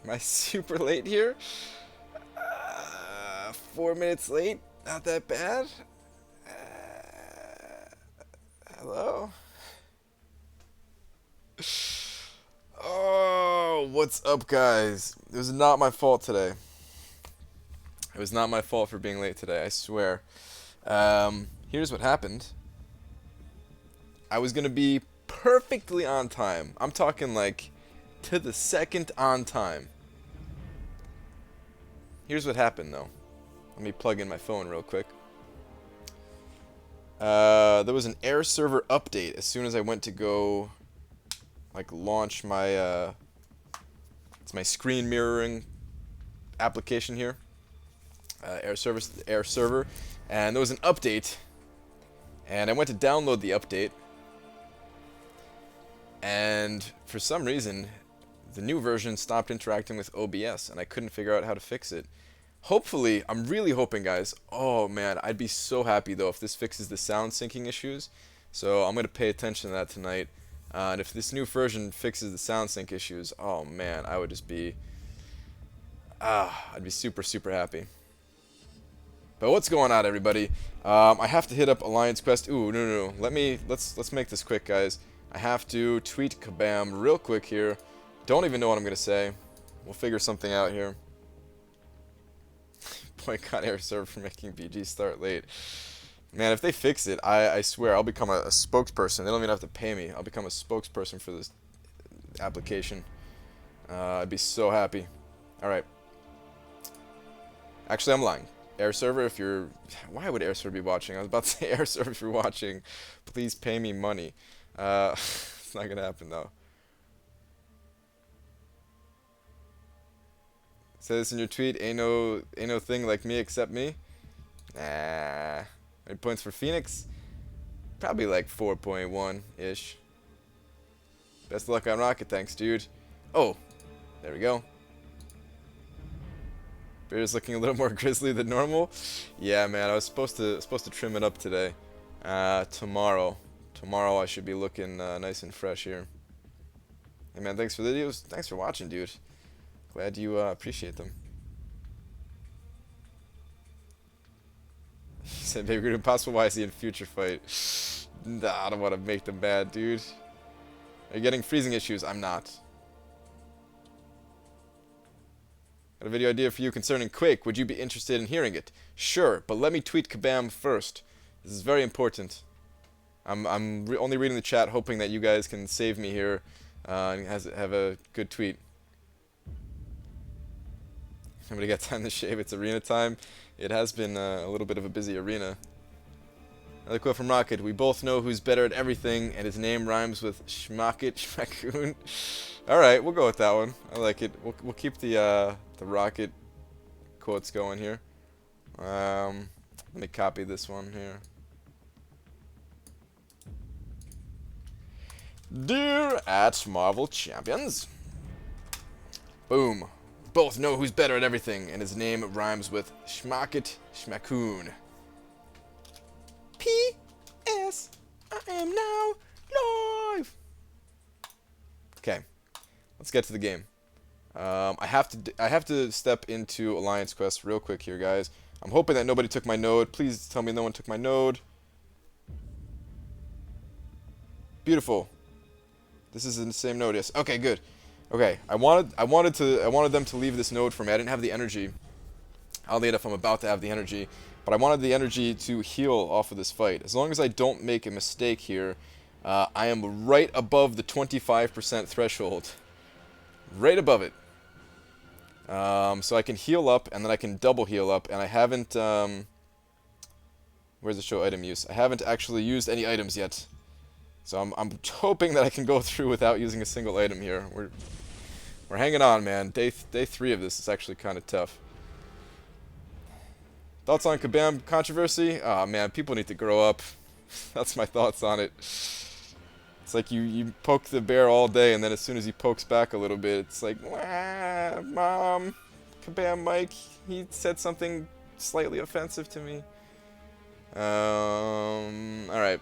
Am I super late here? 4 minutes late? Not that bad? Hello? Oh, what's up, guys? It was not my fault today. It was not my fault for being late today, I swear. Here's what happened. I was gonna be perfectly on time. I'm talking like to the second on time. Here's what happened, though. Let me plug in my phone real quick. There was an air server update as soon as I went to go, like, launch my, it's my screen mirroring application here. Air server, and there was an update, and I went to download the update, and for some reason, the new version stopped interacting with OBS, and I couldn't figure out how to fix it. Hopefully, I'm really hoping, guys. Oh man, I'd be so happy though if this fixes the sound syncing issues. So I'm gonna pay attention to that tonight. And if this new version fixes the sound sync issues, oh man, I would just be, I'd be super super happy. But what's going on, everybody? I have to hit up Alliance Quest. Ooh, no. Let's make this quick, guys. I have to tweet Kabam real quick here. Don't even know what I'm gonna say. We'll figure something out here. Boycott air server for making BG start late. Man, if they fix it, I swear I'll become a spokesperson. They don't even have to pay me. I'll become a spokesperson for this application. I'd be so happy. Alright. Actually, I'm lying. Air server, if you're... Why would air server be watching? I was about to say air server if you're watching. Please pay me money. It's not gonna happen, though. Say this in your tweet. Ain't no thing like me except me. Nah. Any points for Phoenix? Probably like 4.1-ish. Best of luck on Rocket, thanks, dude. Oh, there we go. Beard's looking a little more grizzly than normal. Yeah, man, I was supposed to trim it up today. Tomorrow I should be looking nice and fresh here. Hey, man, thanks for the videos. Thanks for watching, dude. Glad you appreciate them. He said, "Baby, Groot Impossible. Why is he in future fight?" Nah, I don't want to make them bad, dude. Are you getting freezing issues? I'm not. Got a video idea for you concerning Quake. Would you be interested in hearing it? Sure, but let me tweet Kabam first. This is very important. I'm only reading the chat, hoping that you guys can save me here and have a good tweet. Somebody got time to shave. It's arena time. It has been a little bit of a busy arena. Another quote from Rocket. We both know who's better at everything, and his name rhymes with Schmackit, Schmackoon. Alright, we'll go with that one. I like it. We'll keep the Rocket quotes going here. Let me copy this one here. Dear at Marvel Champions. Boom. Both know who's better at everything, and his name rhymes with Schmackit Schmackoon. P.S. I am now live. Okay, let's get to the game. I have to step into Alliance Quest real quick here, guys. I'm hoping that nobody took my node. Please tell me no one took my node. Beautiful. This is in the same node, yes. Okay, good. Okay, I wanted them to leave this node for me. I didn't have the energy. Oddly enough, I'm about to have the energy, but I wanted the energy to heal off of this fight. As long as I don't make a mistake here, I am right above the 25% threshold. Right above it. So I can heal up, and then I can double heal up, and I haven't, where's the show item use? I haven't actually used any items yet. So I'm hoping that I can go through without using a single item here. We're hanging on, man. Day 3 of this is actually kind of tough. Thoughts on Kabam controversy? Oh man, people need to grow up. That's my thoughts on it. It's like you poke the bear all day, and then as soon as he pokes back a little bit, it's like, wah, Mom, Kabam Mike, he said something slightly offensive to me. Alright.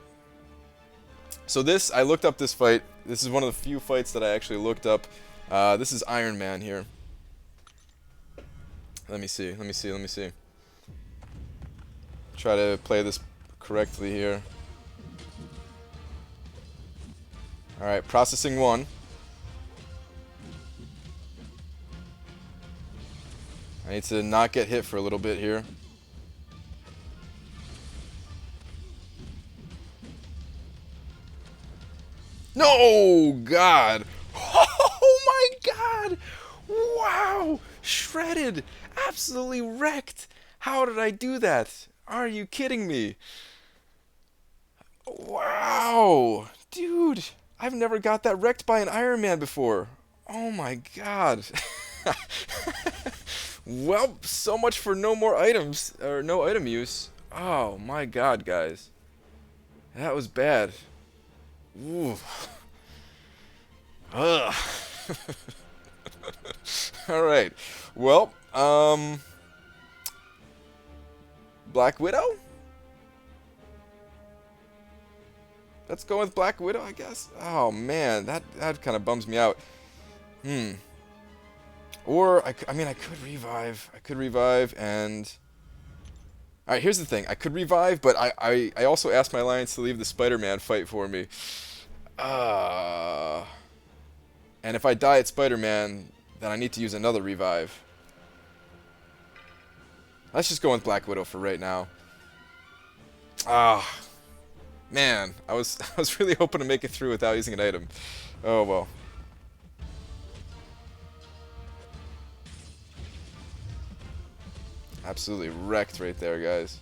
So I looked up this fight. This is one of the few fights that I actually looked up. This is Iron Man here. Let me see. Let me see. Let me see. Try to play this correctly here. Alright, processing 1. I need to not get hit for a little bit here. No! God! Oh my God! Wow! Shredded! Absolutely wrecked! How did I do that? Are you kidding me? Wow! Dude! I've never got that wrecked by an Iron Man before. Oh my God! Well, so much for no more items, or no item use. Oh my God, guys. That was bad. Ooh. Ugh. Alright. Well, Black Widow? Let's go with Black Widow, I guess. Oh man, that kind of bums me out. Or I mean, I could revive. I could revive and. All right, here's the thing. I could revive, but I also asked my alliance to leave the Spider-Man fight for me. And if I die at Spider-Man, then I need to use another revive. Let's just go with Black Widow for right now. Man, I was really hoping to make it through without using an item. Oh well. Absolutely wrecked right there, guys.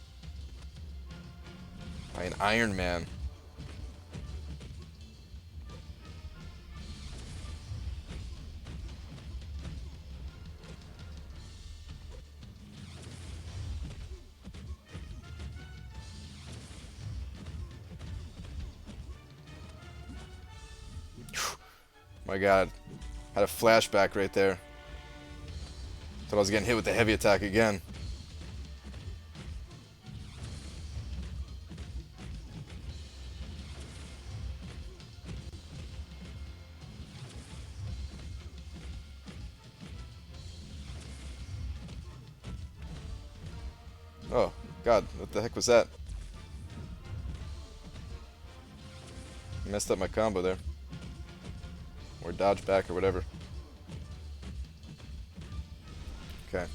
By an Iron Man. My God. Had a flashback right there. Thought I was getting hit with the heavy attack again. Oh, God, what the heck was that? Messed up my combo there. Or dodge back or whatever. Okay.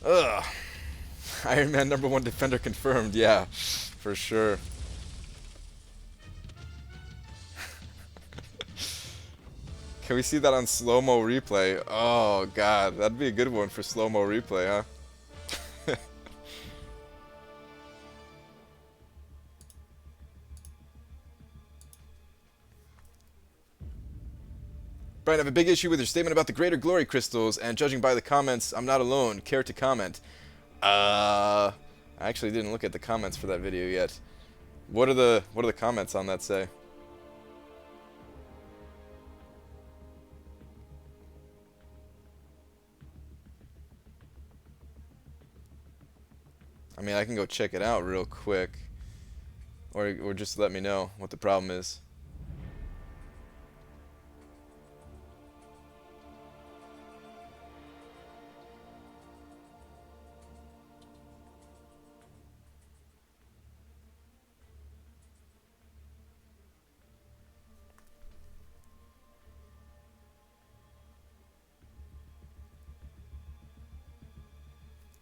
Ugh. Iron Man #1 defender confirmed, yeah, for sure. Can we see that on slow-mo replay? Oh, God, that'd be a good one for slow-mo replay, huh? Brian, I have a big issue with your statement about the greater glory crystals, and judging by the comments, I'm not alone. Care to comment? I actually didn't look at the comments for that video yet. What are the comments on that say? I mean, I can go check it out real quick, or just let me know what the problem is.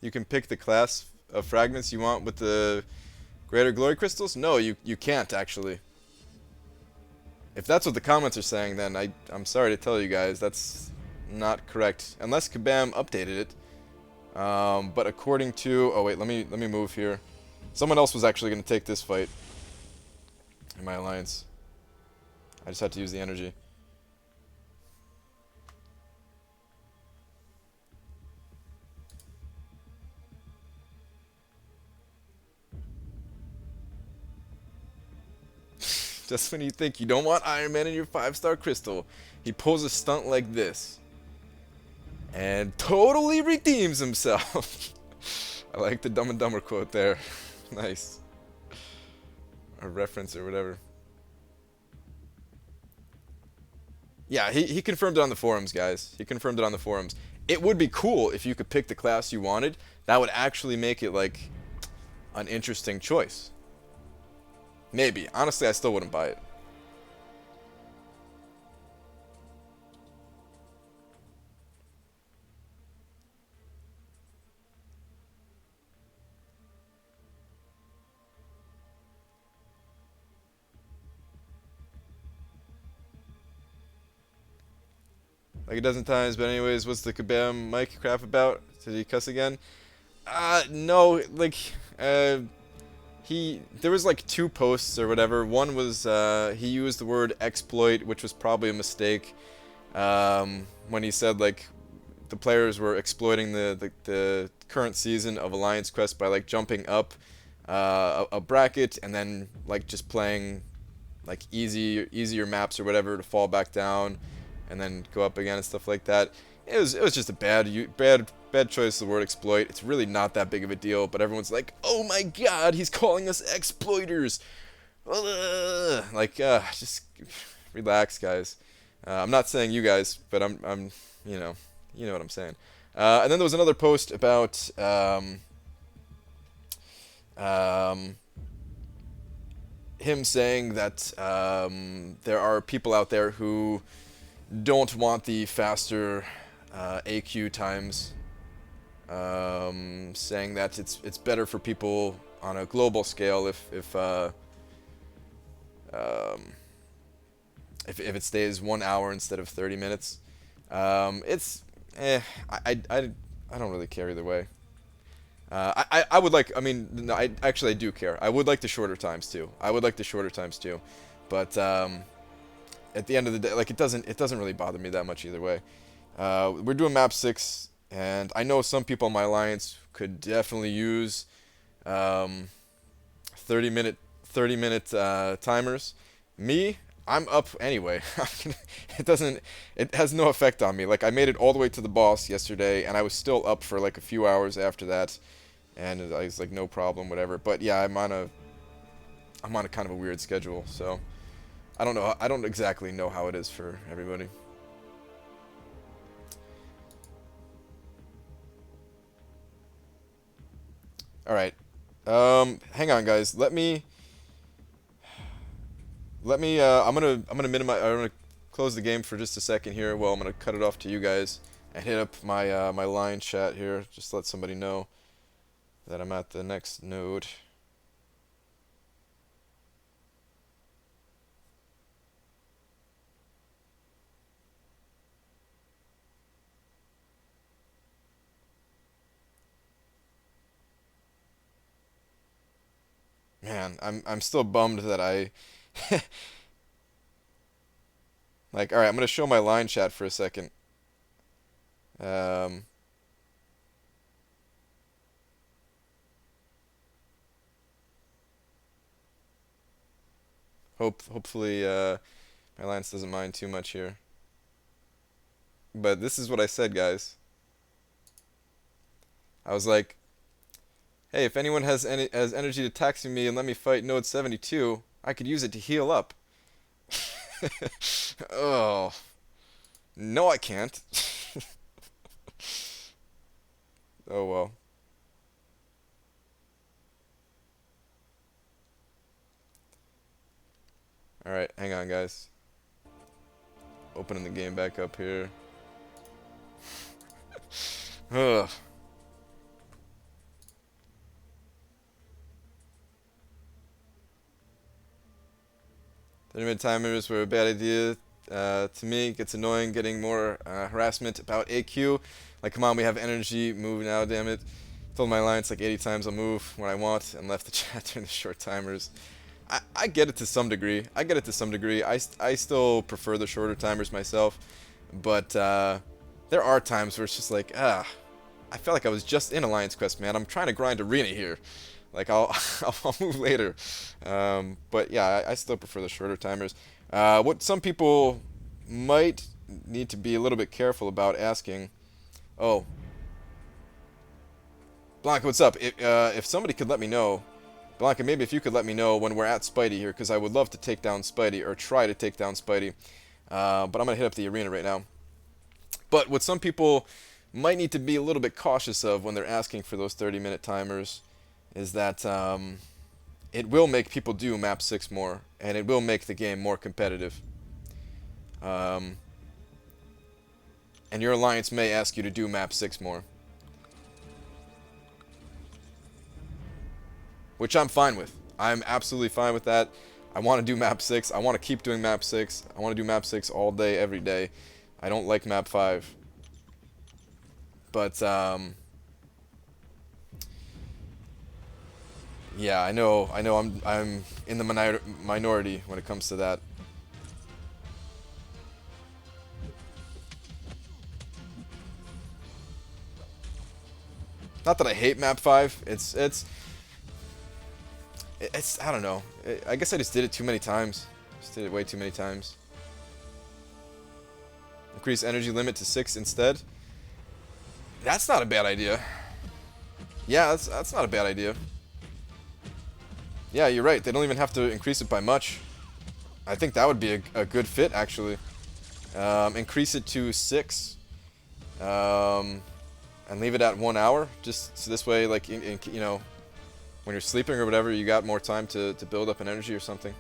You can pick the class of fragments you want with the greater glory crystals? No, you can't actually. If that's what the comments are saying, then I'm sorry to tell you guys, that's not correct. Unless Kabam updated it. But according to... Oh wait, let me move here. Someone else was actually going to take this fight in my alliance. I just had to use the energy. Just when you think you don't want Iron Man in your 5-star crystal, he pulls a stunt like this. And totally redeems himself. I like the Dumb and Dumber quote there. Nice. A reference or whatever. Yeah, he confirmed it on the forums, guys. He confirmed it on the forums. It would be cool if you could pick the class you wanted. That would actually make it like an interesting choice. Maybe. Honestly, I still wouldn't buy it. Like a dozen times, but anyways, what's the Kabam mic crap about? Did he cuss again? No, like, uh, there was like two posts or whatever. One was, he used the word exploit, which was probably a mistake, when he said, like, the players were exploiting the current season of Alliance Quest by, like, jumping up, a bracket and then, like, just playing, like, easier maps or whatever to fall back down and then go up again and stuff like that. It was just a bad choice of the word exploit. It's really not that big of a deal, but everyone's like, "Oh my God, he's calling us exploiters!" Like, just relax, guys. I'm not saying you guys, but I'm, you know what I'm saying. And then there was another post about, um, him saying that there are people out there who don't want the faster AQ times, saying that it's better for people on a global scale if it stays 1 hour instead of 30 minutes. It's I don't really care either way. I would like, I mean, no, I do care. I would like the shorter times too. I would like the shorter times too, but at the end of the day, like, it doesn't really bother me that much either way. We're doing map 6, and I know some people in my alliance could definitely use 30-minute timers. Me, I'm up anyway. It has no effect on me. Like, I made it all the way to the boss yesterday, and I was still up for like a few hours after that, and I was like, no problem, whatever. But yeah, I'm on a kind of a weird schedule, so I don't know. I don't exactly know how it is for everybody. All right. Hang on, guys. I'm gonna minimize. I'm gonna close the game for just a second here. Well, I'm gonna cut it off to you guys and hit up my line chat here. Just let somebody know that I'm at the next node. Man, I'm still bummed that I like. All right, I'm gonna show my line chat for a second. Um, hopefully my alliance doesn't mind too much here. But this is what I said, guys. I was like, hey, if anyone has energy to taxi me and let me fight Node 72, I could use it to heal up. Oh, no, I can't. Oh well. All right, hang on, guys. Opening the game back up here. Ugh. 30-minute timers were a bad idea. To me, it gets annoying getting more harassment about AQ. Like, come on, we have energy. Move now, damn it. Told my alliance like 80 times I'll move when I want and left the chat during the short timers. I get it to some degree. I get it to some degree. I still prefer the shorter timers myself. But there are times where it's just like, I felt like I was just in Alliance Quest, man. I'm trying to grind Arena here. Like, I'll move later. But yeah, I still prefer the shorter timers. What some people might need to be a little bit careful about asking. Oh, Blanca, what's up? If somebody could let me know, Blanca, maybe if you could let me know when we're at Spidey here, because I would love to take down Spidey, or try to take down Spidey. But I'm going to hit up the arena right now. But what some people might need to be a little bit cautious of when they're asking for those 30-minute timers is that it will make people do map 6 more, and it will make the game more competitive. And your alliance may ask you to do map 6 more. Which I'm fine with. I'm absolutely fine with that. I want to do map 6. I want to keep doing map 6. I want to do map 6 all day, every day. I don't like map 5. But, yeah, I know I'm in the minority when it comes to that. Not that I hate map 5. It's I don't know. I guess I just did it too many times. Just did it way too many times. Increase energy limit to 6 instead. That's not a bad idea. Yeah, that's not a bad idea. Yeah, you're right. They don't even have to increase it by much. I think that would be a good fit, actually. Increase it to 6. And leave it at 1 hour. Just so this way, like, you know, when you're sleeping or whatever, you got more time to build up an energy or something.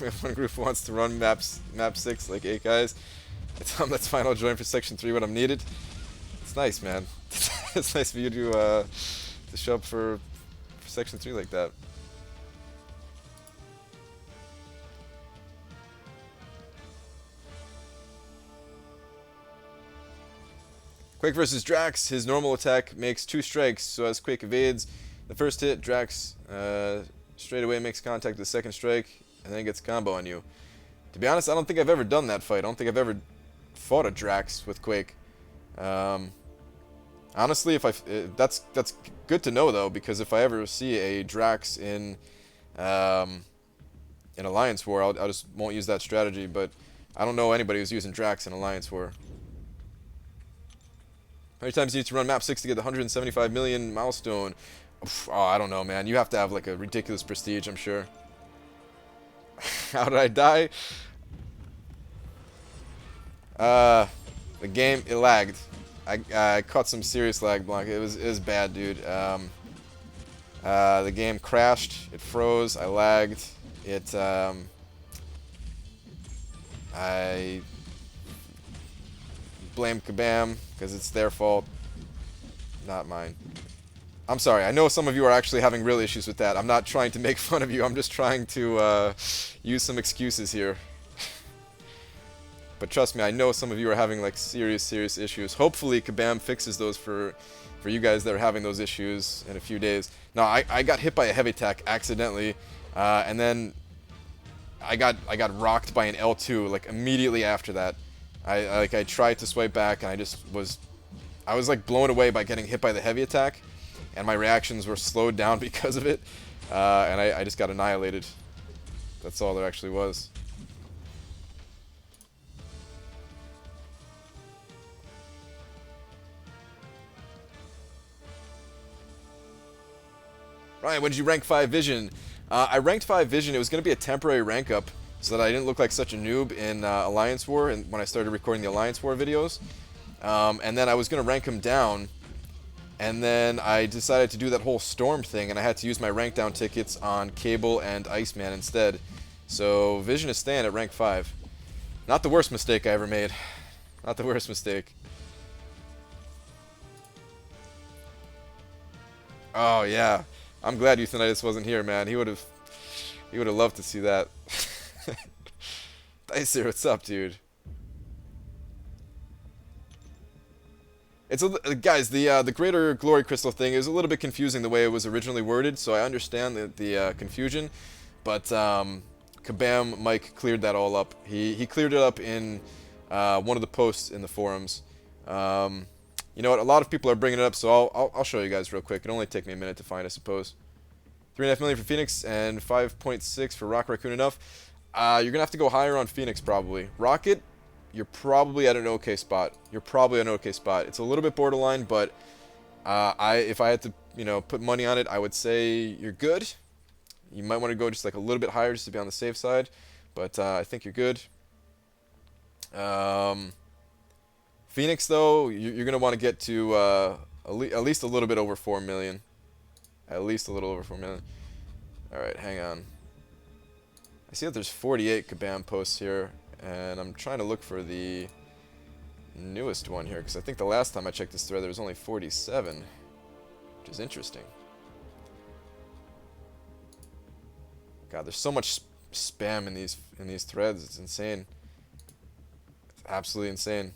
If one group wants to run map 6, like 8 guys, tell them that's fine. I'll join for section 3 when I'm needed. It's nice, man. It's nice for you to show up for section 3 like that. Quake versus Drax. His normal attack makes 2 strikes, so as Quake evades the first hit, Drax straight away makes contact with the second strike, and then gets a combo on you. To be honest, I don't think I've ever done that fight. I don't think I've ever fought a Drax with Quake. Honestly, that's good to know though, because if I ever see a Drax in Alliance War, I just won't use that strategy. But I don't know anybody who's using Drax in Alliance War. How many times do you need to run map 6 to get the 175 million milestone? Oh, I don't know, man. You have to have like a ridiculous prestige, I'm sure. How did I die? The game, it lagged. I caught some serious lag block. It was bad, dude. The game crashed. It froze. I lagged. I blame Kabam because it's their fault, not mine. I'm sorry. I know some of you are actually having real issues with that. I'm not trying to make fun of you. I'm just trying to use some excuses here. But trust me, I know some of you are having like serious issues. Hopefully Kabam fixes those for you guys that are having those issues in a few days. No, I got hit by a heavy attack accidentally, and then I got rocked by an L2 like immediately after that. I tried to swipe back and I was like blown away by getting hit by the heavy attack, and my reactions were slowed down because of it, and I just got annihilated. That's all there actually was. Ryan, when did you rank 5 Vision? I ranked 5 Vision. It was going to be a temporary rank up so that I didn't look like such a noob in Alliance War and when I started recording the Alliance War videos. And then I was going to rank him down, and then I decided to do that whole Storm thing, and I had to use my rank down tickets on Cable and Iceman instead. So Vision is staying at rank 5. Not the worst mistake I ever made. Not the worst mistake. Oh yeah. I'm glad Euthanitis wasn't here, man. He would have loved to see that. Dicer, what's up, dude? It's guys, the Greater Glory Crystal thing is a little bit confusing the way it was originally worded, so I understand the confusion, but Kabam Mike cleared that all up. He cleared it up in one of the posts in the forums. You know what? A lot of people are bringing it up, so I'll show you guys real quick. It'll only take me a minute to find, I suppose. 3.5 million for Phoenix and 5.6 for Rock Raccoon enough. You're gonna have to go higher on Phoenix probably. Rocket, you're probably at an okay spot. It's a little bit borderline, but If I had to, put money on it, I would say you're good. You might want to go just like a little bit higher just to be on the safe side, but I think you're good. Um, Phoenix, though, you're gonna want to get to at least a little bit over 4 million. At least a little over 4 million. All right, hang on. I see that there's 48 Kabam posts here, and I'm trying to look for the newest one here, because I think the last time I checked this thread there was only 47, which is interesting. God, there's so much spam in these threads. It's insane. It's absolutely insane.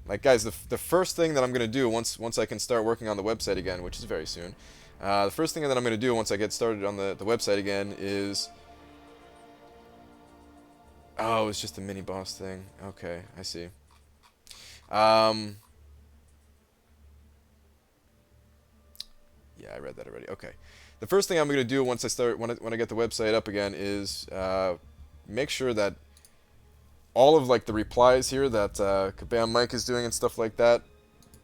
Like, guys, the first thing that I'm gonna do once I can start working on the website again, which is very soon, the first thing that I'm gonna do once I get started on the website again is, oh, it's just a mini boss thing. Okay, I see. Yeah, I read that already. Okay. The first thing I'm going to do once I start, when I get the website up again, is make sure that all of like the replies here that Kabam Mike is doing and stuff like that,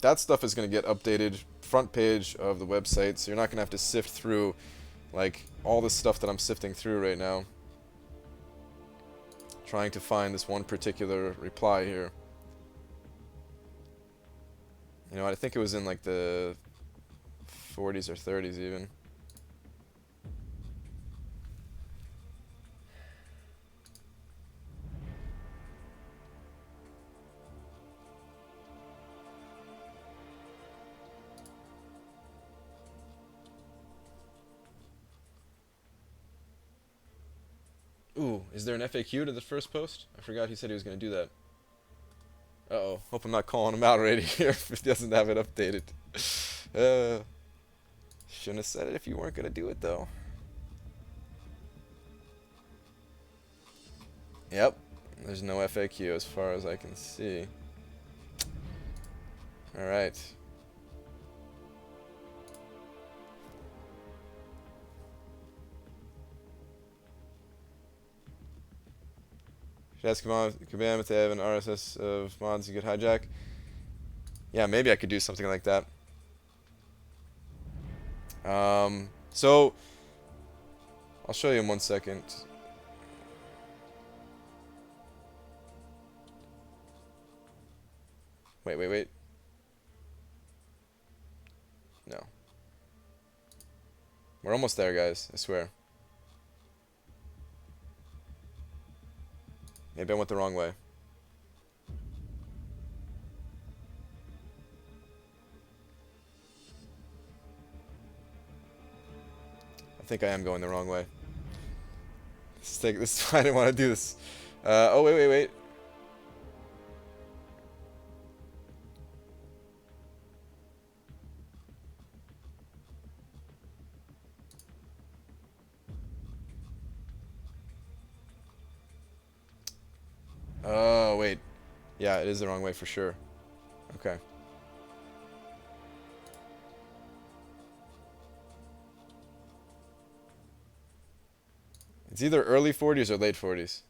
that stuff is going to get updated front page of the website. So you're not going to have to sift through like all the stuff that I'm sifting through right now, trying to find this one particular reply here. You know, I think it was in like the 40s or 30s even. Ooh, is there an FAQ to the first post? I forgot he said he was going to do that. Uh-oh. Hope I'm not calling him out already here if he doesn't have it updated. Shouldn't have said it if you weren't going to do it, though. Yep. There's no FAQ as far as I can see. Alright. Should ask Kabam if they have an RSS of mods you could hijack. Yeah, maybe I could do something like that. So I'll show you in 1 second. Wait. No. We're almost there, guys. I swear. Maybe I went the wrong way. I think I am going the wrong way. This. I didn't want to do this. Oh, wait. Oh, wait. Yeah, it is the wrong way for sure. Okay. It's either early 40s or late 40s.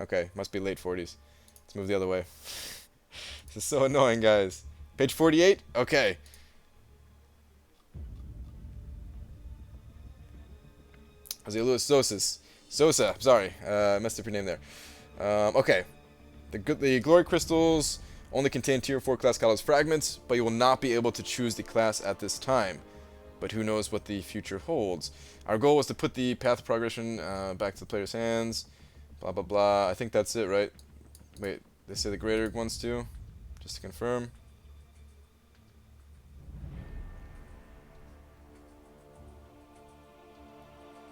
Okay, must be late 40s. Let's move the other way. This is so annoying, guys. Page 48? Okay. Jose Luis Sosa, sorry. I messed up your name there. Okay. The Glory Crystals only contain Tier 4 class Kalos fragments, but you will not be able to choose the class at this time. But who knows what the future holds. Our goal was to put the path of progression back to the player's hands. Blah, blah, blah. I think that's it, right? Wait, they say the greater ones too? Just to confirm.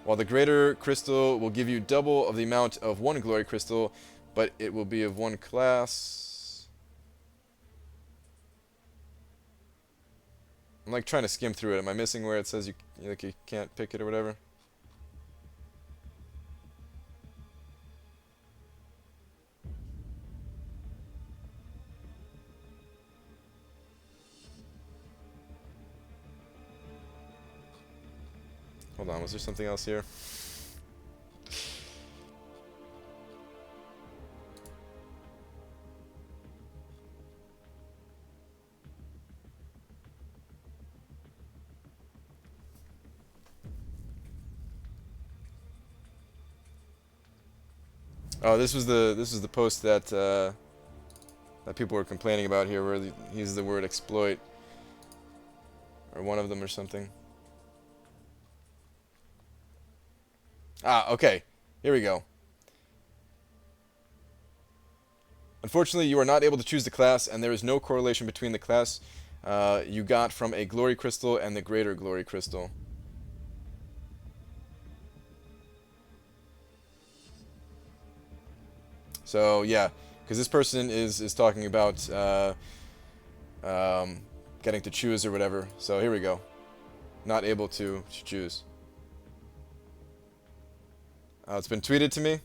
While the greater crystal will give you double of the amount of one glory crystal, but it will be of one class. I'm like trying to skim through it. Am I missing where it says you can't pick it or whatever? Hold on, was there something else here? Oh, this was the post that that people were complaining about here, where he used the word exploit, or one of them or something. Ah, okay. Here we go. Unfortunately, you are not able to choose the class, and there is no correlation between the class you got from a glory crystal and the greater glory crystal. So yeah, because this person is talking about getting to choose or whatever. So here we go. Not able to choose. It's been tweeted to me.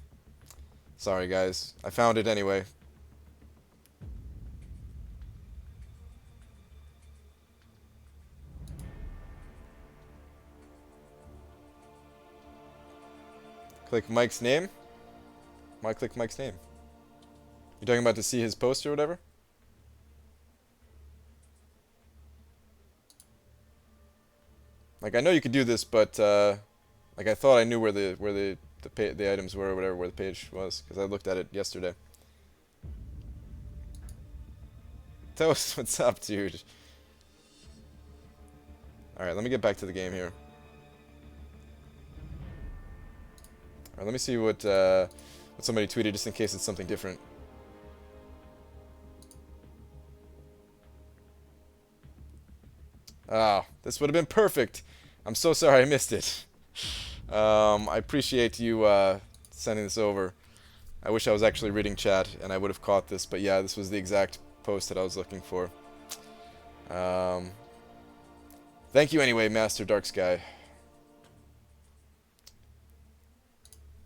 Sorry guys, I found it anyway. Click Mike's name. Why click Mike's name? You're talking about to see his post or whatever? Like, I know you could do this, but like I thought I knew where the items were or whatever, where the page was, because I looked at it yesterday. Toast, what's up, dude? Alright, let me get back to the game here. Alright, let me see what somebody tweeted, just in case it's something different. Ah, this would have been perfect. I'm so sorry I missed it. I appreciate you sending this over. I wish I was actually reading chat and I would have caught this, but yeah, this was the exact post that I was looking for. Thank you anyway, Master Dark Sky.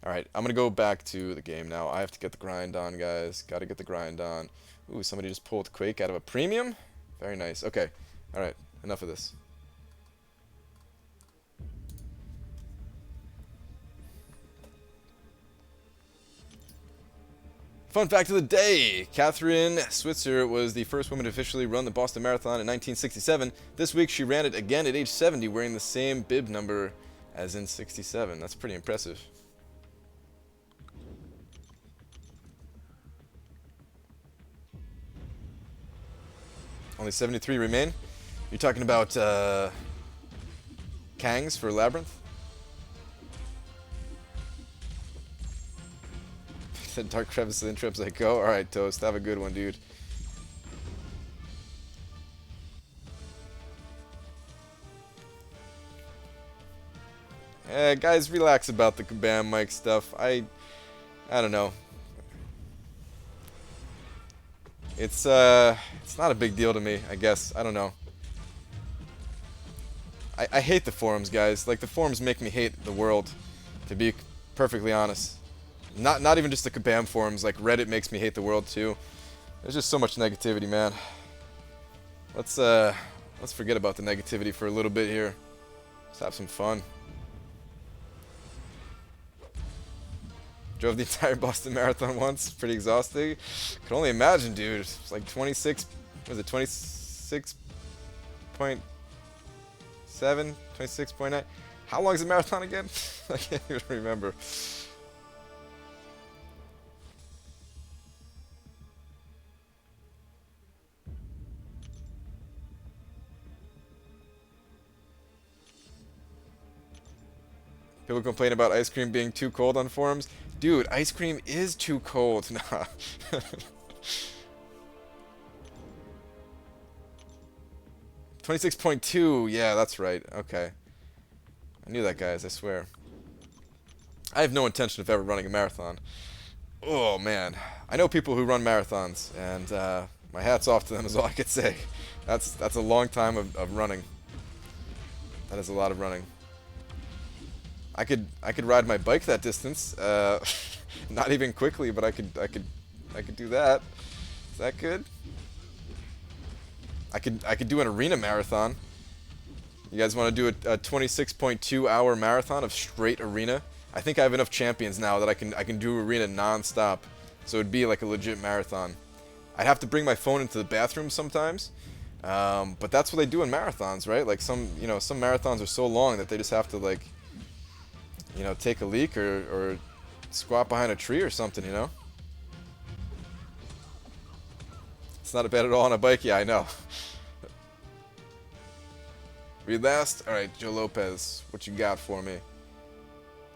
Alright, I'm gonna go back to the game now. I have to get the grind on, guys. Gotta get the grind on. Ooh, somebody just pulled Quake out of a premium? Very nice. Okay, alright, enough of this. Fun fact of the day, Catherine Switzer was the first woman to officially run the Boston Marathon in 1967. This week she ran it again at age 70, wearing the same bib number as in 67. That's pretty impressive. Only 73 remain. You're talking about Kangs for Labyrinth? Said Dark Crevice and Trips like go. Alright, Toast. Have a good one, dude. Guys, relax about the Kabam mic stuff. I don't know. It's not a big deal to me, I guess. I don't know. I hate the forums, guys. Like, the forums make me hate the world, to be perfectly honest. Not even just the Kabam forums, like Reddit makes me hate the world too. There's just so much negativity, man. Let's forget about the negativity for a little bit here. Let's have some fun. Drove the entire Boston Marathon once. Pretty exhausting. Can only imagine, dude. It's like 26. Was it 26.7? 26.9? How long is the marathon again? I can't even remember. People complain about ice cream being too cold on forums. Dude, ice cream is too cold. Nah. 26.2. Yeah, that's right. Okay. I knew that, guys, I swear. I have no intention of ever running a marathon. Oh, man. I know people who run marathons, and my hat's off to them is all I could say. That's a long time of running. That is a lot of running. I could ride my bike that distance. Not even quickly, but I could do that. Is that good? I could do an arena marathon. You guys want to do a 26.2 hour marathon of straight arena? I think I have enough champions now that I can do arena non-stop. So it'd be like a legit marathon. I'd have to bring my phone into the bathroom sometimes. But that's what they do in marathons, right? Like some marathons are so long that they just have to, like, take a leak or squat behind a tree or something, you know? It's not bad at all on a bike. Yeah, I know. Read last? Alright, Joe Lopez. What you got for me?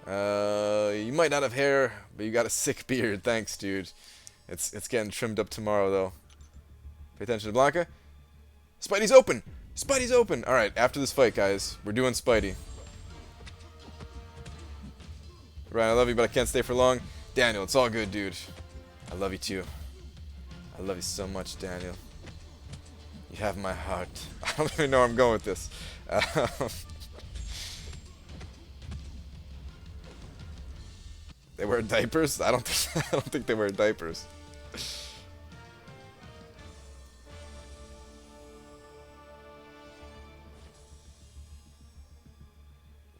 You might not have hair, but you got a sick beard. Thanks, dude. It's getting trimmed up tomorrow, though. Pay attention to Blanca. Spidey's open! Spidey's open! Alright, after this fight, guys, we're doing Spidey. Ryan, I love you, but I can't stay for long. Daniel, it's all good, dude. I love you, too. I love you so much, Daniel. You have my heart. I don't even know where I'm going with this. They wear diapers? I don't think they wear diapers.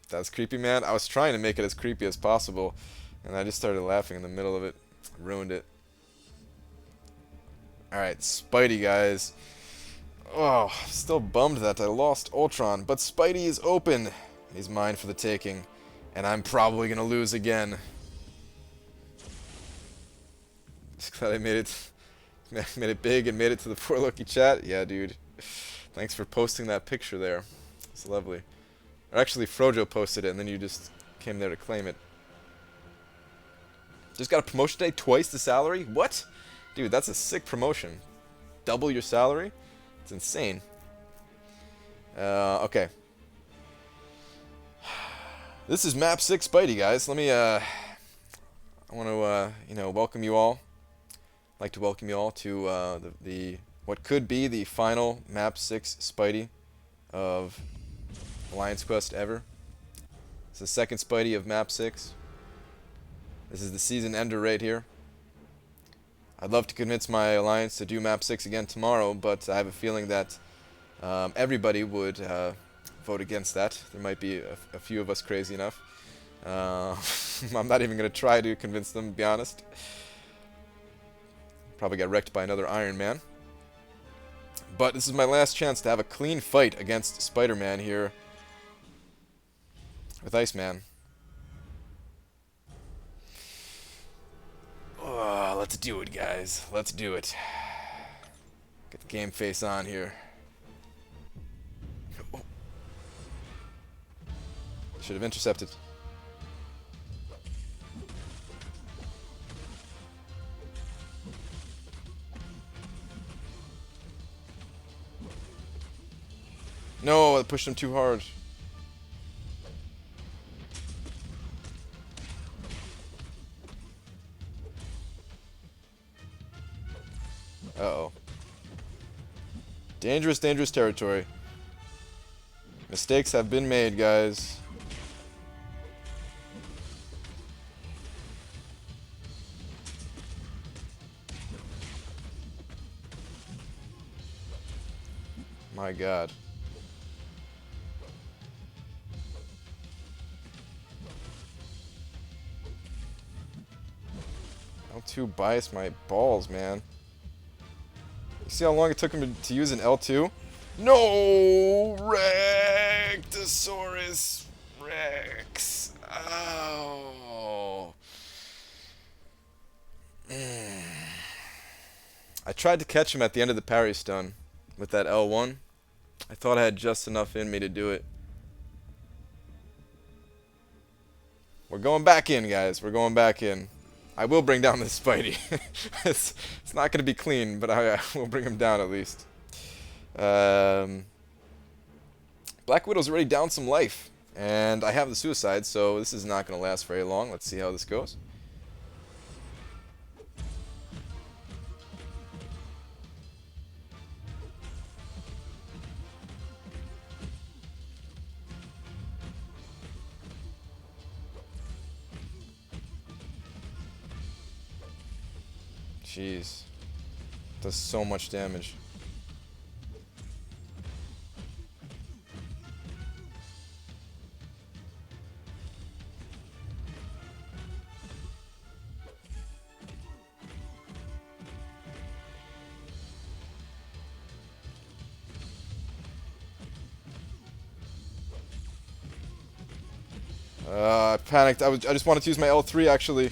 That's creepy, man. I was trying to make it as creepy as possible, and I just started laughing in the middle of it. Ruined it. Alright, Spidey, guys. Oh, still bummed that I lost Ultron, but Spidey is open. He's mine for the taking, and I'm probably gonna lose again. Just glad I made it big and made it to the 4Loki chat. Yeah, dude. Thanks for posting that picture there. It's lovely. Or actually, Frojo posted it, and then you just came there to claim it. Just got a promotion today, twice the salary? What? Dude, that's a sick promotion. Double your salary? It's insane. Okay. This is Map 6 Spidey, guys. Let me, I want to, you know, welcome you all. I'd like to welcome you all to the what could be the final Map 6 Spidey of Alliance Quest ever. It's the second Spidey of Map 6. This is the season ender right here. I'd love to convince my Alliance to do Map 6 again tomorrow, but I have a feeling that everybody would vote against that. There might be a few of us crazy enough. I'm not even going to try to convince them, to be honest. Probably get wrecked by another Iron Man. But this is my last chance to have a clean fight against Spider-Man here with Iceman. Oh, let's do it, guys. Let's do it. Get the game face on here. Oh. Should have intercepted. No, I pushed him too hard. Uh-oh. Dangerous, dangerous territory. Mistakes have been made, guys. My God. L2 biased my balls, man. You see how long it took him to use an L2? No! Rectosaurus Rex. Oh. I tried to catch him at the end of the parry stun with that L1. I thought I had just enough in me to do it. We're going back in, guys. We're going back in. I will bring down this Spidey. it's not going to be clean, but I will bring him down at least. Black Widow's already down some life. And I have the suicide, so this is not going to last very long. Let's see how this goes. Jeez. Does so much damage. I panicked. I just wanted to use my L3 actually.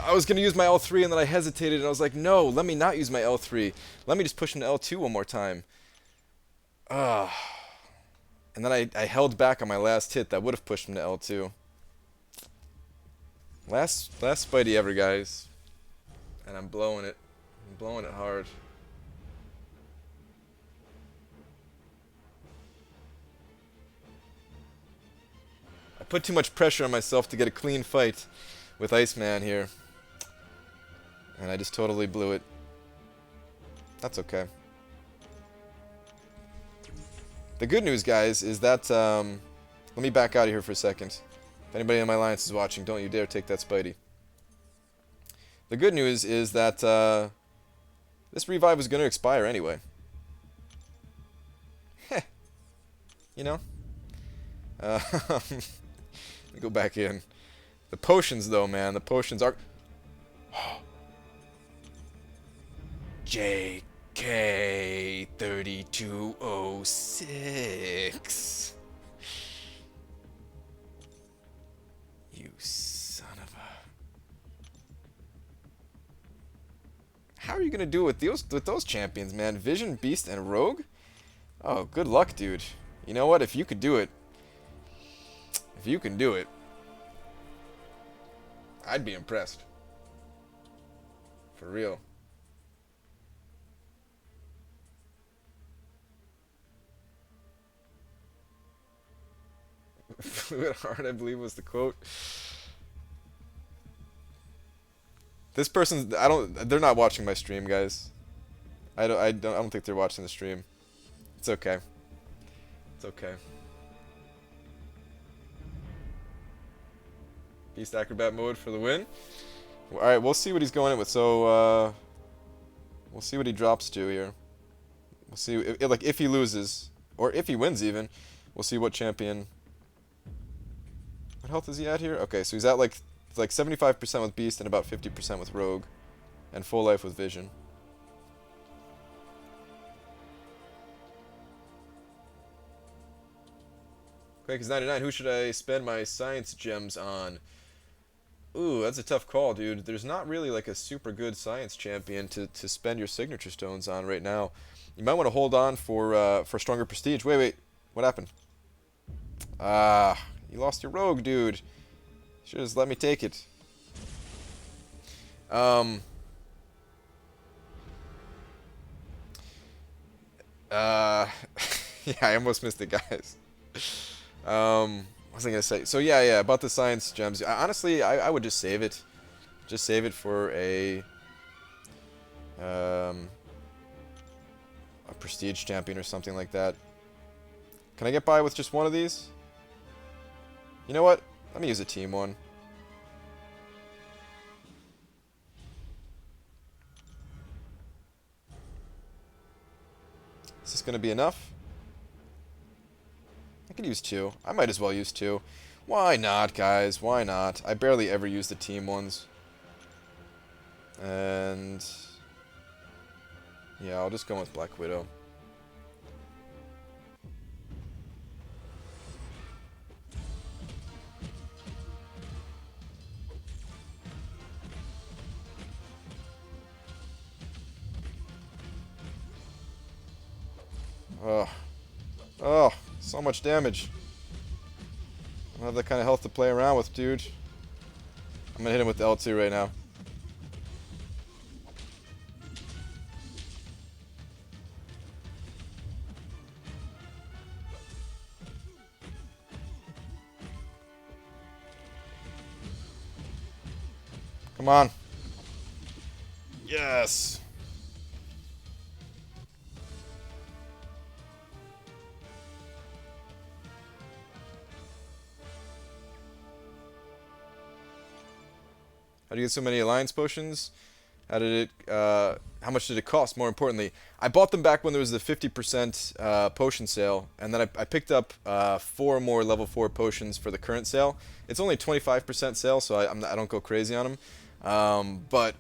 I was going to use my L3 and then I hesitated and I was like, no, let me not use my L3. Let me just push him to L2 one more time. Ah. And then I held back on my last hit that would have pushed him to L2. Last Spidey ever, guys. And I'm blowing it. I'm blowing it hard. I put too much pressure on myself to get a clean fight with Iceman here. And I just totally blew it. That's okay. The good news, guys, is that, let me back out of here for a second. If anybody in my alliance is watching, don't you dare take that Spidey. The good news is that, this revive is going to expire anyway. Heh. You know? Let me go back in. The potions, though, man. The potions are... JK3206. You son of a... How are you gonna do it with those champions, man? Vision, Beast, and Rogue? Oh, good luck, dude. You know what? If you could do it, I'd be impressed. For real. Fluid heart, I believe, was the quote. This person's... they're not watching my stream, guys. I don't think they're watching the stream. It's okay. It's okay. Beast Acrobat mode for the win. Alright, we'll see what he's going in with. So, we'll see what he drops to here. We'll see, if he loses, or if he wins even, we'll see what champion... What health is he at here? Okay, so he's at like 75% with Beast and about 50% with Rogue. And full life with Vision. Quake is 99. Who should I spend my science gems on? Ooh, that's a tough call, dude. There's not really like a super good science champion to spend your signature stones on right now. You might want to hold on for stronger prestige. Wait. What happened? You lost your Rogue, dude. Should have just let me take it. Yeah, I almost missed it, guys. What was I gonna say? So yeah, about the science gems. Honestly, I would just save it. Just save it for a prestige champion or something like that. Can I get by with just one of these? You know what? Let me use a team one. Is this going to be enough? I could use two. I might as well use two. Why not, guys? Why not? I barely ever use the team ones. And... yeah, I'll just go with Black Widow. Oh, so much damage. I don't have that kind of health to play around with, dude. I'm gonna hit him with the L2 right now. Come on. Yes. How do you get so many alliance potions? How much did it cost? More importantly, I bought them back when there was the 50% potion sale, and then I picked up 4 more level 4 potions for the current sale. It's only 25% sale, so I don't go crazy on them. But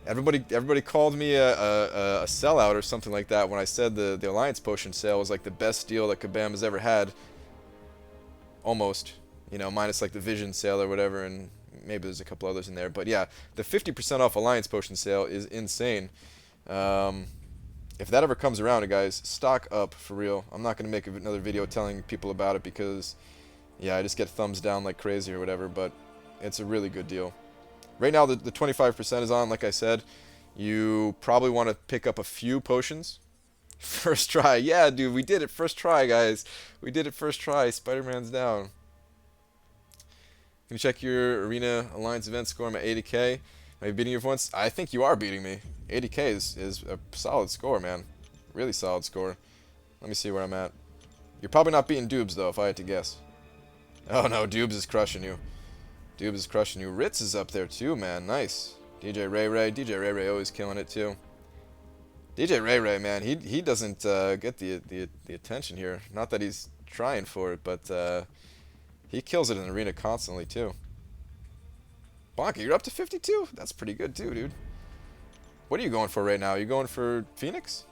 everybody called me a sellout or something like that when I said the alliance potion sale was like the best deal that Kabam has ever had. Almost, you know, minus like the Vision sale or whatever, and maybe there's a couple others in there. But yeah, the 50% off Alliance Potion sale is insane. If that ever comes around, guys, stock up for real. I'm not going to make another video telling people about it because, yeah, I just get thumbs down like crazy or whatever, but it's a really good deal. Right now, the 25% is on, like I said. You probably want to pick up a few potions. First try. Yeah, dude, we did it. First try, guys. We did it first try. Spider-Man's down. Can you check your Arena Alliance event score? I'm at 80k. Am I beating you for once? I think you are beating me. 80k is a solid score, man. Really solid score. Let me see where I'm at. You're probably not beating Dubes, though, if I had to guess. Oh, no, Dubes is crushing you. Dubes is crushing you. Ritz is up there, too, man. Nice. DJ Ray Ray always killing it, too. DJ Ray Ray, man, he doesn't get the attention here. Not that he's trying for it, but he kills it in the arena constantly, too. Bonka, you're up to 52? That's pretty good, too, dude. What are you going for right now? Are you going for Phoenix?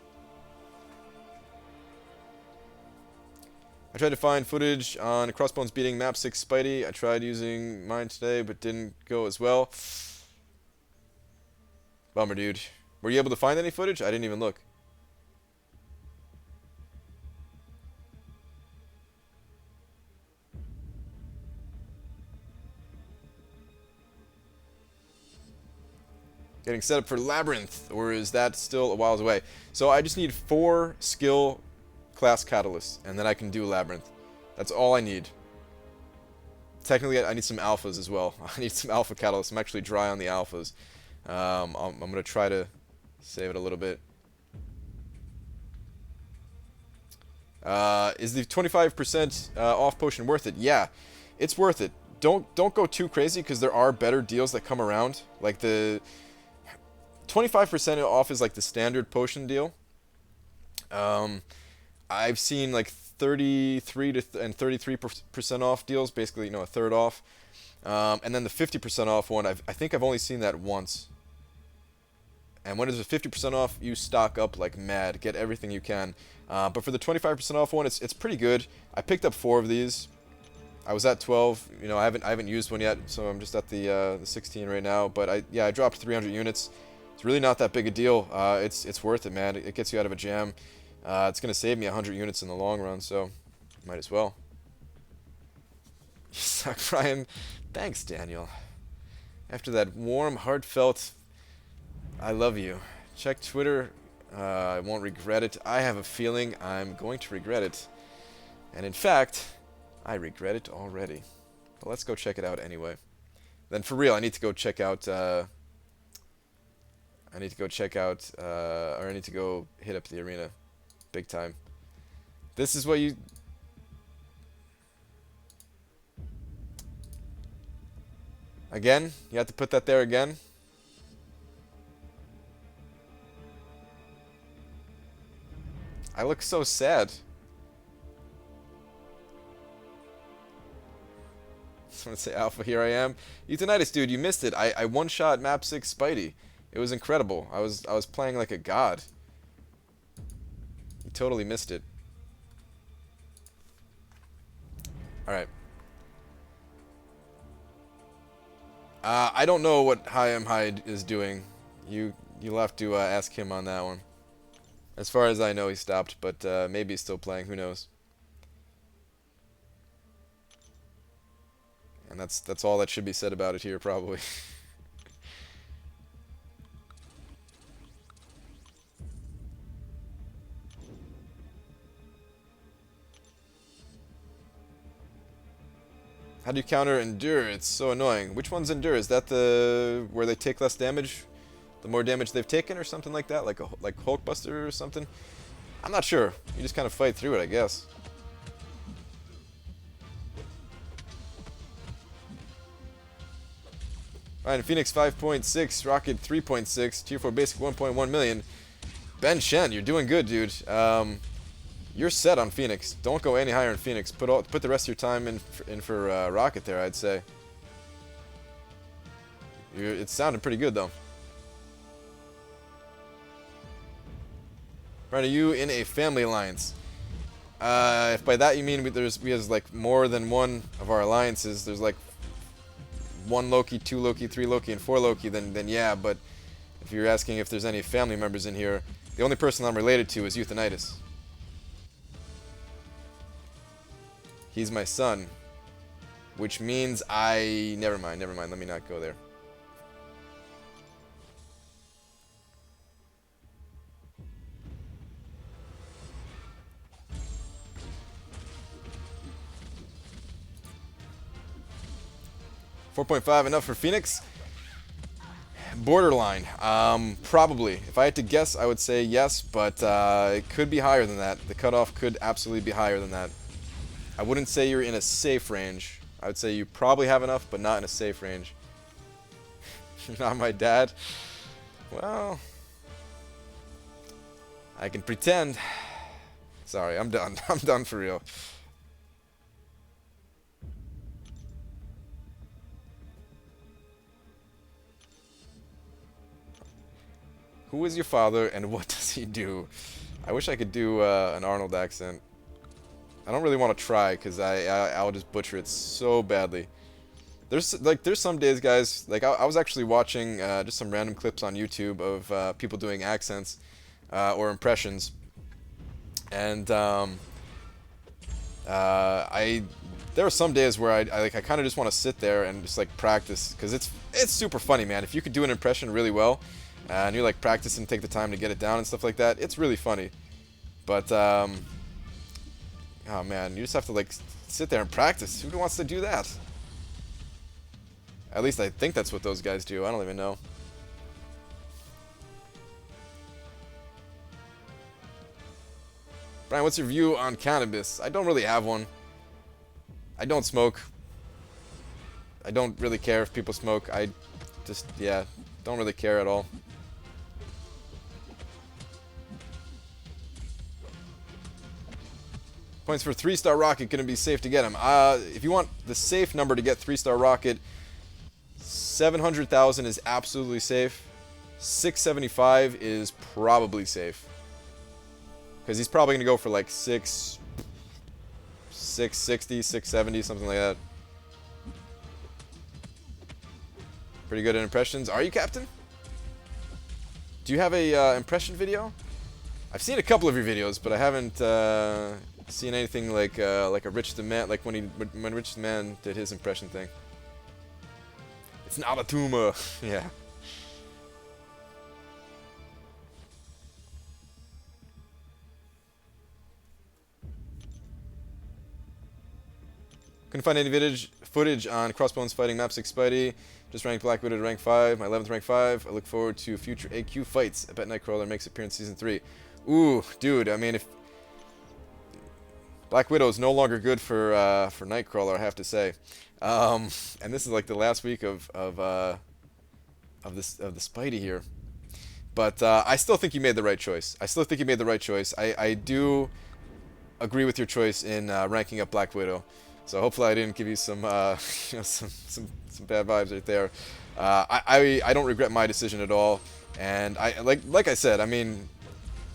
I tried to find footage on Crossbones beating Map 6 Spidey. I tried using mine today, but didn't go as well. Bummer, dude. Were you able to find any footage? I didn't even look. Getting set up for Labyrinth, or is that still a whiles away? So I just need 4 skill class catalysts, and then I can do Labyrinth. That's all I need. Technically, I need some alphas as well. I need some alpha catalysts. I'm actually dry on the alphas. I'm going to try to save it a little bit. Is the 25% off potion worth it? Yeah, it's worth it. Don't go too crazy because there are better deals that come around. Like the 25% off is like the standard potion deal. I've seen like 33 and 33% off deals, basically, you know, a third off. And then the 50% off one, I think I've only seen that once. And when there's a 50% off, you stock up like mad. Get everything you can. But for the 25% off one, it's pretty good. I picked up 4 of these. I was at 12. You know, I haven't used one yet, so I'm just at the 16 right now. But I dropped 300 units. It's really not that big a deal. It's worth it, man. It gets you out of a jam. It's gonna save me 100 units in the long run, so might as well. You suck, Brian. Thanks, Daniel. After that warm, heartfelt I love you. Check Twitter. I won't regret it. I have a feeling I'm going to regret it. And in fact, I regret it already. But let's go check it out anyway. Then for real, I need to go check out... or I need to go hit up the arena. Big time. This is what you... Again? You have to put that there again? I look so sad. Someone say Alpha, here I am. Euthanitis, dude, you missed it. I one-shot Map 6 Spidey. It was incredible. I was playing like a god. You totally missed it. Alright. I don't know what Hayam Hyde is doing. You'll have to ask him on that one. As far as I know, he stopped, but maybe he's still playing. Who knows? And that's all that should be said about it here, probably. How do you counter Endure? It's so annoying. Which one's Endure? Is that the where they take less damage? The more damage they've taken or something like that? Like Hulkbuster or something? I'm not sure. You just kind of fight through it, I guess. Ryan Phoenix 5.6, Rocket 3.6, Tier 4 Basic 1.1 million. Ben Shen, you're doing good, dude. You're set on Phoenix. Don't go any higher in Phoenix. Put the rest of your time in for Rocket there, I'd say. It sounded pretty good though. Ryan, are you in a family alliance? If by that you mean we have like more than one of our alliances, there's like 1 Loki, 2 Loki, 3 Loki, and 4 Loki, then yeah, but if you're asking if there's any family members in here, the only person I'm related to is Euthanitis. He's my son, which means never mind, let me not go there. .5 enough for Phoenix? Borderline. Probably. If I had to guess, I would say yes, but it could be higher than that. The cutoff could absolutely be higher than that. I wouldn't say you're in a safe range. I would say you probably have enough, but not in a safe range. You're not my dad? Well, I can pretend. Sorry, I'm done. I'm done for real. Who is your father and what does he do? I wish I could do an Arnold accent. I don't really want to try because I'll just butcher it so badly. There's some days, guys, like I was actually watching just some random clips on YouTube of people doing accents or impressions, and there are some days where I kind of just want to sit there and just like practice because it's super funny, man. If you could do an impression really well. And you like practice and take the time to get it down and stuff like that. It's really funny, but oh man, you just have to like sit there and practice. Who wants to do that? At least I think that's what those guys do. I don't even know. Brian, what's your view on cannabis? I don't really have one. I don't smoke. I don't really care if people smoke. I just, yeah, don't really care at all. Points for 3-star rocket, gonna be safe to get him. If you want the safe number to get 3-star rocket, 700,000 is absolutely safe. 675 is probably safe. Because he's probably gonna go for like 660, 670, something like that. Pretty good at impressions. Are you, Captain? Do you have a impression video? I've seen a couple of your videos, but I haven't seen anything like a Rich the Man, like when Rich the Man did his impression thing. It's not a tumor. Yeah. Couldn't find any footage on Crossbones fighting Map 6 Spidey. Just ranked Black Widow to rank 5, my 11th rank 5. I look forward to future AQ fights. I bet Nightcrawler makes appearance season 3. Ooh, dude, I mean, if Black Widow is no longer good for Nightcrawler, I have to say. And this is like the last week of the Spidey here. But I still think you made the right choice. I do agree with your choice in ranking up Black Widow. So hopefully I didn't give you some some bad vibes right there. I don't regret my decision at all. And like I said, I mean,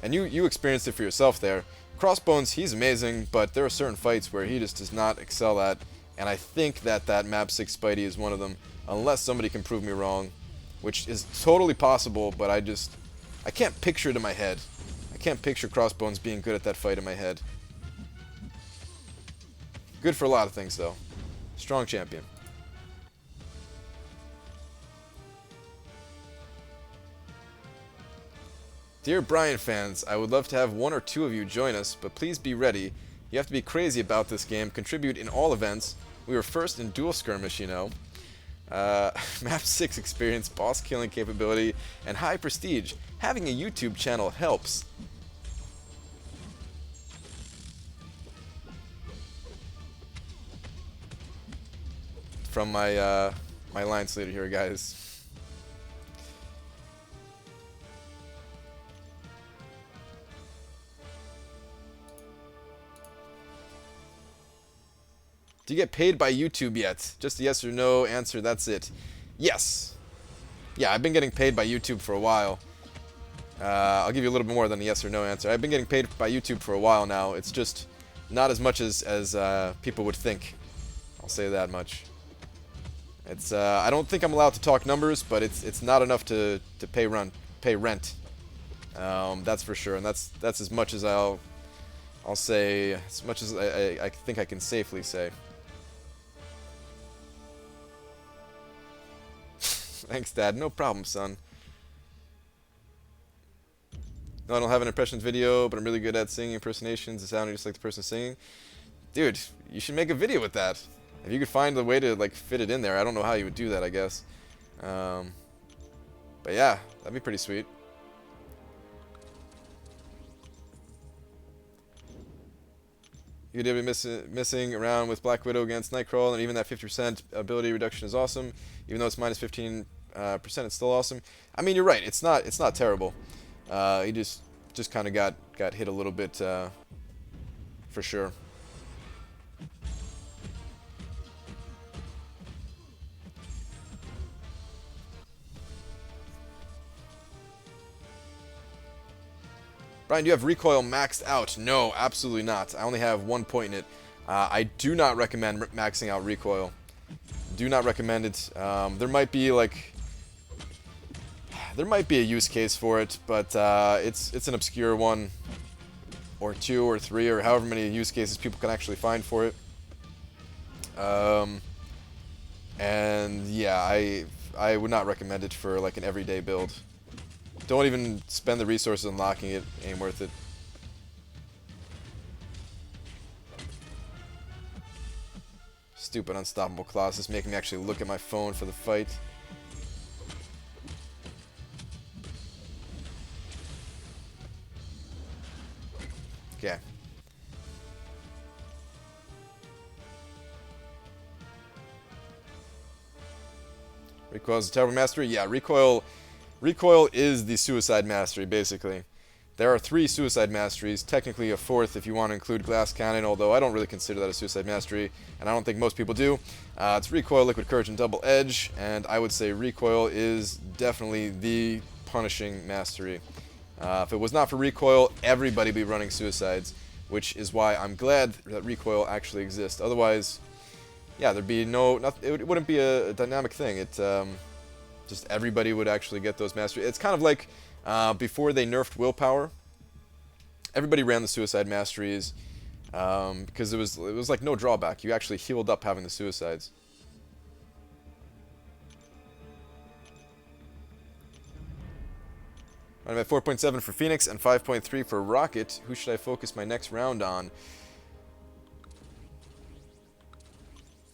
and you experienced it for yourself there. Crossbones, he's amazing, but there are certain fights where he just does not excel at, and I think that Map 6 Spidey is one of them, unless somebody can prove me wrong, which is totally possible, but I can't picture it in my head. I can't picture Crossbones being good at that fight in my head. Good for a lot of things, though. Strong champion. Dear Brian fans, I would love to have 1 or 2 of you join us, but please be ready. You have to be crazy about this game, contribute in all events. We were first in dual skirmish, you know. Map 6 experience, boss killing capability, and high prestige. Having a YouTube channel helps. From my my line slater here, guys. Do you get paid by YouTube yet? Just a yes or no answer, that's it. Yes. Yeah, I've been getting paid by YouTube for a while. I'll give you a little bit more than a yes or no answer. I've been getting paid by YouTube for a while now. It's just not as much as people would think. I'll say that much. It's I don't think I'm allowed to talk numbers, but it's not enough to pay rent. That's for sure, and that's as much as I'll say, as much as I think I can safely say. Thanks, Dad. No problem, son. No, I don't have an impressions video, but I'm really good at singing impersonations and sounding just like the person singing. Dude, you should make a video with that. If you could find a way to like fit it in there, I don't know how you would do that, I guess. But yeah, that'd be pretty sweet. You could be missing around with Black Widow against Nightcrawler, and even that 50% ability reduction is awesome. Even though it's minus 15%, it's still awesome. I mean, you're right. It's not terrible. He just kind of got hit a little bit for sure. Brian, do you have recoil maxed out? No, absolutely not. I only have 1 point in it. I do not recommend maxing out recoil. Do not recommend it. There might be a use case for it, but it's an obscure one, or 2 or 3, or however many use cases people can actually find for it. And yeah, I would not recommend it for like an everyday build. Don't even spend the resources unlocking it. Ain't worth it. Stupid unstoppable Colossus making me actually look at my phone for the fight. Okay. Recoil is a terrible mastery? Yeah, Recoil is the Suicide Mastery, basically. There are 3 Suicide Masteries, technically a 4th if you want to include Glass Cannon, although I don't really consider that a Suicide Mastery, and I don't think most people do. It's Recoil, Liquid Courage, and Double Edge, and I would say Recoil is definitely the punishing mastery. If it was not for Recoil, everybody would be running Suicides, which is why I'm glad that Recoil actually exists. Otherwise, yeah, there'd be it wouldn't be a dynamic thing. Just everybody would actually get those masteries. It's kind of like before they nerfed willpower, everybody ran the Suicide Masteries because it was like no drawback. You actually healed up having the Suicides. I'm at 4.7 for Phoenix and 5.3 for Rocket. Who should I focus my next round on?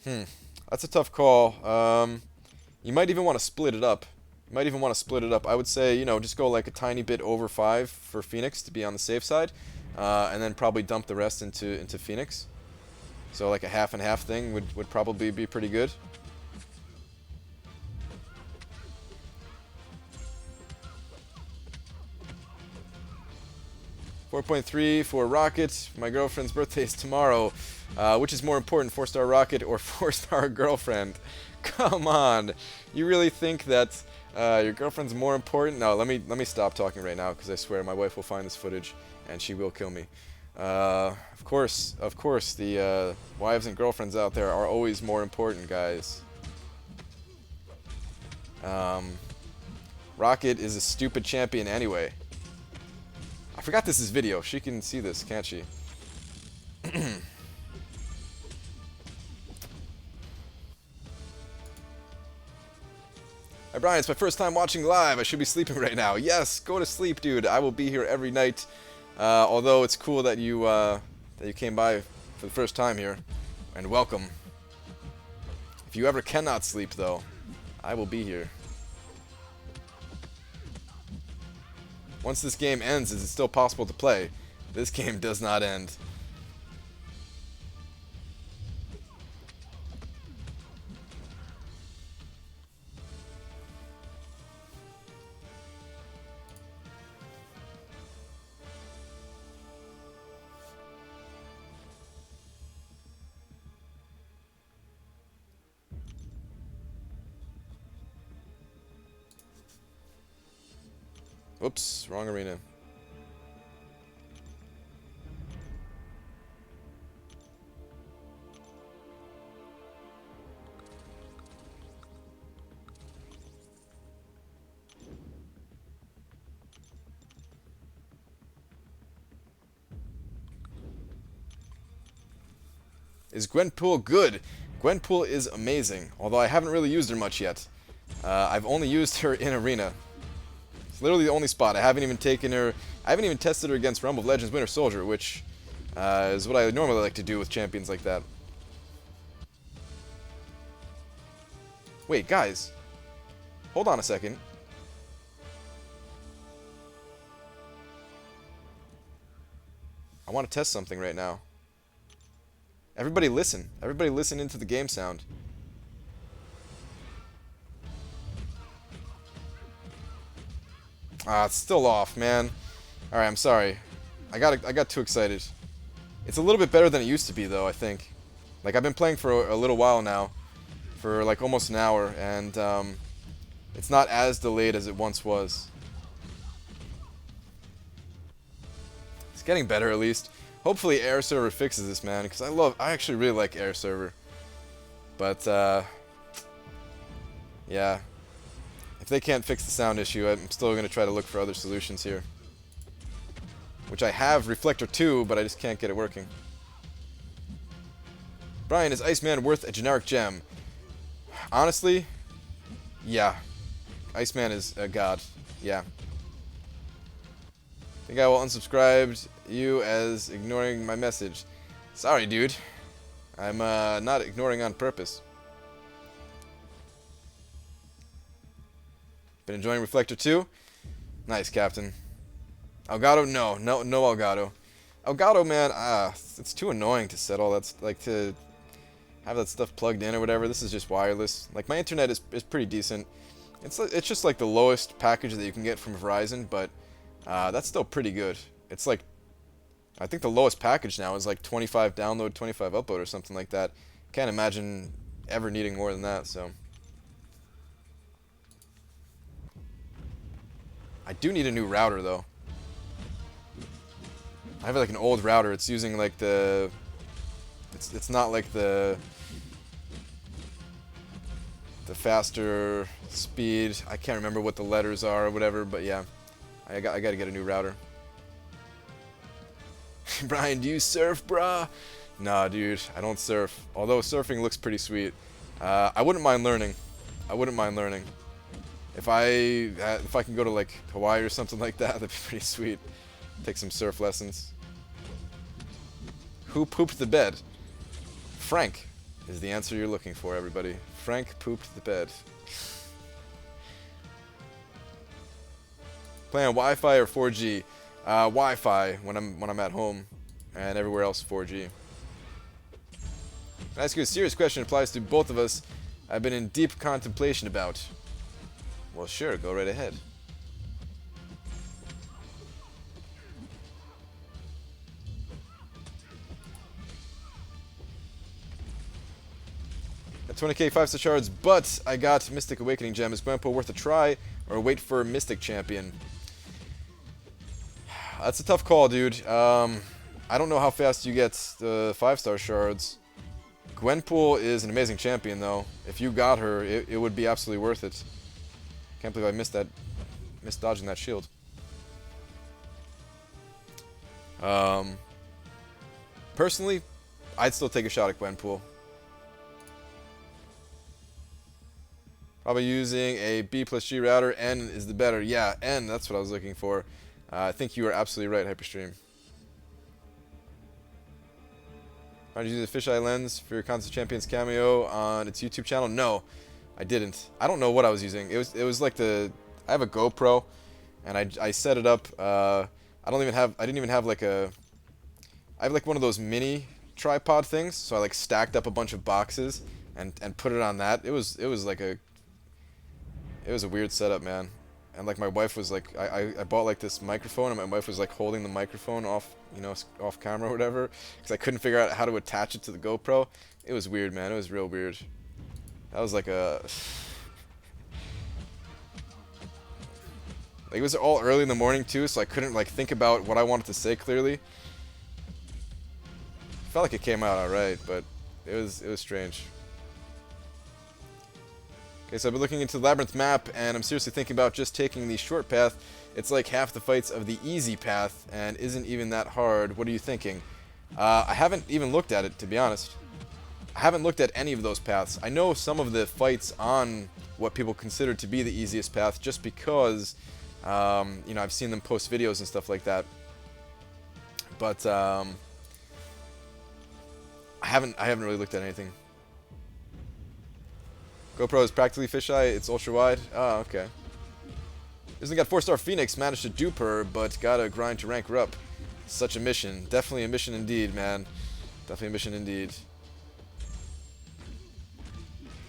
That's a tough call. You might even want to split it up. I would say, you know, just go like a tiny bit over 5 for Phoenix to be on the safe side, and then probably dump the rest into Phoenix. So like a half and half thing would probably be pretty good. $4.3 for Rocket. My girlfriend's birthday is tomorrow. Which is more important, 4-star Rocket or 4-star girlfriend? Come on, you really think that your girlfriend's more important? No, let me stop talking right now because I swear my wife will find this footage and she will kill me. Of course, the wives and girlfriends out there are always more important, guys. Rocket is a stupid champion anyway. I forgot this is video. She can see this, can't she? Hi Brian, it's my first time watching live. I should be sleeping right now. Yes, go to sleep, dude. I will be here every night. Although it's cool that you came by for the first time here, and welcome. If you ever cannot sleep, though, I will be here. Once this game ends, is it still possible to play? This game does not end. Oops, wrong arena. Is Gwenpool good? Gwenpool is amazing, although I haven't really used her much yet. I've only used her in Arena. It's literally the only spot. I haven't even taken her... I haven't even tested her against Rumble of Legends Winter Soldier, which is what I normally like to do with champions like that. Wait, guys. Hold on a second. I want to test something right now. Everybody listen. Everybody listen into the game sound. Ah, it's still off, man. Alright, I'm sorry. I got too excited. It's a little bit better than it used to be, though, I think. Like, I've been playing for a little while now. For, like, almost an hour. And, it's not as delayed as it once was. It's getting better, at least. Hopefully Air Server fixes this, man, because I actually really like Air Server. But, yeah. If they can't fix the sound issue, I'm still going to try to look for other solutions here. Which I have Reflector 2, but I just can't get it working. Brian, is Iceman worth a generic gem? Honestly, yeah. Iceman is a god. Yeah. I think I will unsubscribe you as ignoring my message. Sorry, dude. I'm not ignoring on purpose. Been enjoying Reflector 2? Nice, Captain. Elgato? No Elgato. Elgato, man, it's too annoying to set all that, like, to have that stuff plugged in or whatever. This is just wireless. Like, my internet is pretty decent. It's just like the lowest package that you can get from Verizon, but that's still pretty good. It's like, I think the lowest package now is like 25 download, 25 upload or something like that. Can't imagine ever needing more than that, so. I do need a new router, though. I have like an old router. It's using like the... It's not like the faster speed. I can't remember what the letters are or whatever, but yeah. I gotta get a new router. Brian, do you surf, brah? Nah, dude, I don't surf. Although surfing looks pretty sweet. I wouldn't mind learning. I wouldn't mind learning. If I can go to like Hawaii or something like that, that'd be pretty sweet. Take some surf lessons. Who pooped the bed? Frank is the answer you're looking for, everybody. Frank pooped the bed. Playing Wi-Fi or 4G? Wi-Fi when I'm at home, and everywhere else 4G. Can I ask you a serious question? Applies to both of us. I've been in deep contemplation about. Well, sure, go right ahead. At 20k 5-star shards, but I got Mystic Awakening Gem. Is Grandpa worth a try, or wait for Mystic Champion? That's a tough call, dude. I don't know how fast you get the 5-star shards. Gwenpool is an amazing champion, though. If you got her, it would be absolutely worth it. Can't believe I missed dodging that shield. Personally, I'd still take a shot at Gwenpool. Probably using a B plus G router. N is the better. Yeah, N, that's what I was looking for. I think you are absolutely right, Hyperstream. Did you use a fisheye lens for your Constant Champions cameo on its YouTube channel? No, I didn't. I don't know what I was using. It was like I have a GoPro, and I set it up. I didn't even have like I have like one of those mini tripod things. So I like stacked up a bunch of boxes and put it on that. It was a weird setup, man. And like my wife was like, I bought like this microphone, and my wife was like holding the microphone off, off camera or whatever, because I couldn't figure out how to attach it to the GoPro. It was weird, man. It was real weird. That was like it was all early in the morning too, so I couldn't like think about what I wanted to say clearly. Felt like it came out alright, but it was strange. Okay, so I've been looking into the Labyrinth map, and I'm seriously thinking about just taking the short path. It's like half the fights of the easy path, and isn't even that hard. What are you thinking? I haven't even looked at it, to be honest. I haven't looked at any of those paths. I know some of the fights on what people consider to be the easiest path just because, you know, I've seen them post videos and stuff like that. But I haven't really looked at anything. GoPro is practically fisheye. It's ultra wide. Oh, okay. Isn't got 4-star Phoenix, managed to dupe her, but gotta grind to rank her up. Such a mission. Definitely a mission indeed, man. Definitely a mission indeed.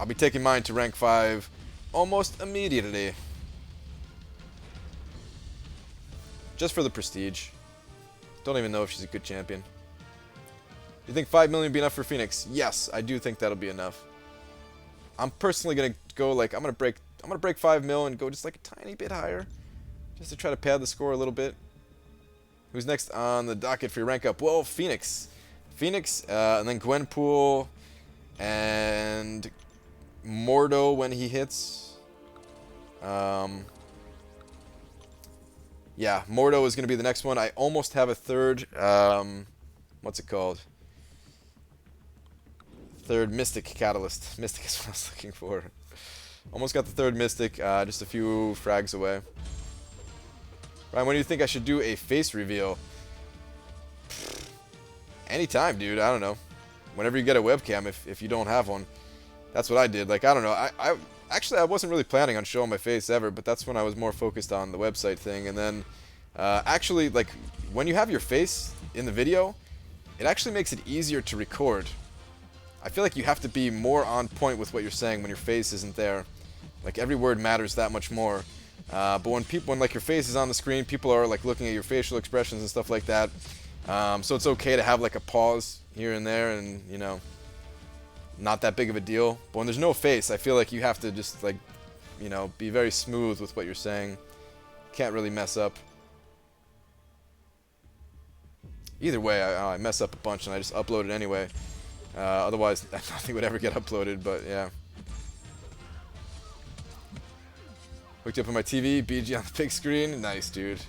I'll be taking mine to rank 5 almost immediately. Just for the prestige. Don't even know if she's a good champion. You think 5 million would be enough for Phoenix? Yes, I do think that'll be enough. I'm personally gonna go like I'm gonna break 5 mil and go just like a tiny bit higher, just to try to pad the score a little bit. Who's next on the docket for your rank up? Well, Phoenix, and then Gwenpool, and Mordo when he hits. Yeah, Mordo is gonna be the next one. I almost have a third. What's it called? Third Mystic Catalyst. Mystic is what I was looking for. Almost got the third Mystic, just a few frags away. Ryan, when do you think I should do a face reveal? Anytime, dude. I don't know. Whenever you get a webcam, if you don't have one. That's what I did. Like, I don't know. Actually, I wasn't really planning on showing my face ever, but that's when I was more focused on the website thing. And then, actually, like, when you have your face in the video, it actually makes it easier to record. I feel like you have to be more on point with what you're saying when your face isn't there. Like, every word matters that much more. But when like your face is on the screen, people are like looking at your facial expressions and stuff like that. So it's okay to have like a pause here and there, and you know, not that big of a deal. But when there's no face, I feel like you have to just like, you know, be very smooth with what you're saying. Can't really mess up. Either way, I mess up a bunch and I just upload it anyway. Otherwise, nothing would ever get uploaded, but yeah. Hooked up on my TV, BG on the big screen. Nice, dude.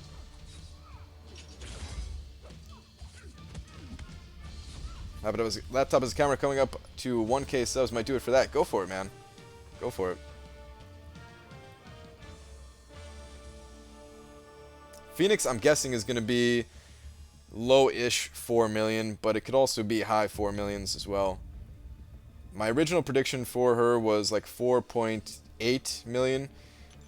Laptop as a camera coming up to 1K subs. Might do it for that. Go for it, man. Go for it. Phoenix, I'm guessing, is going to be low-ish 4 million, but it could also be high 4 millions as well. My original prediction for her was like 4.8 million,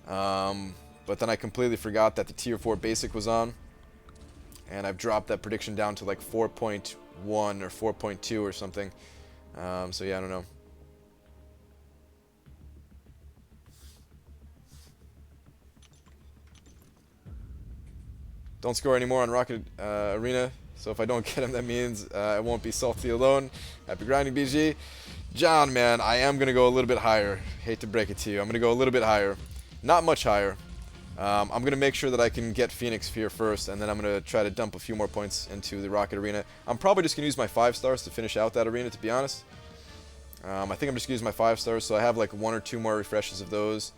but then I completely forgot that the tier 4 basic was on, and I've dropped that prediction down to like 4.1 or 4.2 or something. So yeah, I don't know. Don't score anymore on Rocket Arena, so if I don't get him, that means I won't be salty alone. Happy grinding, BG. John, man, I am going to go a little bit higher. Hate to break it to you. I'm going to go a little bit higher. Not much higher. I'm going to make sure that I can get Phoenix here first, and then I'm going to try to dump a few more points into the Rocket Arena. I'm probably just going to use my 5 stars to finish out that arena, to be honest. I think I'm just going to use my 5 stars, so I have like 1 or 2 more refreshes of those.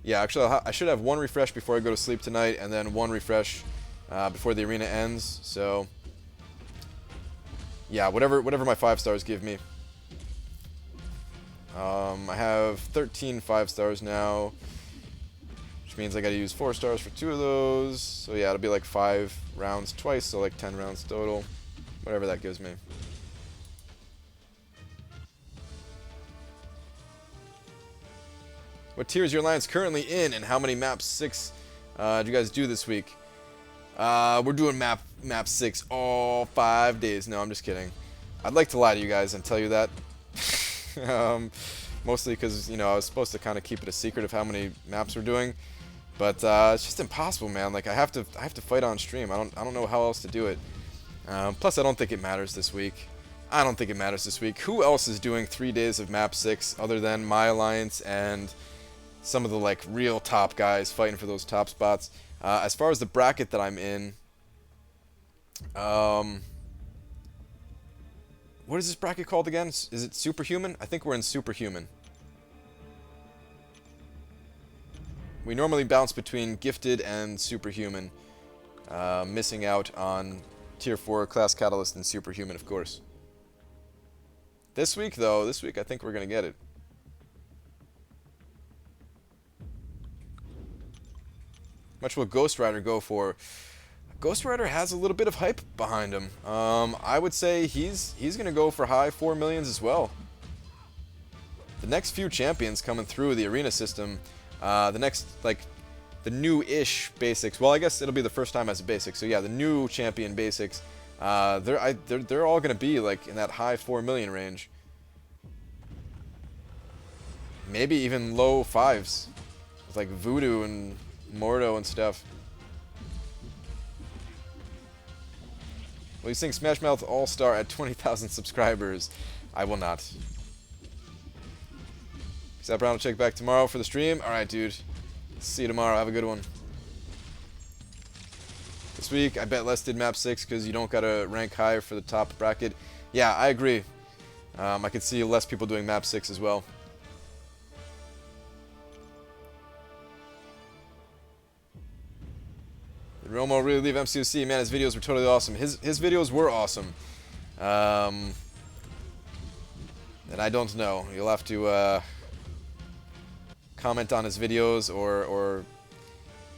Yeah, actually, I should have 1 refresh before I go to sleep tonight, and then 1 refresh before the arena ends. So yeah, whatever my 5 stars give me. I have 13 5 stars now, which means I gotta use 4 stars for 2 of those. So yeah, it'll be like 5 rounds twice, so like 10 rounds total, whatever that gives me. What tier is your alliance currently in, and how many map 6 did you guys do this week? We're doing map 6 all 5 days. No, I'm just kidding. I'd like to lie to you guys and tell you that. Mostly because, you know, I was supposed to kind of keep it a secret of how many maps we're doing, but it's just impossible, man. Like I have to fight on stream. I don't know how else to do it. Plus, I don't think it matters this week. I don't think it matters this week. Who else is doing 3 days of map 6 other than my alliance and some of the like real top guys fighting for those top spots? As far as the bracket that I'm in, what is this bracket called again? Is it Superhuman? I think we're in Superhuman. We normally bounce between Gifted and Superhuman, missing out on Tier 4 Class Catalyst and Superhuman, of course. This week, though, this week I think we're going to get it. Much will Ghost Rider go for? Ghost Rider has a little bit of hype behind him. I would say he's going to go for high 4 millions as well. The next few champions coming through the arena system, the next, like, the new-ish basics. Well, I guess it'll be the first time as a basic. So yeah, the new champion basics, they're all going to be like in that high 4 million range. Maybe even low 5s. With like Voodoo and Mordo and stuff. Will you sing Smash Mouth All-Star at 20,000 subscribers? I will not. Except Brown will check back tomorrow for the stream. Alright, dude. See you tomorrow. Have a good one. This week, I bet Les did map 6 because you don't gotta rank high for the top bracket. Yeah, I agree. I could see less people doing map 6 as well. Did Romo really leave MCOC? Man, his videos were totally awesome. His videos were awesome. And I don't know. You'll have to comment on his videos or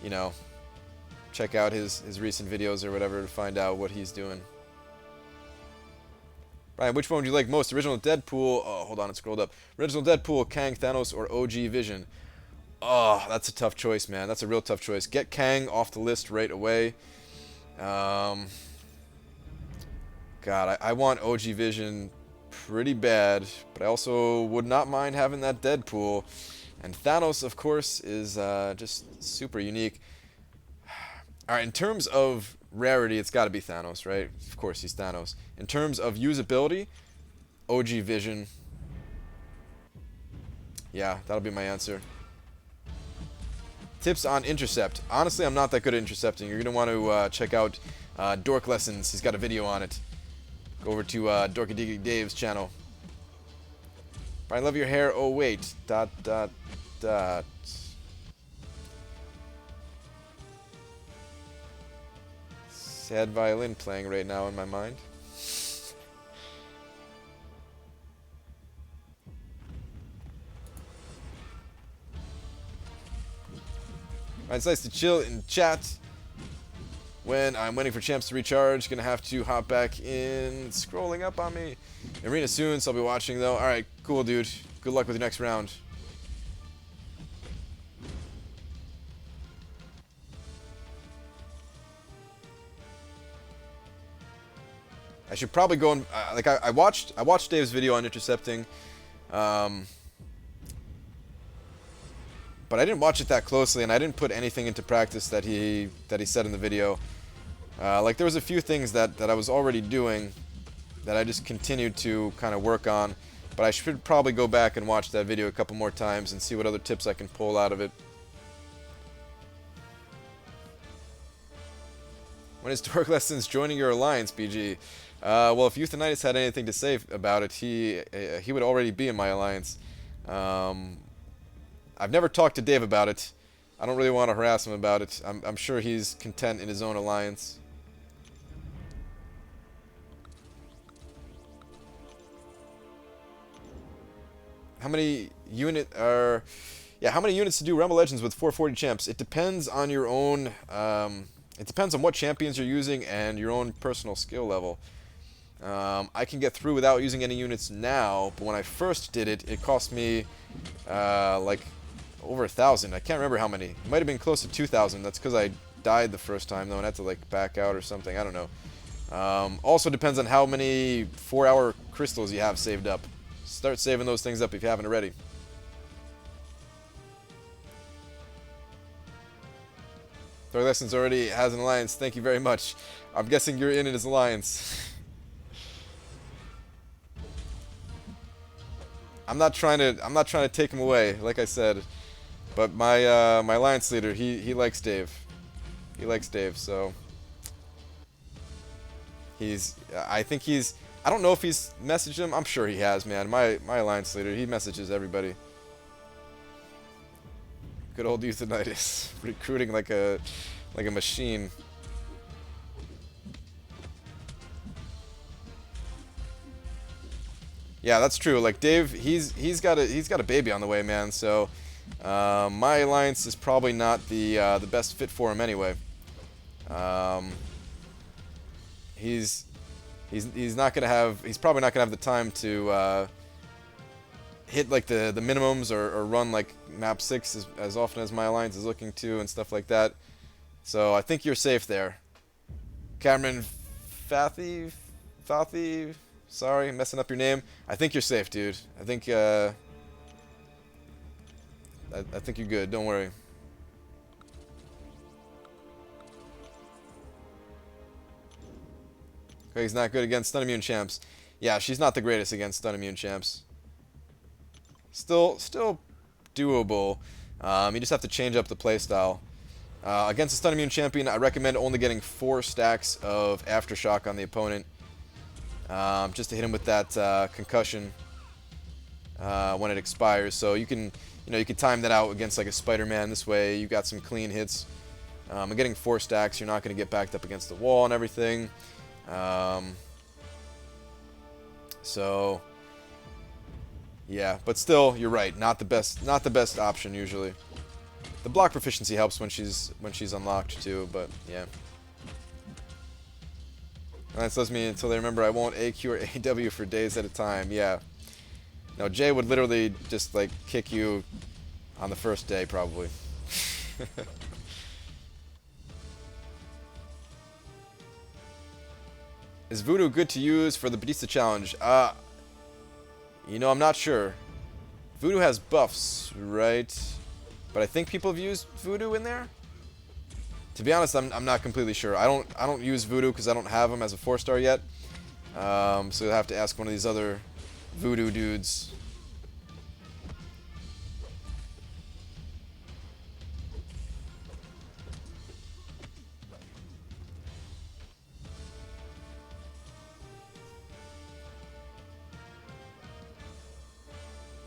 you know, check out his recent videos or whatever to find out what he's doing. Brian, which one would you like most? Original Deadpool. Oh, hold on, it scrolled up. Original Deadpool, Kang, Thanos, or OG Vision? Oh, that's a tough choice, man. That's a real tough choice. Get Kang off the list right away. God, I want OG Vision pretty bad, but I also would not mind having that Deadpool. And Thanos, of course, is just super unique. Alright, in terms of rarity, it's got to be Thanos, right? Of course, he's Thanos. In terms of usability, OG Vision. Yeah, that'll be my answer. Tips on intercept. Honestly, I'm not that good at intercepting. You're going to want to check out Dork Lessons. He's got a video on it. Go over to Dorkadigi Dave's channel. I love your hair. Oh, wait. ... Sad violin playing right now in my mind. It's nice to chill and chat when I'm waiting for champs to recharge. Gonna have to hop back in. It's scrolling up on me. Arena soon, so I'll be watching though. Alright, cool, dude. Good luck with your next round. I should probably go and like I watched Dave's video on intercepting, but I didn't watch it that closely, and I didn't put anything into practice that he said in the video. Like there was a few things that I was already doing that I just continued to kind of work on, but I should probably go back and watch that video a couple more times and see what other tips I can pull out of it. When is Dork Lessons joining your alliance, BG? Well, if Euthanitis had anything to say about it, he would already be in my alliance. I've never talked to Dave about it. I don't really want to harass him about it. I'm sure he's content in his own alliance. How many units to do Rumble Legends with 440 champs? It depends on your own. It depends on what champions you're using and your own personal skill level. I can get through without using any units now, but when I first did it, it cost me like over 1,000. I can't remember how many. It might have been close to 2,000. That's because I died the first time though and had to like back out or something. I don't know. Also depends on how many 4-hour crystals you have saved up. Start saving those things up if you haven't already. Dork Lessons already has an alliance. Thank you very much. I'm guessing you're in his alliance. I'm not trying to take him away, like I said, but my my alliance leader, he likes Dave. He likes Dave, so I don't know if he's messaged him. I'm sure he has, man. My alliance leader, he messages everybody. Good old Euthanitis, recruiting like a machine. Yeah, that's true. Like Dave, he's got a baby on the way, man. So my alliance is probably not the best fit for him anyway. Um, he's he's not gonna have he's probably not gonna have the time to hit like the minimums or run like map 6 as often as my alliance is looking to and stuff like that. So I think you're safe there. Cameron Fathy, sorry, messing up your name. I think you're safe, dude. I think I think you're good. Don't worry. Okay, he's not good against stun immune champs. Yeah, she's not the greatest against stun immune champs. Still doable. You just have to change up the playstyle. Against a stun immune champion, I recommend only getting 4 stacks of aftershock on the opponent, just to hit him with that concussion when it expires. So you can time that out against like a Spider-Man. This way, you got some clean hits. And getting 4 stacks, you're not going to get backed up against the wall and everything. So yeah, but still, you're right. Not the best option usually. The block proficiency helps when she's unlocked too, but yeah. That says me until they remember I won't AQ or AW for days at a time. Yeah. No, Jay would literally just like kick you on the first day probably. Is Voodoo good to use for the Batista challenge? I'm not sure. Voodoo has buffs, right? But I think people have used Voodoo in there. To be honest, I'm not completely sure. I don't use Voodoo because I don't have him as a 4-star yet. So you'll have to ask one of these other Voodoo dudes.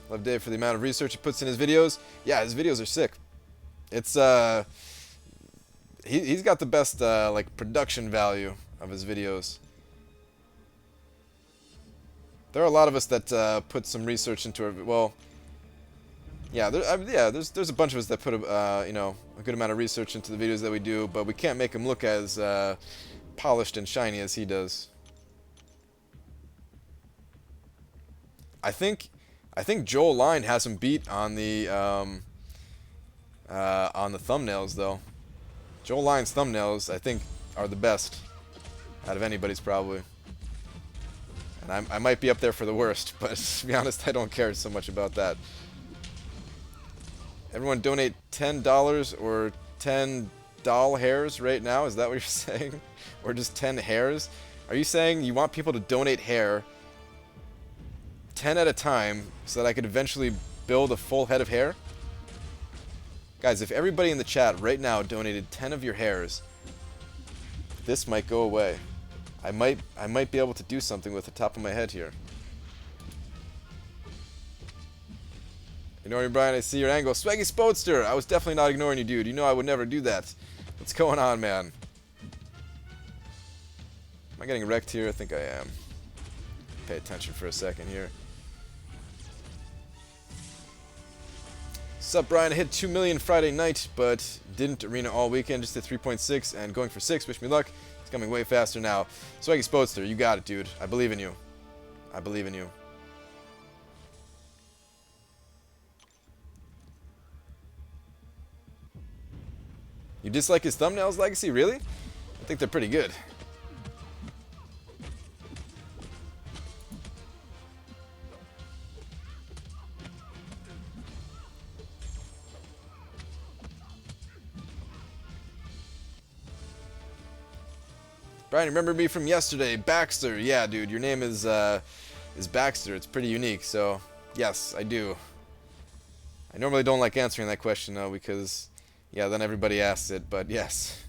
Love Dave for the amount of research he puts in his videos. Yeah, his videos are sick. It's he's got the best like production value of his videos. There are a lot of us that put some research into it. Well, yeah, there's a bunch of us that put a good amount of research into the videos that we do, but we can't make them look as polished and shiny as he does. I think Joel Line has him beat on the thumbnails though. Joel Line's thumbnails, I think, are the best out of anybody's probably. And I might be up there for the worst, but to be honest, I don't care so much about that. Everyone donate $10 or 10 doll hairs right now? Is that what you're saying? Or just 10 hairs? Are you saying you want people to donate hair 10 at a time so that I could eventually build a full head of hair? Guys, if everybody in the chat right now donated 10 of your hairs, this might go away. I might be able to do something with the top of my head here. Ignoring Brian, I see your angle. Swaggy Spoadster! I was definitely not ignoring you, dude. You know I would never do that. What's going on, man? Am I getting wrecked here? I think I am. Pay attention for a second here. Sup, Brian? I hit 2 million Friday night, but didn't arena all weekend. Just did 3.6 and going for 6. Wish me luck. It's coming way faster now. Swaggy Spoadster, you got it, dude. I believe in you. I believe in you. You dislike his thumbnails, Legacy? Really? I think they're pretty good. Brian, remember me from yesterday? Baxter. Yeah, dude, your name is Baxter. It's pretty unique, so yes, I do. I normally don't like answering that question, though, because, yeah, then everybody asks it, but yes.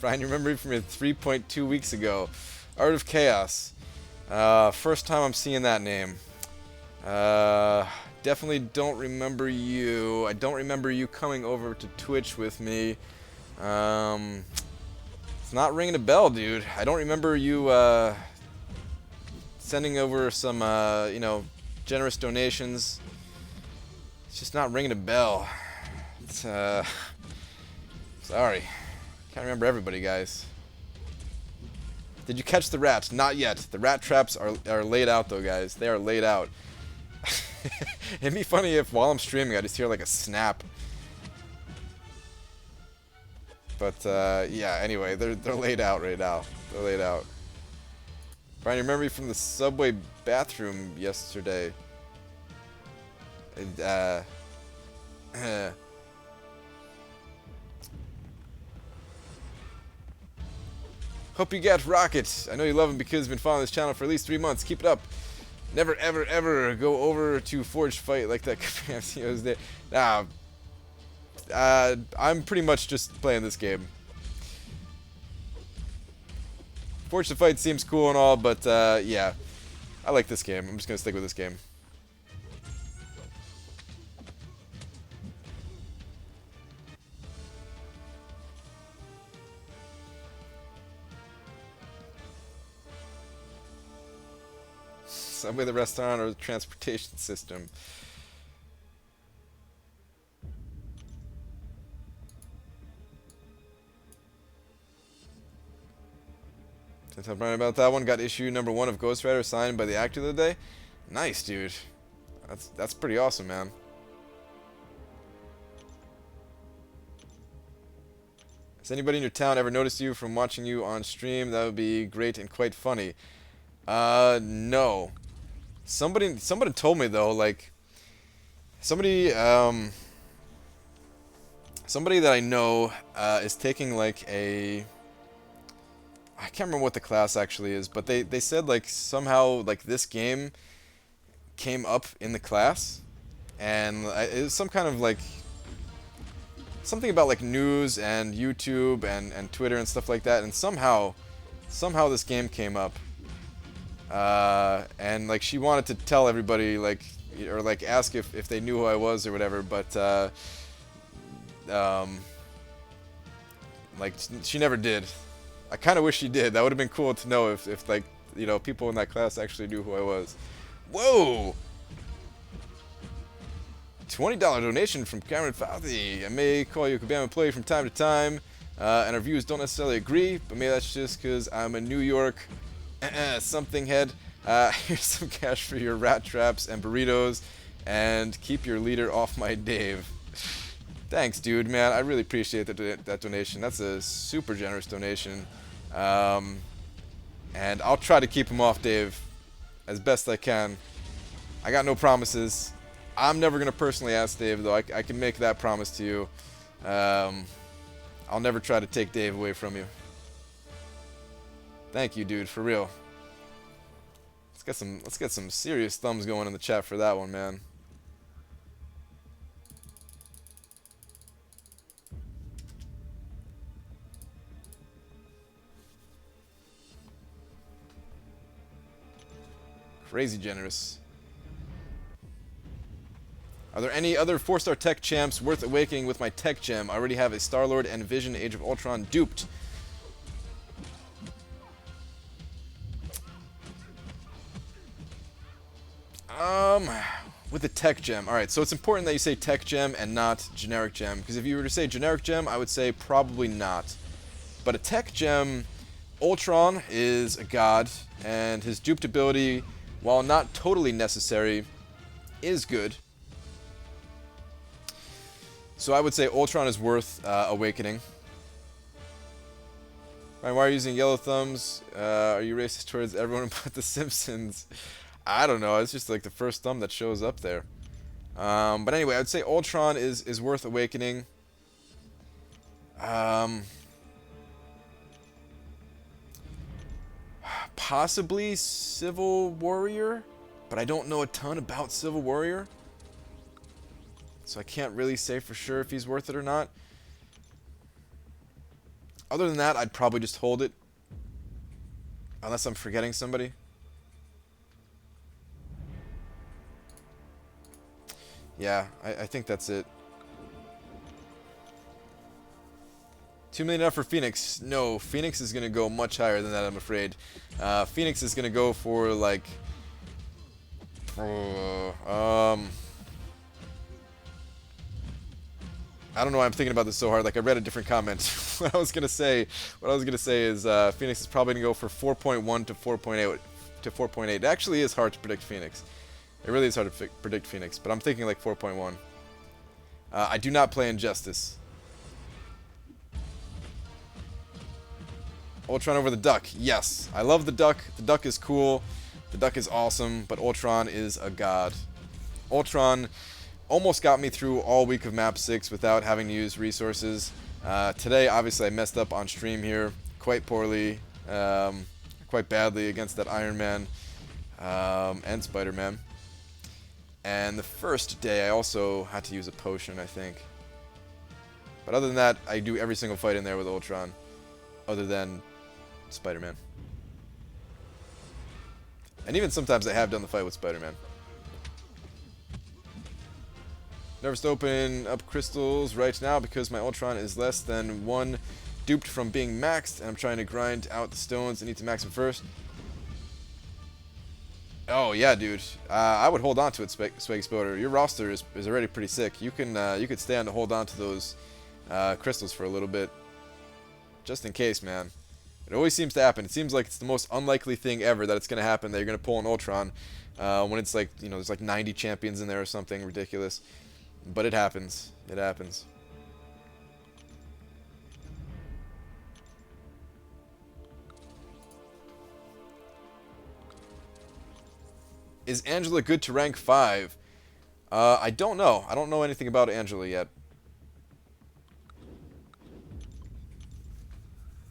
Brian, you remember me from 3.2 weeks ago. Art of Chaos. First time I'm seeing that name. Definitely don't remember you. I don't remember you coming over to Twitch with me. It's not ringing a bell, dude. I don't remember you, sending over some, you know, generous donations. It's just not ringing a bell. It's, sorry. Can't remember everybody, guys. Did you catch the rats? Not yet. The rat traps are laid out, though, guys. They are laid out. It'd be funny if while I'm streaming I just hear like a snap. But yeah, anyway, they're laid out right now. They're laid out. Brian, you remember me from the subway bathroom yesterday? Hope you get Rocket. I know you love him because you've been following this channel for at least 3 months. Keep it up. Never, ever, ever go over to Forged Fight like that Kabam CEO's day. Nah, I'm pretty much just playing this game. Forged to Fight seems cool and all, but yeah, I like this game. I'm just gonna stick with this game. Subway, the restaurant, or the transportation system. Can tell Brian about that one. Got issue number 1 of Ghost Rider signed by the actor of the day. Nice, dude. That's pretty awesome, man. Has anybody in your town ever noticed you from watching you on stream? That would be great and quite funny. No. Somebody told me though, like somebody that I know is taking like a, I can't remember what the class actually is, but they said like somehow like this game came up in the class, and it was some kind of like something about like news and YouTube and Twitter and stuff like that, and somehow this game came up. And like she wanted to tell everybody, like, or like ask if they knew who I was or whatever, but like she never did. I kind of wish she did. That would have been cool to know if like, you know, people in that class actually knew who I was. Whoa! $20 donation from Cameron Fauci. I may call you a Kabam employee from time to time, and our views don't necessarily agree, but maybe that's just because I'm a New York something head. Here's some cash for your rat traps and burritos, and keep your leader off my Dave. Thanks, dude, man. I really appreciate that donation. That's a super generous donation. And I'll try to keep him off Dave as best I can. I got no promises. I'm never going to personally ask Dave, though. I can make that promise to you. I'll never try to take Dave away from you. Thank you, dude, for real. Let's get some serious thumbs going in the chat for that one, man. Crazy generous. Are there any other 4-star tech champs worth awakening with my tech gem? I already have a Star-Lord and Vision Age of Ultron duped. With the tech gem. Alright, so it's important that you say tech gem and not generic gem, because if you were to say generic gem, I would say probably not. But a tech gem, Ultron is a god, and his duped ability, while not totally necessary, is good. So I would say Ultron is worth awakening. Ryan, why are you using yellow thumbs? Are you racist towards everyone but the Simpsons? I don't know. It's just like the first thumb that shows up there. But anyway, I would say Ultron is worth awakening. Possibly Civil Warrior, but I don't know a ton about Civil Warrior, so I can't really say for sure if he's worth it or not. Other than that, I'd probably just hold it. Unless I'm forgetting somebody. Yeah, I think that's it. 2 million enough for Phoenix? No, Phoenix is going to go much higher than that, I'm afraid. Phoenix is going to go for, like... I don't know why I'm thinking about this so hard. Like, I read a different comment. What I was gonna say is Phoenix is probably gonna go for 4.1 to 4.8 to 4.8. It actually is hard to predict Phoenix. It really is hard to predict Phoenix, but I'm thinking like 4.1. I do not play Injustice. Ultron over the Duck. Yes, I love the Duck. The Duck is cool. The Duck is awesome, but Ultron is a god. Ultron almost got me through all week of map 6 without having to use resources. Today, obviously, I messed up on stream here quite poorly, quite badly against that Iron Man and Spider-Man. And the first day, I also had to use a potion, I think. But other than that, I do every single fight in there with Ultron, other than Spider-Man. And even sometimes I have done the fight with Spider-Man. Nervous to open up crystals right now because my Ultron is less than 1 duped from being maxed, and I'm trying to grind out the stones. I need to max them first. Oh yeah, dude. I would hold on to it, Swag Spoder. Your roster is already pretty sick. You could stand to hold on to those crystals for a little bit, just in case, man. It always seems to happen. It seems like it's the most unlikely thing ever that it's gonna happen that you're gonna pull an Ultron when it's like, you know, there's like 90 champions in there or something ridiculous. But it happens. It happens. Is Angela good to rank 5? I don't know. I don't know anything about Angela yet.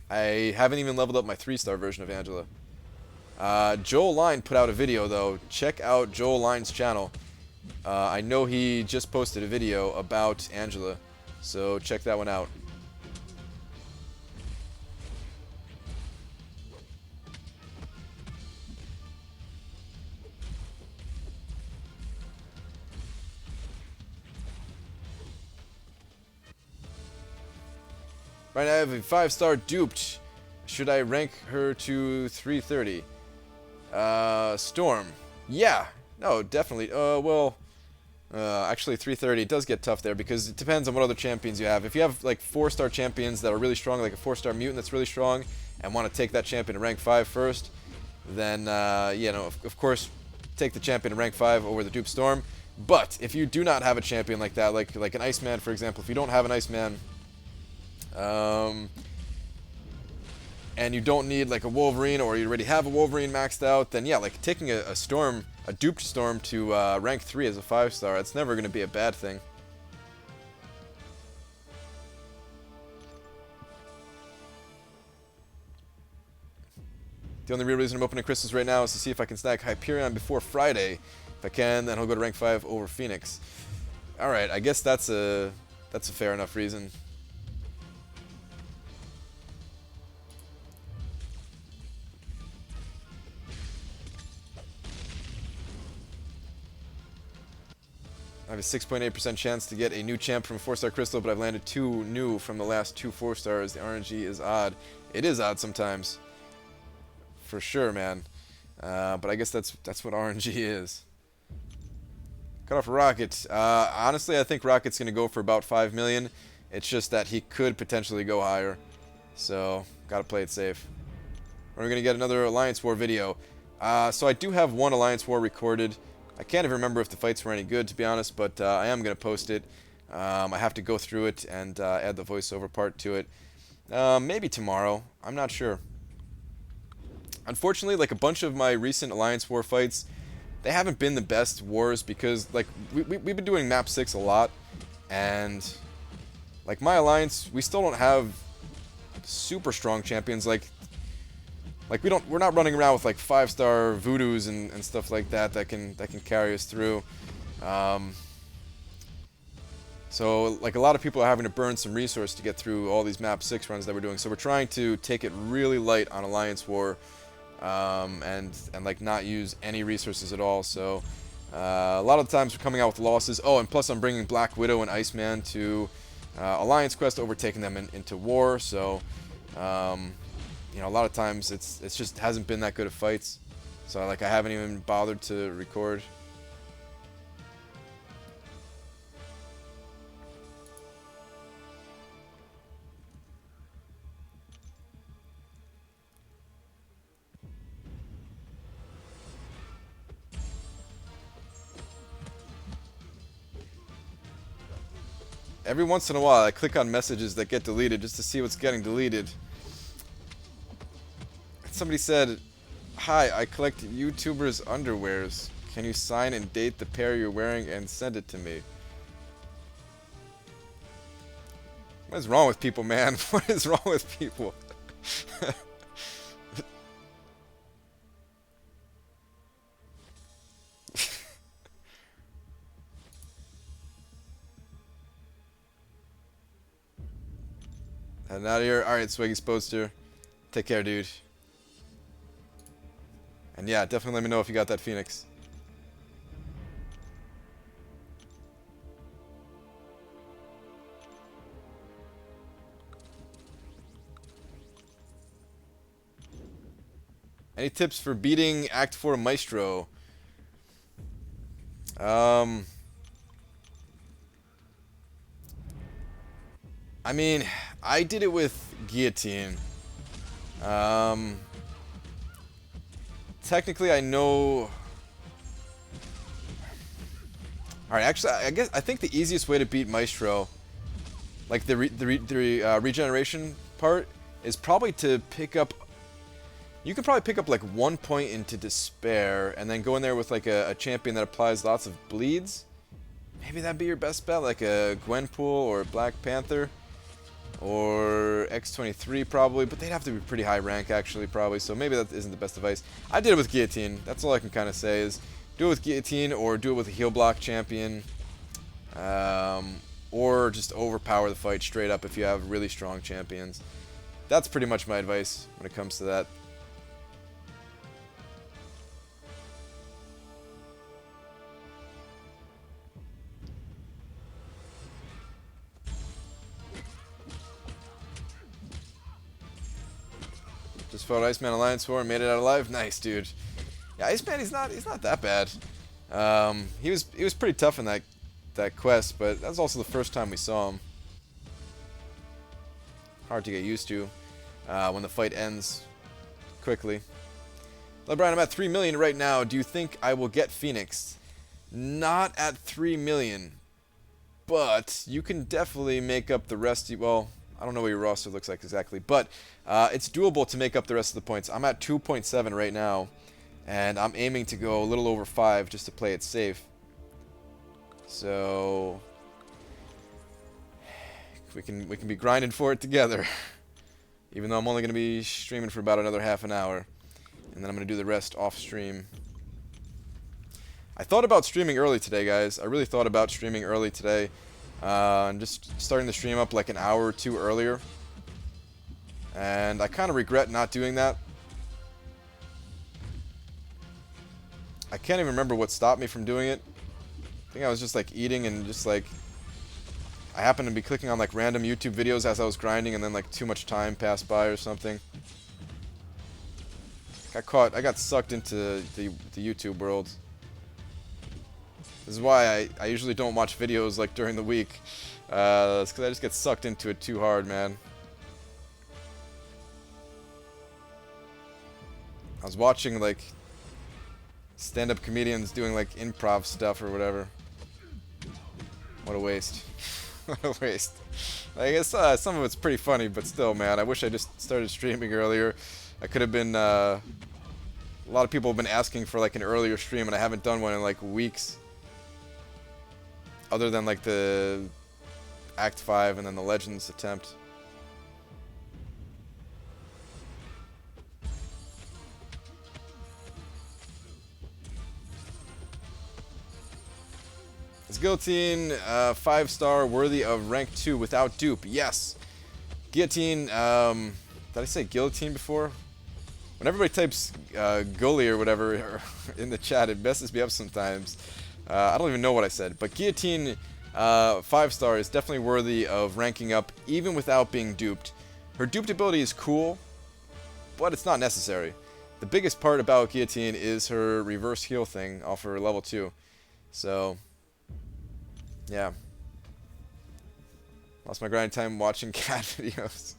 I haven't even leveled up my 3-star version of Angela. Joel Line put out a video, though. Check out Joel Line's channel. I know he just posted a video about Angela, so check that one out. Right now I have a 5-star duped. Should I rank her to 330? Storm. Yeah. No, definitely. Actually 330, it does get tough there because it depends on what other champions you have. If you have like 4-star champions that are really strong, like a 4-star mutant that's really strong, and want to take that champion to rank 5 first, then, you know, of course, take the champion to rank 5 over the dupe Storm. But if you do not have a champion like that, like an Iceman, for example, if you don't have an Iceman, and you don't need like a Wolverine, or you already have a Wolverine maxed out, then yeah, like taking a Storm, a duped Storm to rank 3 as a 5-star, it's never going to be a bad thing. The only real reason I'm opening crystals right now is to see if I can snag Hyperion before Friday. If I can, then he'll go to rank 5 over Phoenix. Alright, I guess that's a fair enough reason. I have a 6.8% chance to get a new champ from a 4-star crystal, but I've landed 2 new from the last 2 4-stars. The RNG is odd. It is odd sometimes. For sure, man. But I guess that's what RNG is. Cut off Rocket. Honestly, I think Rocket's going to go for about 5 million. It's just that he could potentially go higher. So, gotta play it safe. We're going to get another Alliance War video. So I do have one Alliance War recorded. I can't even remember if the fights were any good, to be honest, but I am going to post it. I have to go through it and add the voiceover part to it. Maybe tomorrow. I'm not sure. Unfortunately, like a bunch of my recent Alliance War fights, they haven't been the best wars because, like, we've been doing map 6 a lot, and, like, my Alliance, we still don't have super strong champions. Like we're not running around with like 5-star Voodoos and stuff like that can carry us through. So, like, a lot of people are having to burn some resource to get through all these map 6 runs that we're doing. So we're trying to take it really light on Alliance War, and like not use any resources at all. So a lot of the times we're coming out with losses. Oh, and plus I'm bringing Black Widow and Iceman to Alliance Quest, overtaking them into war. So you know, a lot of times it's just hasn't been that good of fights. So like I haven't even bothered to record. Every once in a while, I click on messages that get deleted just to see what's getting deleted. Somebody said, "Hi, I collect YouTubers' underwears. Can you sign and date the pair you're wearing and send it to me?" What is wrong with people, man? What is wrong with people? Heading out of here. Alright, Swaggy's poster. Take care, dude. And yeah, definitely let me know if you got that Phoenix. Any tips for beating Act 4 Maestro? I mean, I did it with Guillotine. Technically, I know. Alright, actually, I think the easiest way to beat Maestro, like the regeneration part, is probably to pick up. You can probably pick up like 1 point into Despair, and then go in there with like a champion that applies lots of bleeds. Maybe that'd be your best bet, like a Gwenpool or a Black Panther. Or X23 probably, but they'd have to be pretty high rank actually probably, so maybe that isn't the best advice. I did it with Guillotine. That's all I can kind of say is do it with Guillotine or do it with a heal block champion. Or just overpower the fight straight up if you have really strong champions. That's pretty much my advice when it comes to that. Just fought Iceman Alliance War and made it out alive. Nice, dude. Yeah, Iceman, he's not that bad. He was pretty tough in that quest, but that was also the first time we saw him. Hard to get used to when the fight ends quickly. LeBron, I'm at 3 million right now. Do you think I will get Phoenix? Not at 3 million, but you can definitely make up the rest. Well, I don't know what your roster looks like exactly, but it's doable to make up the rest of the points. I'm at 2.7 right now, and I'm aiming to go a little over 5 just to play it safe. So we can be grinding for it together. Even though I'm only going to be streaming for about another half an hour, and then I'm going to do the rest off stream. I thought about streaming early today, guys. I really thought about streaming early today. And just starting the stream up like an hour or two earlier. And I kind of regret not doing that. I can't even remember what stopped me from doing it. I think I was just like eating and just like I happened to be clicking on like random YouTube videos as I was grinding, and then like too much time passed by or something. I got sucked into the YouTube world. This is why I usually don't watch videos like during the week. It's because I just get sucked into it too hard, man. I was watching like stand-up comedians doing like improv stuff or whatever. What a waste. What a waste. I guess some of it's pretty funny, but still, man, I wish I just started streaming earlier. I could have been, a lot of people have been asking for like an earlier stream, and I haven't done one in like weeks. Other than like the Act 5 and then the Legends attempt. Is Guillotine 5-star worthy of rank 2 without dupe? Yes. Guillotine, did I say Guillotine before? When everybody types Gully or whatever in the chat, it messes me up sometimes. I don't even know what I said. But Guillotine 5-star is definitely worthy of ranking up even without being duped. Her duped ability is cool, but it's not necessary. The biggest part about Guillotine is her reverse heal thing off her level 2. So, yeah. Lost my grinding time watching cat videos.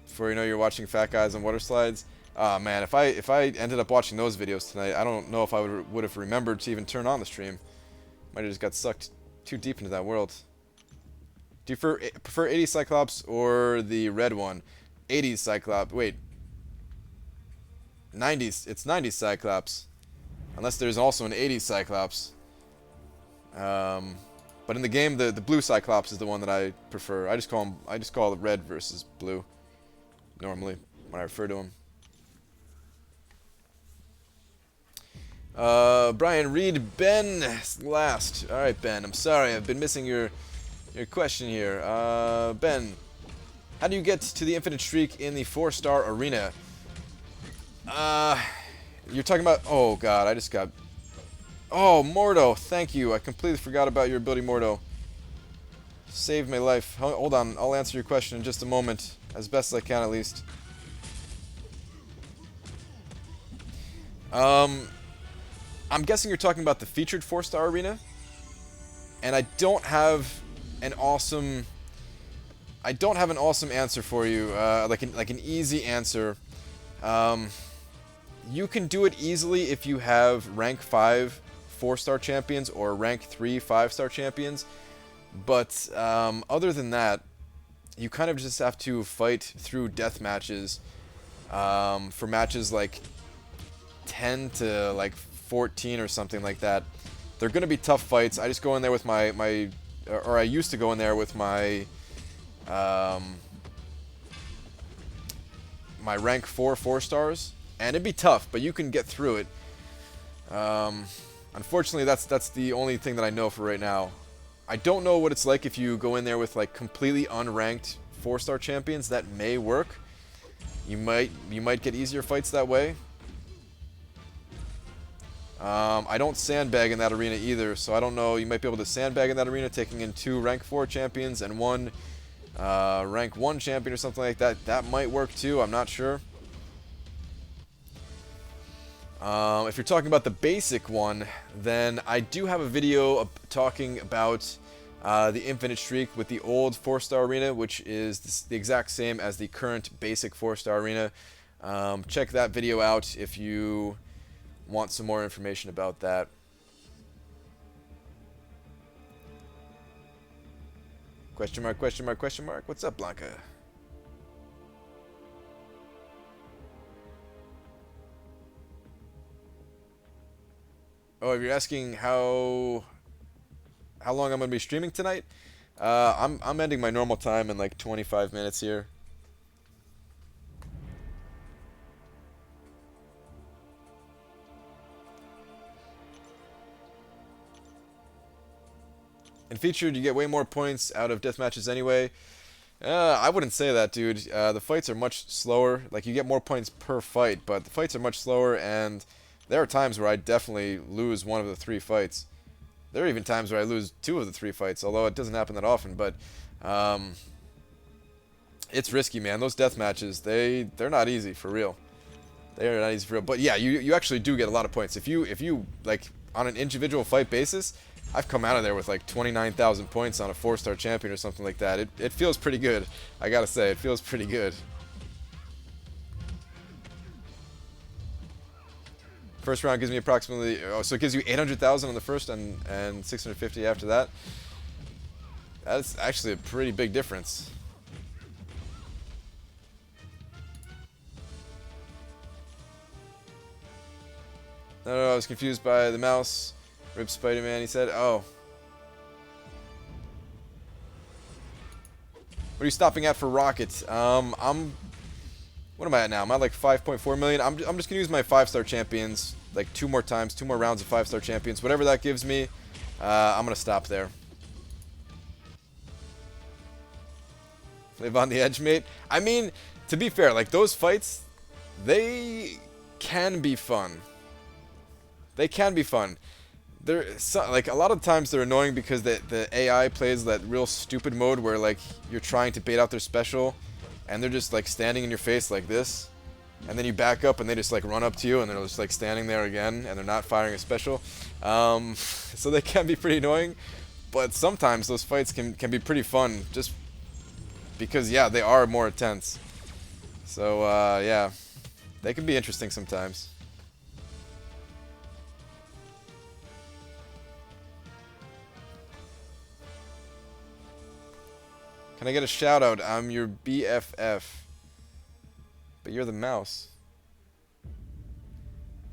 Before you know you're watching fat guys on water slides. Ah man, if I ended up watching those videos tonight, I don't know if I would have remembered to even turn on the stream. Might have just got sucked too deep into that world. Do you prefer 80s Cyclops or the red one? 80s Cyclops. Wait. 90s. It's 90s Cyclops. Unless there's also an 80s Cyclops. But in the game, the blue Cyclops is the one that I prefer. I just call it red versus blue. Normally, when I refer to him. Brian Reed, Ben last. Alright, Ben, I'm sorry, I've been missing your question here. Ben, how do you get to the infinite streak in the 4-star arena? You're talking about, oh god, I just got, oh, Mordo, thank you, I completely forgot about your ability, Mordo. Saved my life. Hold on, I'll answer your question in just a moment, as best as I can at least. I'm guessing you're talking about the featured 4-star arena, and I don't have an awesome answer for you, like an easy answer. You can do it easily if you have rank 5 4-star champions or rank 3 5-star champions, but other than that, you kind of just have to fight through death matches for matches like 10 to like 14 or something like that. They're gonna be tough fights. I just go in there with my I used to go in there with my my rank 4 4-stars, and it'd be tough, but you can get through it. Unfortunately, that's the only thing that I know for right now. I don't know what it's like if you go in there with like completely unranked 4-star champions. That may work. You might get easier fights that way. I don't sandbag in that arena either, so I don't know. You might be able to sandbag in that arena, taking in 2 rank 4 champions and 1 rank 1 champion or something like that. That might work too, I'm not sure. If you're talking about the basic one, then I do have a video talking about the Infinite Streak with the old 4-star arena, which is the exact same as the current basic 4-star arena. Check that video out if you want some more information about that. Question mark, question mark, question mark. What's up, Blanca? Oh, if you're asking how long I'm gonna be streaming tonight, I'm ending my normal time in like 25 minutes here. In featured, you get way more points out of death matches anyway. I wouldn't say that, dude. The fights are much slower. Like, you get more points per fight, but the fights are much slower, and there are times where I definitely lose one of the 3 fights. There are even times where I lose 2 of the 3 fights, although it doesn't happen that often, but it's risky, man. Those death matches, they're not easy, for real. They are not easy for real. But yeah, you actually do get a lot of points. If you like, on an individual fight basis, I've come out of there with like 29,000 points on a 4-star champion or something like that. It feels pretty good. I gotta say, it feels pretty good. First round gives me approximately, oh, so it gives you 800,000 on the first and 650 after that. That's actually a pretty big difference. No, I was confused by the mouse. Rip Spider-Man, he said. Oh. What are you stopping at for rockets? What am I at now? I'm at like 5.4 million. I'm just gonna use my 5-star champions like 2 more times, 2 more rounds of 5-star champions, whatever that gives me, I'm gonna stop there. Live on the edge, mate. I mean, to be fair, like those fights, they can be fun. They can be fun. They're so, like a lot of times they're annoying because the AI plays that real stupid mode where like you're trying to bait out their special, and they're just like standing in your face like this, and then you back up and they just like run up to you and they're just like standing there again and they're not firing a special. So they can be pretty annoying, but sometimes those fights can be pretty fun just because yeah, they are more intense. So yeah, they can be interesting sometimes. Can I get a shout out? I'm your BFF. But you're the mouse.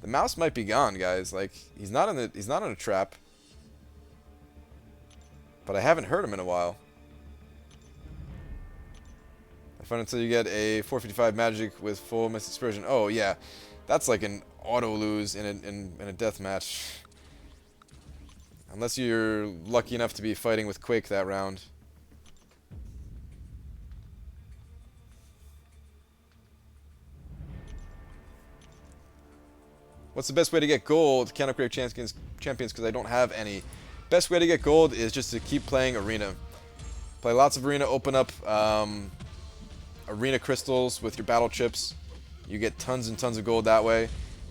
The mouse might be gone, guys. Like he's not in a trap. But I haven't heard him in a while. Have fun until you get a 455 magic with full mist dispersion. Oh yeah, that's like an auto lose in a death match. Unless you're lucky enough to be fighting with Quake that round. What's the best way to get gold? Can't upgrade champions because I don't have any. Best way to get gold is just to keep playing Arena. Play lots of Arena, open up Arena crystals with your battle chips. You get tons and tons of gold that way.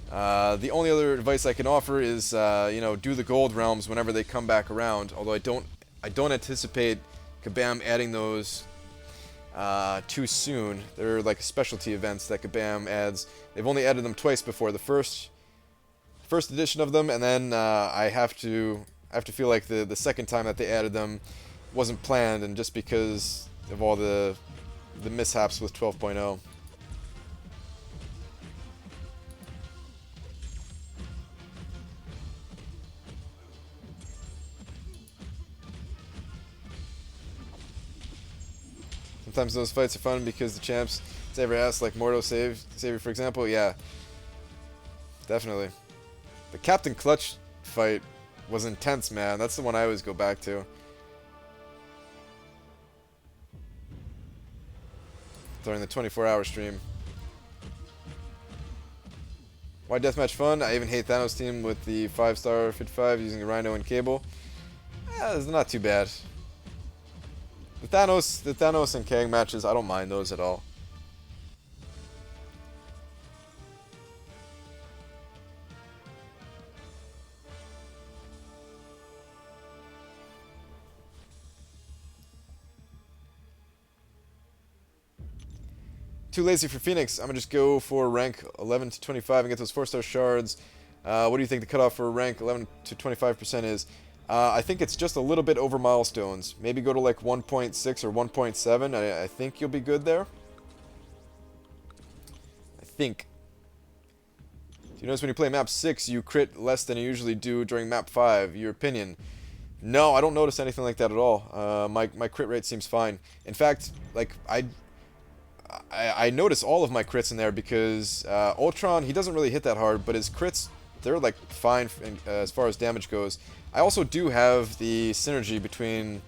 The only other advice I can offer is, you know, do the gold realms whenever they come back around. Although I don't anticipate Kabam adding those too soon. They're like specialty events that Kabam adds. They've only added them twice before. The first edition of them, and then I have to feel like the second time that they added them wasn't planned, and just because of all the mishaps with 12.0. Sometimes those fights are fun because the champs save your ass, like Mordo Savior, for example. Yeah, definitely. The Captain Clutch fight was intense, man. That's the one I always go back to. During the 24-hour stream. Why deathmatch fun? I even hate Thanos' team with the 5-star 55 using Rhino and Cable. It's not too bad. The Thanos and Kang matches, I don't mind those at all. Too lazy for Phoenix. I'm gonna just go for rank 11 to 25 and get those 4-star shards. What do you think the cutoff for rank 11 to 25% is? I think it's just a little bit over milestones. Maybe go to like 1.6 or 1.7. I think you'll be good there. I think. Do you notice when you play map 6, you crit less than you usually do during map 5? Your opinion? No, I don't notice anything like that at all. My crit rate seems fine. In fact, like I notice all of my crits in there because Ultron, he doesn't really hit that hard, but his crits, they're like fine as far as damage goes. I also do have the synergy between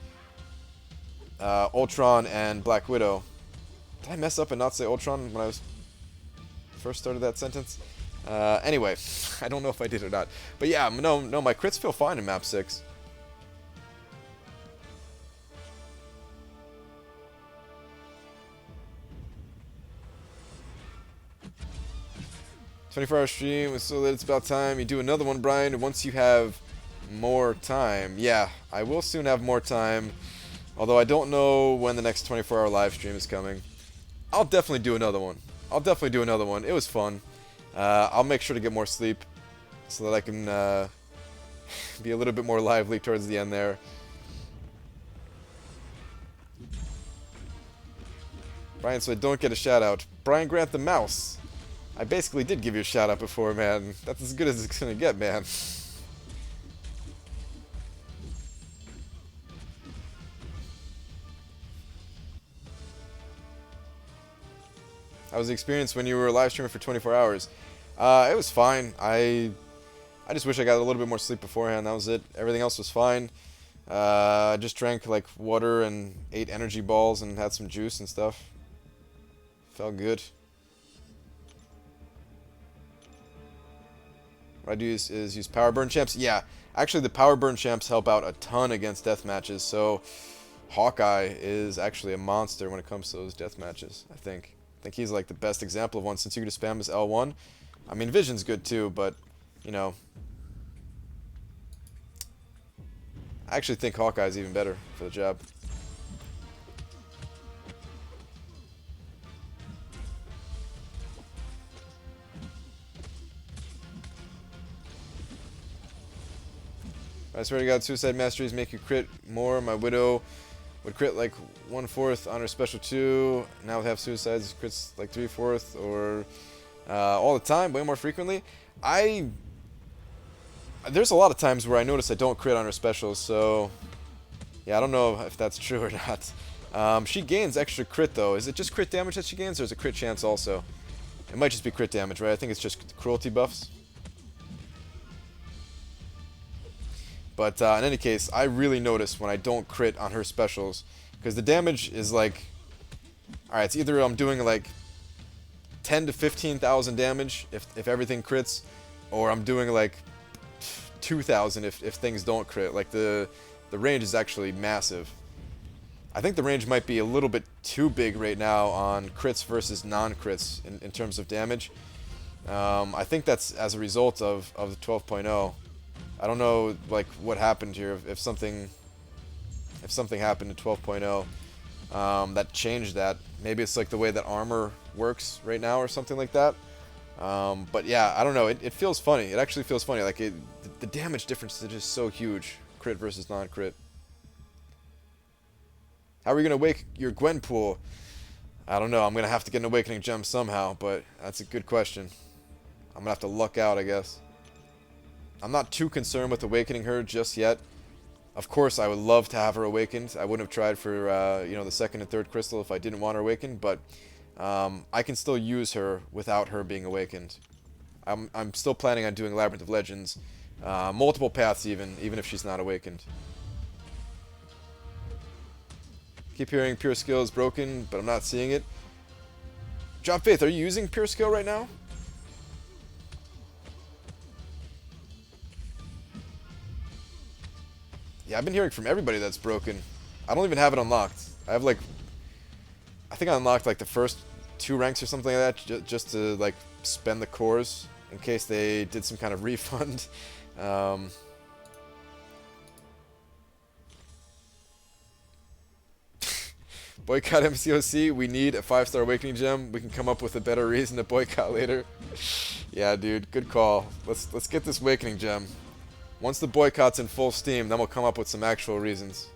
Ultron and Black Widow. Did I mess up and not say Ultron when I was first started that sentence? Anyway, I don't know if I did or not. But yeah, no, my crits feel fine in map 6. 24-hour stream, so that it's about time you do another one, Brian, once you have more time. Yeah, I will soon have more time, although I don't know when the next 24-hour live stream is coming. I'll definitely do another one. It was fun. I'll make sure to get more sleep so that I can be a little bit more lively towards the end there. Brian, so I don't get a shout out. Brian Grant the Mouse. I basically did give you a shout out before, man. That's as good as it's gonna get, man. How was the experience when you were live streaming for 24 hours? It was fine. I I just wish I got a little bit more sleep beforehand. That was it. Everything else was fine. I just drank like water and ate energy balls and had some juice and stuff. Felt good. What I do is use power burn champs. Yeah, actually the power burn champs help out a ton against death matches. So Hawkeye is actually a monster when it comes to those death matches. I think he's like the best example of one, since you can just spam his L1. I mean, Vision's good too, but you know, I actually think Hawkeye's even better for the job. I swear to God, Suicide Masteries make you crit more. My Widow would crit like 1/4 on her special 2. Now with half suicides, crits like 3/4 or all the time, way more frequently. There's a lot of times where I notice I don't crit on her specials, so yeah, I don't know if that's true or not. She gains extra crit though. Is it just crit damage that she gains, or is it crit chance also? It might just be crit damage, right? I think it's just cruelty buffs. But in any case, I really notice when I don't crit on her specials, because the damage is like, alright, it's either I'm doing like 10 to 15,000 damage if everything crits, or I'm doing like 2,000 if things don't crit. Like the range is actually massive. I think the range might be a little bit too big right now on crits versus non-crits in terms of damage. I think that's as a result of the 12.0. I don't know like what happened here, if something happened to 12.0 that changed that. Maybe it's like the way that armor works right now or something like that. But yeah, I don't know. It feels funny. It actually feels funny. Like the damage difference is just so huge, crit versus non-crit. How are you gonna wake your Gwenpool? I don't know. I'm gonna have to get an awakening gem somehow, but that's a good question. I'm gonna have to luck out, I guess. I'm not too concerned with awakening her just yet. Of course, I would love to have her awakened. I wouldn't have tried for you know, the second and third crystal if I didn't want her awakened, but I can still use her without her being awakened. I'm still planning on doing Labyrinth of Legends, multiple paths even if she's not awakened. Keep hearing Pure Skill is broken, but I'm not seeing it. Job Faith, are you using Pure Skill right now? Yeah, I've been hearing from everybody that's broken. I don't even have it unlocked. I have like, I think I unlocked like the first 2 ranks or something like that, just to like spend the cores in case they did some kind of refund. Boycott MCOC. We need a 5-star awakening gem. We can come up with a better reason to boycott later. Yeah, dude, good call. Let's get this awakening gem. Once the boycott's in full steam, then we'll come up with some actual reasons.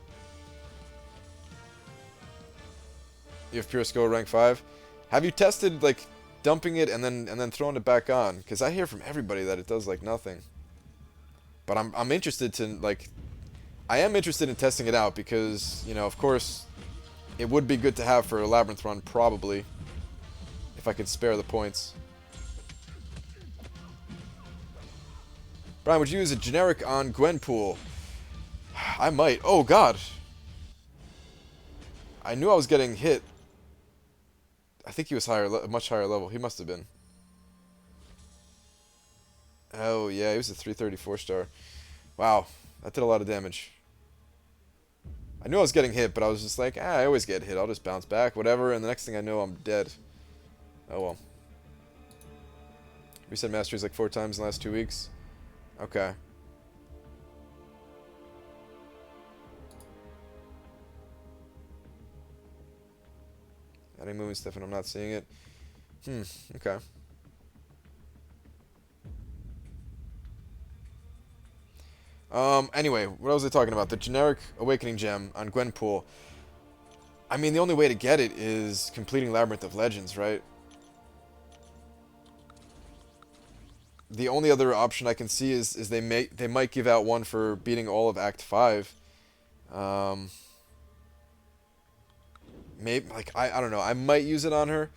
You have Pure Skill rank 5. Have you tested like dumping it and then throwing it back on? Because I hear from everybody that it does like nothing. But I'm interested to like, I am interested in testing it out because, you know, of course, it would be good to have for a Labyrinth run, probably, if I could spare the points. Brian, would you use a generic on Gwenpool? I might. Oh, God. I knew I was getting hit. I think he was much higher level. He must have been. Oh, yeah, he was a 334 star. Wow, that did a lot of damage. I knew I was getting hit, but I was just like, I always get hit. I'll just bounce back, whatever. And the next thing I know, I'm dead. Oh, well. Reset Masteries like 4 times in the last 2 weeks. Okay. Adding moving stuff and I'm not seeing it. Okay. Anyway, what was I talking about? The generic awakening gem on Gwenpool. I mean, the only way to get it is completing Labyrinth of Legends, right? The only other option I can see is they might give out one for beating all of Act 5. Maybe, like, I don't know. I might use it on her.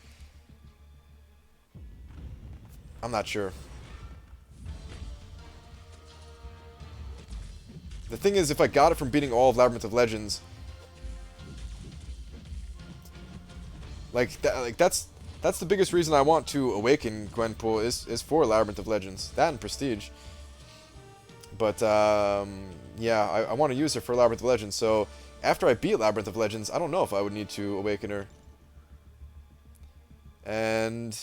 I'm not sure. The thing is, if I got it from beating all of Labyrinth of Legends, that's the biggest reason I want to awaken Gwenpool is for Labyrinth of Legends. That and Prestige. But yeah, I want to use her for Labyrinth of Legends. So after I beat Labyrinth of Legends, I don't know if I would need to awaken her. And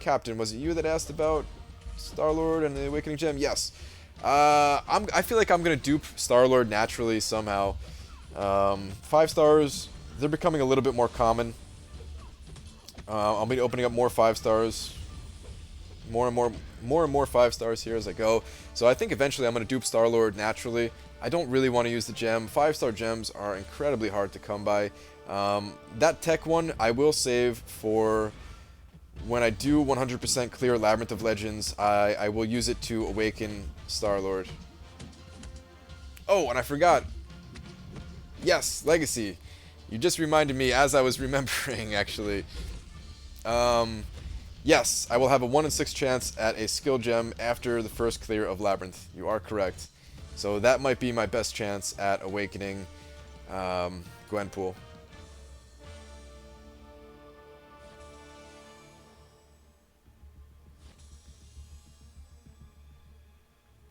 Captain, was it you that asked about Star-Lord and the Awakening Gem? Yes. I feel like I'm gonna dupe Star-Lord naturally somehow. 5 stars, they're becoming a little bit more common. I'll be opening up more 5 stars, more and more 5 stars here as I go. So I think eventually I'm gonna dupe Star-Lord naturally. I don't really want to use the gem. 5-star gems are incredibly hard to come by. That tech one I will save for when I do 100% clear Labyrinth of Legends. I will use it to awaken Star-Lord. Oh, and I forgot. Yes, Legacy. You just reminded me as I was remembering, actually. Yes, I will have a 1 in 6 chance at a skill gem after the first clear of Labyrinth. You are correct. So that might be my best chance at awakening Gwenpool.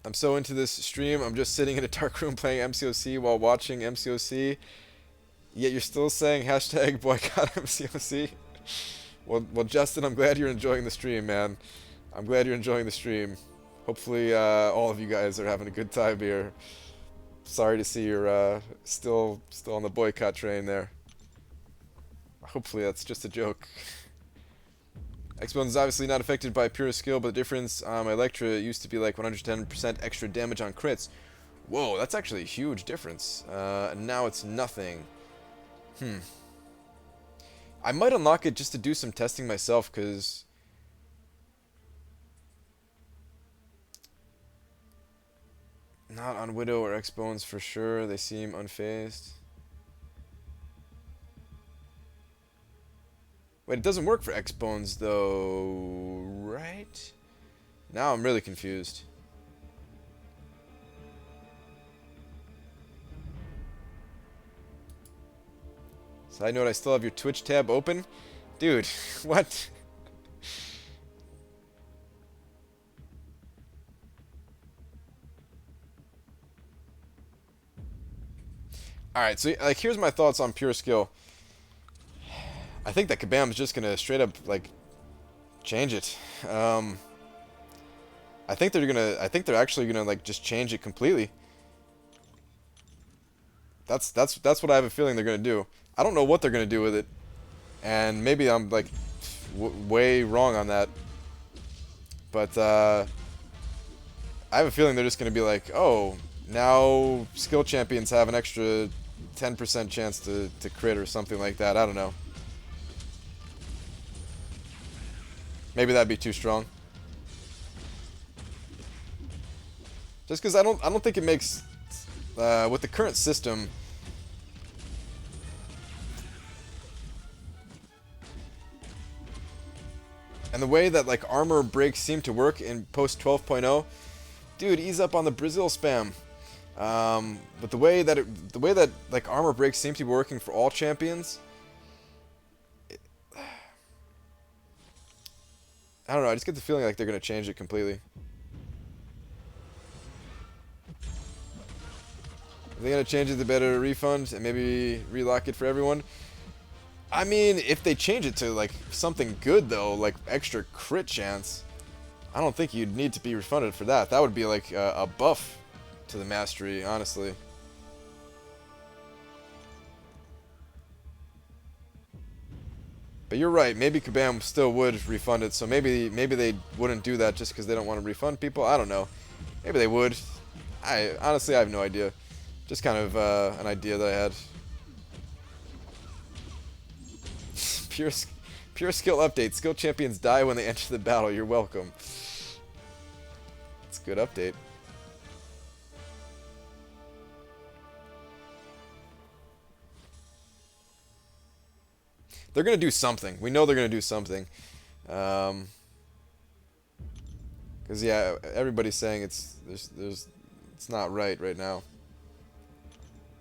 I'm so into this stream, I'm just sitting in a dark room playing MCOC while watching MCOC. Yet you're still saying hashtag boycott MCOC? Well, Justin, I'm glad you're enjoying the stream, man. I'm glad you're enjoying the stream. Hopefully, all of you guys are having a good time here. Sorry to see you're still on the boycott train there. Hopefully that's just a joke. X-Bone is obviously not affected by pure skill, but the difference on my Electra used to be like 110% extra damage on crits. Whoa, that's actually a huge difference. And now it's nothing. I might unlock it just to do some testing myself, because not on Widow or X-Bones for sure. They seem unfazed. Wait, it doesn't work for X-Bones though, right? Now I'm really confused. Side note, I still have your Twitch tab open? Dude, what? Alright, so like here's my thoughts on pure skill. I think that Kabam is just gonna straight up like change it. I think they're actually gonna like just change it completely. That's what I have a feeling they're gonna do. I don't know what they're gonna do with it, and maybe I'm like way wrong on that. But I have a feeling they're just gonna be like, oh, now skill champions have an extra 10% chance to crit or something like that. I don't know. Maybe that'd be too strong. Just because I don't think it makes with the current system. And the way that like armor breaks seem to work in post 12.0, dude, ease up on the Brazil spam. But the way that like armor breaks seem to be working for all champions, I don't know. I just get the feeling like they're gonna change it completely. If they're gonna change it, they better refund and maybe relock it for everyone. I mean, if they change it to like something good though, like extra crit chance, I don't think you'd need to be refunded for that. That would be like a buff to the mastery, honestly. But you're right. Maybe Kabam still would refund it. So maybe they wouldn't do that just because they don't want to refund people. I don't know. Maybe they would. I honestly have no idea. Just kind of an idea that I had. Pure skill update. Skill champions die when they enter the battle. You're welcome. It's a good update. They're going to do something. We know they're going to do something. Because Because yeah, everybody's saying it's not right now.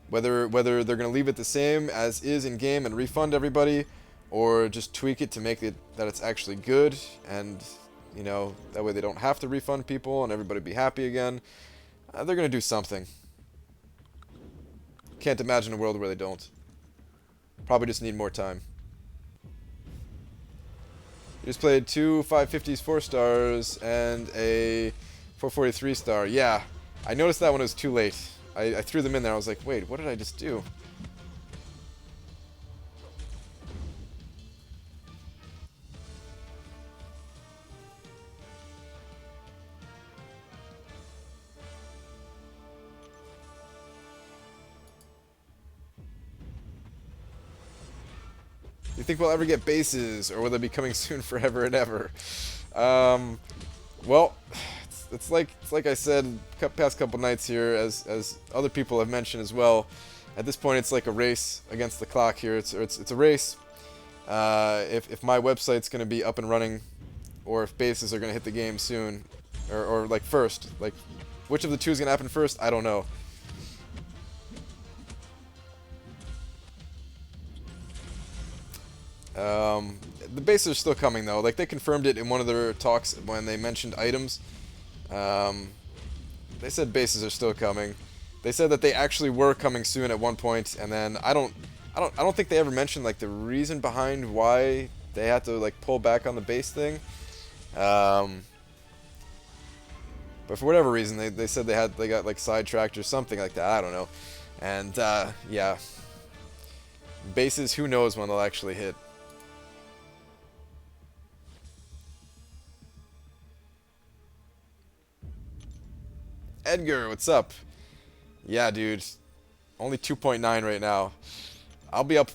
Whether they're gonna leave it the same as is in game and refund everybody, or just tweak it to make it that it's actually good, and you know, that way they don't have to refund people and everybody be happy again. They're gonna do something. Can't imagine a world where they don't. Probably just need more time. You just played two 550s 4-stars and a 443 star. Yeah, I noticed that when it was too late. I threw them in there. I was like, wait, what did I just do? Do you think we'll ever get bases, or will they be coming soon forever and ever? Well, it's like I said past couple nights here, as other people have mentioned as well. At this point, it's like a race against the clock here. It's a race. If my website's going to be up and running, or if bases are going to hit the game soon, or like first, like which of the two is going to happen first, I don't know. The bases are still coming though. Like they confirmed it in one of their talks when they mentioned items. They said bases are still coming. They said that they actually were coming soon at one point, and then I don't think they ever mentioned like the reason behind why they had to like pull back on the base thing. But for whatever reason, they said they got like sidetracked or something like that. I don't know. And yeah, bases, who knows when they'll actually hit. Edgar, what's up? Yeah, dude. Only 2.9 right now. I'll be up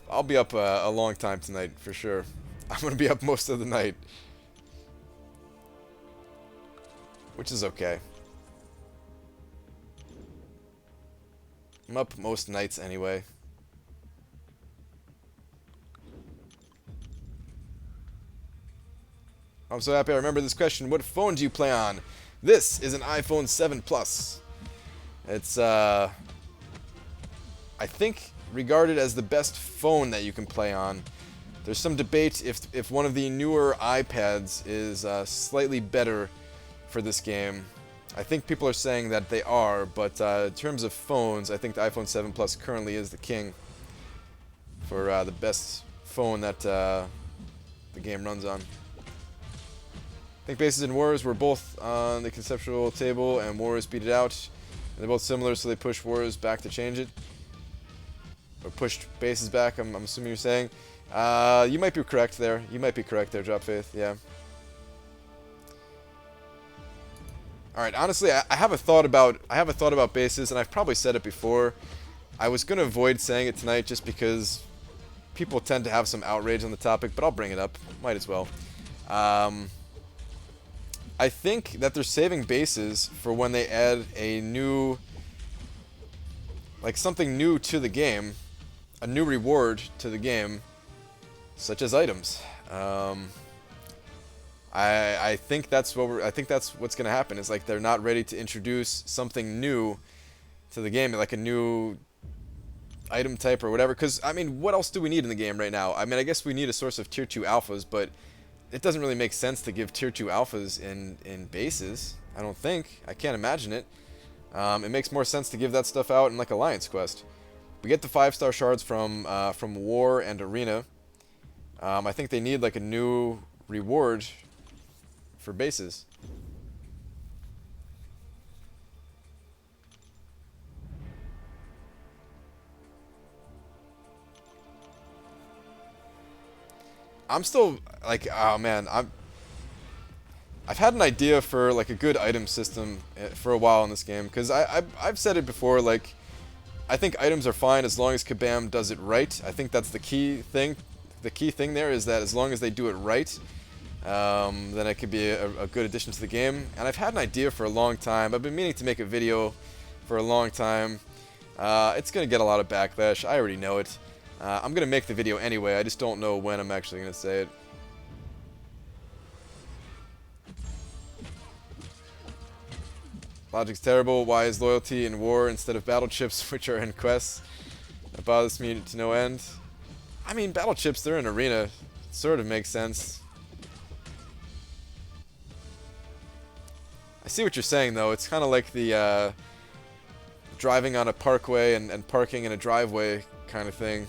a long time tonight for sure. I'm gonna be up most of the night, which is okay. I'm up most nights anyway. I'm so happy I remember this question. What phone do you play on? This is an iPhone 7 Plus. It's, I think, regarded as the best phone that you can play on. There's some debate if one of the newer iPads is slightly better for this game. I think people are saying that they are, but in terms of phones, I think the iPhone 7 Plus currently is the king for the best phone that the game runs on. I think Bases and Warriors were both on the conceptual table, and Warriors beat it out. And they're both similar, so they pushed Warriors back to change it. Or pushed Bases back, I'm assuming you're saying. You might be correct there. You might be correct there, Drop Faith, yeah. Alright, honestly, I have a thought about Bases, and I've probably said it before. I was going to avoid saying it tonight just because people tend to have some outrage on the topic, but I'll bring it up. Might as well. I think that they're saving bases for when they add a new, like something new to the game, a new reward to the game, such as items. I think that's what's gonna happen. Is like they're not ready to introduce something new to the game, like a new item type or whatever. Because I mean, what else do we need in the game right now? I mean, I guess we need a source of tier 2 alphas, but it doesn't really make sense to give tier 2 alphas in bases. I don't think. I can't imagine it. It makes more sense to give that stuff out in like Alliance Quest. We get the 5-star shards from War and Arena. I think they need like a new reward for bases. I'm still like, oh man, I've had an idea for like a good item system for a while in this game, because I've said it before, like I think items are fine as long as Kabam does it right. I think that's the key thing. The key thing there is that as long as they do it right, then it could be a good addition to the game. And I've had an idea for a long time. I've been meaning to make a video for a long time. It's gonna get a lot of backlash. I already know it. I'm gonna make the video anyway. I just don't know when I'm actually gonna say it. Logic's terrible. Why is loyalty in war instead of battle chips, which are in quests? That bothers me to no end. I mean, battle chips, they're in arena. It sort of makes sense. I see what you're saying, though. It's kind of like the driving on a parkway and parking in a driveway kind of thing.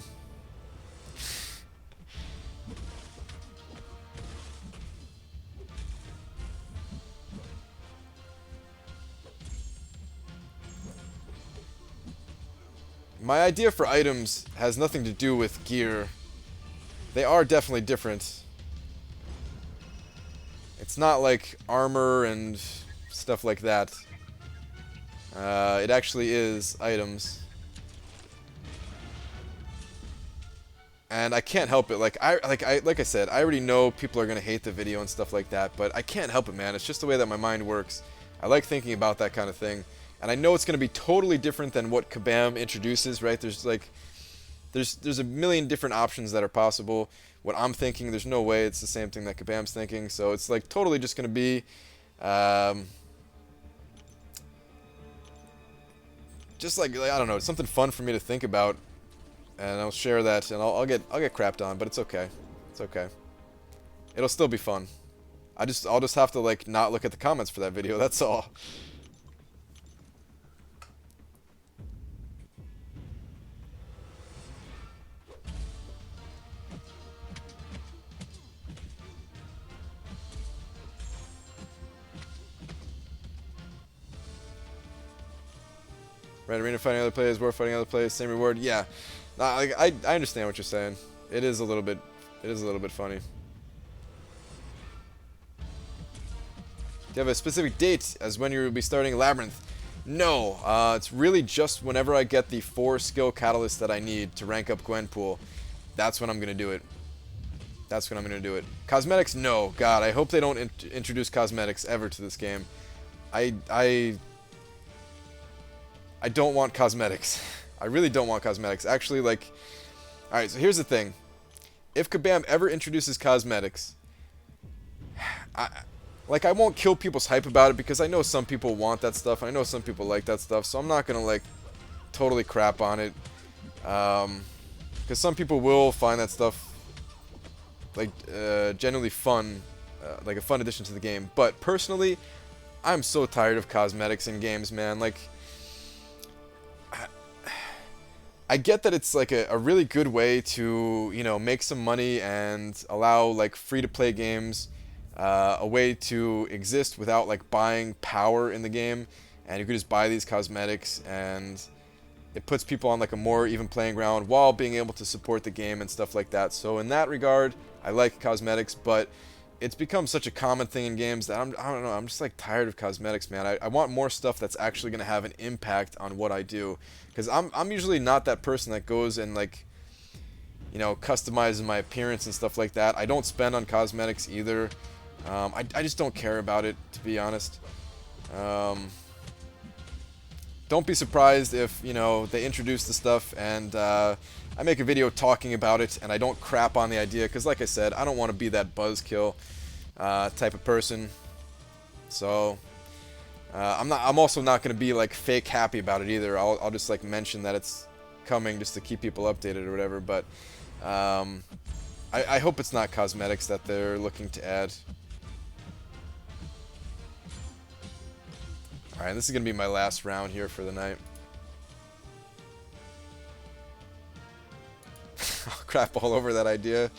My idea for items has nothing to do with gear. They are definitely different. It's not like armor and stuff like that. It actually is items. And I can't help it. Like I said, I already know people are gonna hate the video and stuff like that, but I can't help it, man. It's just the way that my mind works. I like thinking about that kind of thing. And I know it's going to be totally different than what Kabam introduces, right? There's a million different options that are possible. What I'm thinking, there's no way it's the same thing that Kabam's thinking. So it's like totally just going to be just like I don't know, something fun for me to think about, and I'll share that, and I'll get crapped on, but it's okay. It's okay. It'll still be fun. I'll just have to like not look at the comments for that video. That's all. Red arena fighting other players, war fighting other players, same reward. Yeah, I understand what you're saying. It is a little bit funny. Do you have a specific date as when you will be starting Labyrinth? No, it's really just whenever I get the 4 skill catalysts that I need to rank up Gwenpool. That's when I'm gonna do it. That's when I'm gonna do it. Cosmetics, no. God, I hope they don't introduce cosmetics ever to this game. I don't want cosmetics. I really don't want cosmetics. Actually, like... Alright, so here's the thing. If Kabam ever introduces cosmetics... I won't kill people's hype about it because I know some people want that stuff. I know some people like that stuff. So I'm not going to, like, totally crap on it. Because some people will find that stuff, like, genuinely fun. Like a fun addition to the game. But personally, I'm so tired of cosmetics in games, man. Like... I get that it's like a really good way to, you know, make some money and allow like free-to-play games a way to exist without like buying power in the game, and you could just buy these cosmetics and it puts people on like a more even playing ground while being able to support the game and stuff like that. So in that regard, I like cosmetics, but it's become such a common thing in games that I don't know, I'm just like tired of cosmetics, man. I want more stuff that's actually going to have an impact on what I do. Because I'm usually not that person that goes and like, you know, customizes my appearance and stuff like that. I don't spend on cosmetics either. I just don't care about it, to be honest. Don't be surprised if, you know, they introduce the stuff and I make a video talking about it and I don't crap on the idea. Because like I said, I don't want to be that buzzkill type of person. So... I'm also not going to be like fake happy about it either. I'll just like mention that it's coming just to keep people updated or whatever. But I hope it's not cosmetics that they're looking to add. Alright, this is going to be my last round here for the night. I'll crap all over that idea.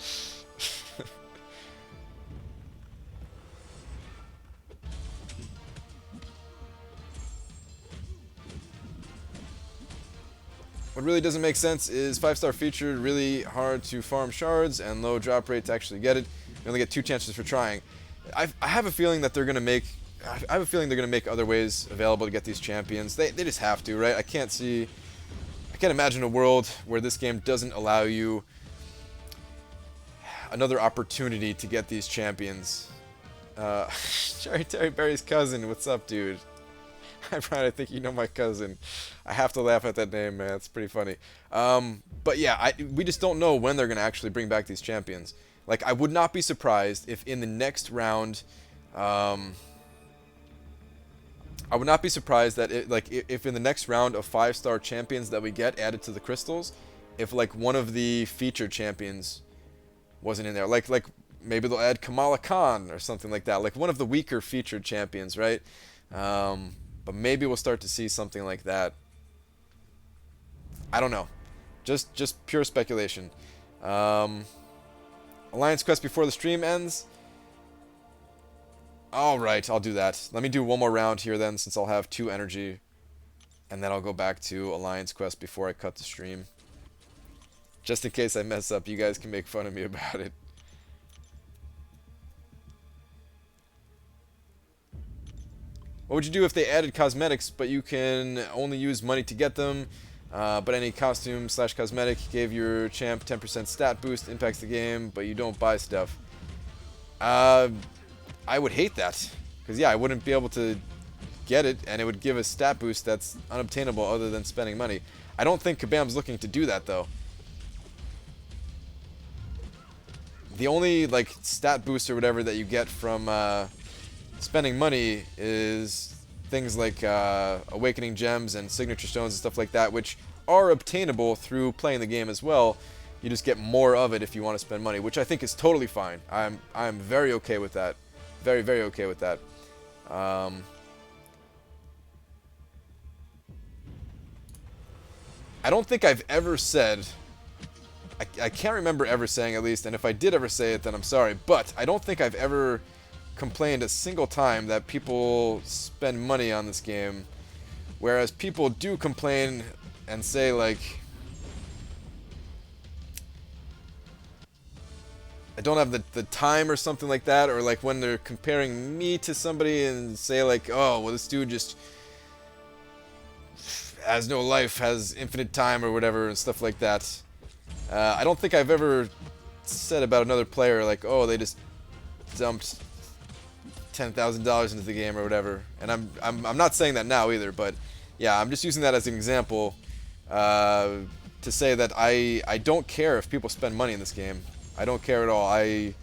What really doesn't make sense is 5-star featured, really hard to farm shards, and low drop rate to actually get it. You only get 2 chances for trying. I have a feeling that they're gonna make. I have a feeling they're gonna make other ways available to get these champions. They just have to, right? I can't imagine a world where this game doesn't allow you another opportunity to get these champions. Terry Barry's cousin, what's up, dude? Hi, Brian, I think you know my cousin. I have to laugh at that name, man. It's pretty funny. But yeah, we just don't know when they're going to actually bring back these champions. Like, I would not be surprised if in the next round, I would not be surprised that if in the next round of 5-star champions that we get added to the crystals, if like one of the featured champions wasn't in there, like maybe they'll add Kamala Khan or something like that, like one of the weaker featured champions, right? But maybe we'll start to see something like that. I don't know, just pure speculation. Alliance quest before the stream ends. Alright, I'll do that. Let me do one more round here then, since I'll have 2 energy. And then I'll go back to Alliance quest before I cut the stream. Just in case I mess up, you guys can make fun of me about it. What would you do if they added cosmetics, but you can only use money to get them? But any costume / cosmetic gave your champ 10% stat boost, impacts the game, but you don't buy stuff. I would hate that. Because, yeah, I wouldn't be able to get it, and it would give a stat boost that's unobtainable other than spending money. I don't think Kabam's looking to do that, though. The only, like, stat boost or whatever that you get from spending money is things like awakening gems and signature stones and stuff like that, which are obtainable through playing the game as well. You just get more of it if you want to spend money, which I think is totally fine. I'm very okay with that. Very, very okay with that. I don't think I've ever said... I can't remember ever saying, at least, and if I did ever say it, then I'm sorry, but I don't think I've ever complained a single time that people spend money on this game, whereas people do complain and say, like, I don't have the time or something like that, or like when they're comparing me to somebody and say like, oh, well, this dude just has no life, has infinite time or whatever and stuff like that. I don't think I've ever said about another player like, oh, they just dumped $10,000 into the game or whatever. And I'm not saying that now either, but yeah, I'm just using that as an example to say that I don't care if people spend money in this game. I don't care at all. I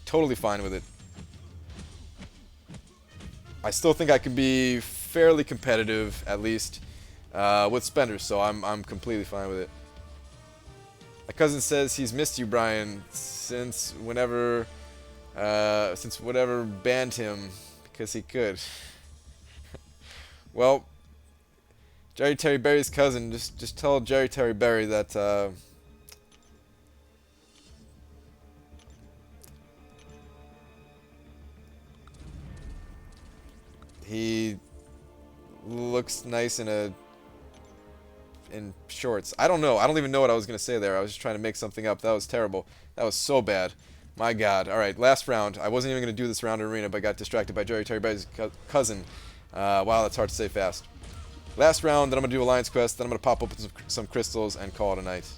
totally fine with it. I still think I can be fairly competitive, at least, with spenders, so I'm completely fine with it. My cousin says he's missed you, Brian, since whatever banned him because he could. Well, Jerry Terry Berry's cousin, just tell Jerry Terry Berry that he looks nice in shorts. I don't know. I don't even know what I was going to say there. I was just trying to make something up. That was terrible. That was so bad. My God. All right, last round. I wasn't even going to do this round in Arena, but got distracted by Jerry Terry Berry's cousin. Wow, that's hard to say fast. Last round, then I'm going to do Alliance Quest, then I'm going to pop open some crystals and call it a night.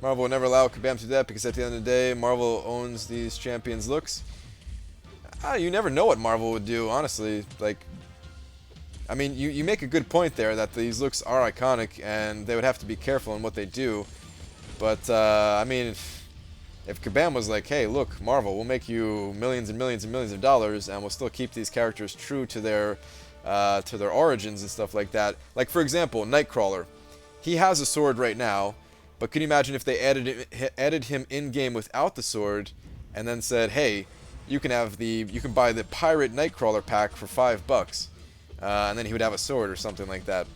Marvel will never allow Kabam to do that because at the end of the day, Marvel owns these champions' looks. You never know what Marvel would do, honestly. Like, I mean, you make a good point there that these looks are iconic and they would have to be careful in what they do. But, I mean, if Kabam was like, hey, look, Marvel, we'll make you millions and millions and millions of dollars and we'll still keep these characters true to their origins and stuff like that. Like, for example, Nightcrawler. He has a sword right now. But can you imagine if they added him in-game without the sword, and then said, "Hey, you can buy the Pirate Nightcrawler pack for $5, and then he would have a sword or something like that."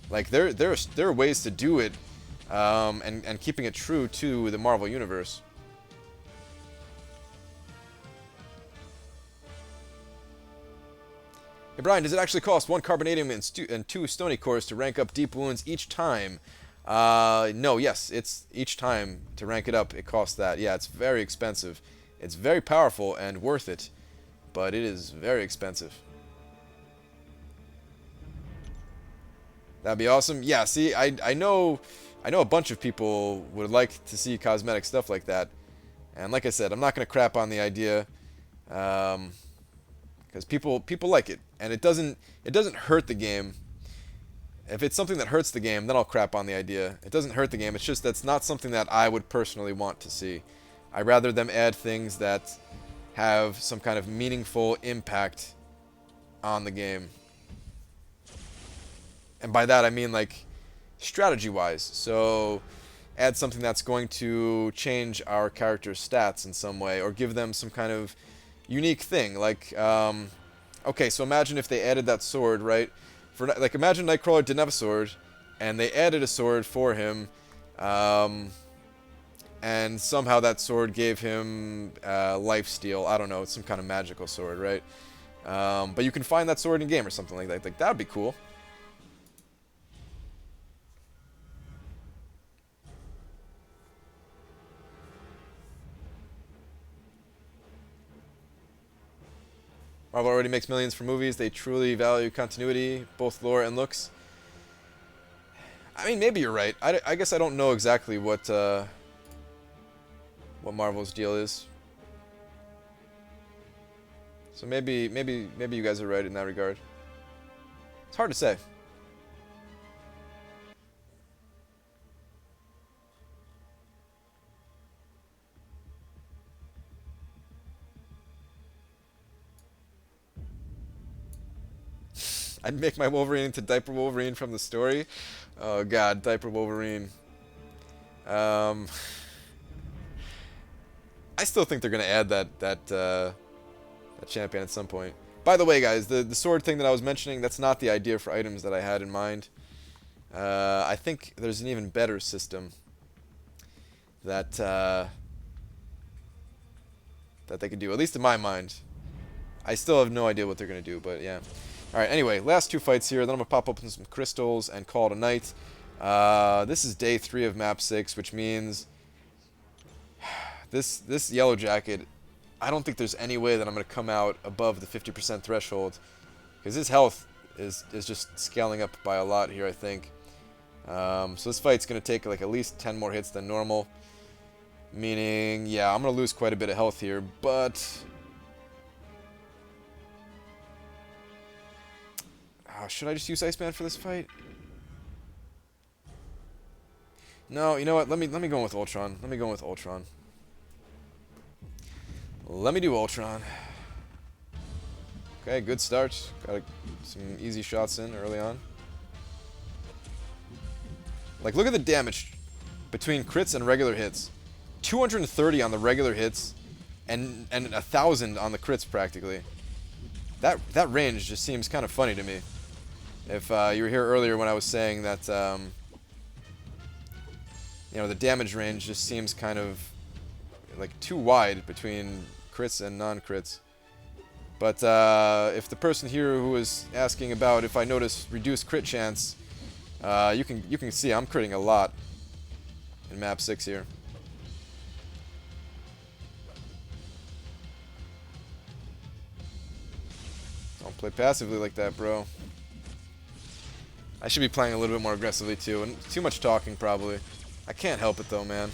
Like there are ways to do it, and keeping it true to the Marvel universe. Hey Brian, does it actually cost 1 Carbonadium and 2 Stony Cores to rank up Deep Wounds each time? No, yes, it's each time to rank it up, it costs that. Yeah, it's very expensive. It's very powerful and worth it, but it is very expensive. That'd be awesome. Yeah, see, I know a bunch of people would like to see cosmetic stuff like that. And like I said, I'm not going to crap on the idea. Because because people like it, and it doesn't hurt the game. If it's something that hurts the game, then I'll crap on the idea. It doesn't hurt the game. It's just that's not something that I would personally want to see. I'd rather them add things that have some kind of meaningful impact on the game. And by that I mean like strategy-wise. So add something that's going to change our character's stats in some way, or give them some kind of unique thing. Like, okay, so imagine if they added that sword, right? Like, imagine Nightcrawler didn't have a sword, and they added a sword for him, and somehow that sword gave him lifesteal. I don't know, it's some kind of magical sword, right? But you can find that sword in game or something like that. Like, that'd be cool. Marvel already makes millions for movies. They truly value continuity, both lore and looks. I mean, maybe you're right. I guess I don't know exactly what Marvel's deal is. So maybe you guys are right in that regard. It's hard to say. I'd make my Wolverine into Diaper Wolverine from the story. Oh god, Diaper Wolverine. I still think they're gonna add that champion at some point. By the way, guys, the sword thing that I was mentioning, that's not the idea for items that I had in mind. I think there's an even better system that that they could do, at least in my mind. I still have no idea what they're gonna do, but yeah. Alright, anyway, last two fights here, then I'm going to pop open some crystals and call it a night. This is day 3 of map 6, which means this yellow jacket, I don't think there's any way that I'm going to come out above the 50% threshold, because his health is just scaling up by a lot here, I think. So this fight's going to take like at least 10 more hits than normal, meaning, yeah, I'm going to lose quite a bit of health here, but... should I just use Iceman for this fight? No, you know what? Let me go with Ultron. Let me go with Ultron. Let me do Ultron. Okay, good start. Got some easy shots in early on. Like, look at the damage between crits and regular hits. 230 on the regular hits, and 1,000 on the crits practically. That range just seems kind of funny to me. If you were here earlier when I was saying that, you know, the damage range just seems kind of like too wide between crits and non-crits. But if the person here who was asking about if I notice reduced crit chance, you can see I'm critting a lot in map 6 here. Don't play passively like that, bro. I should be playing a little bit more aggressively too, and too much talking probably. I can't help it though, man.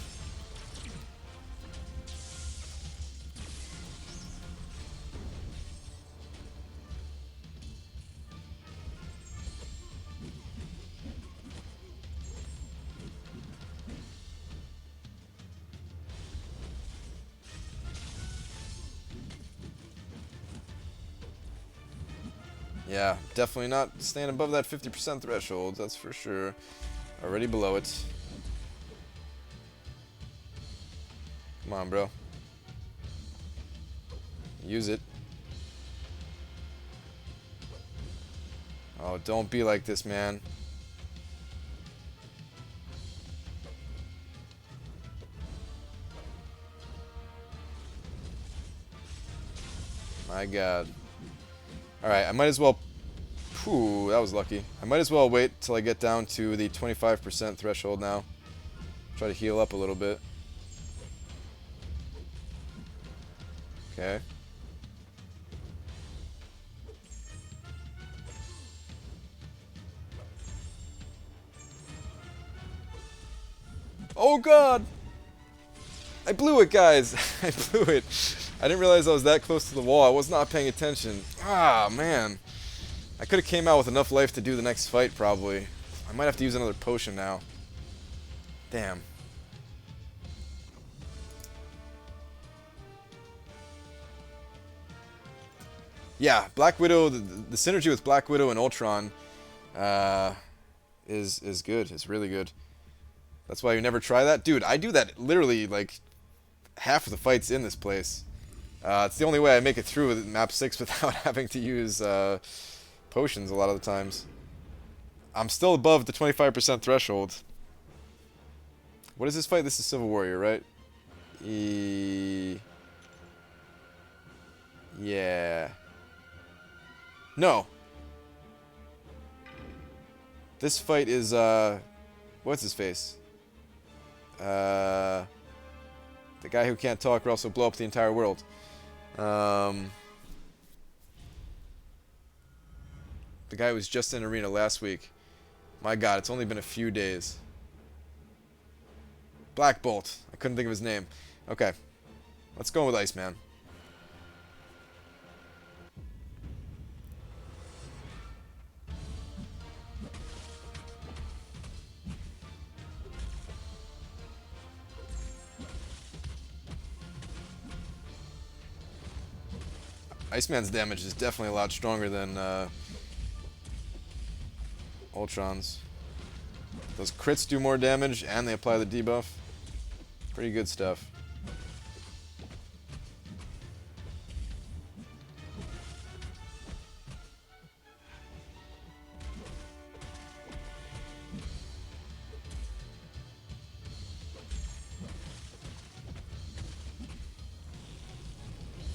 Yeah, definitely not staying above that 50% threshold, that's for sure. Already below it. Come on, bro. Use it. Oh, don't be like this, man. My god. Alright, I might as well... Whew, that was lucky. I might as well wait till I get down to the 25% threshold now. Try to heal up a little bit. Okay. Oh god! I blew it, guys! I blew it. I didn't realize I was that close to the wall. I was not paying attention. Ah, man. I could have came out with enough life to do the next fight, probably. I might have to use another potion now. Damn. Yeah, Black Widow, the synergy with Black Widow and Ultron is good. It's really good. That's why you never try that. Dude, I do that literally, like, half of the fights in this place. It's the only way I make it through map 6 without having to use potions a lot of the times. I'm still above the 25% threshold. What is this fight? This is Civil Warrior, right? Yeah. No. This fight is, what's his face? The guy who can't talk or else will blow up the entire world. The guy who was just in Arena last week. My god, it's only been a few days. Black Bolt. I couldn't think of his name. Okay. Let's go with Iceman. Iceman's damage is definitely a lot stronger than Ultron's. Those crits do more damage, and they apply the debuff. Pretty good stuff.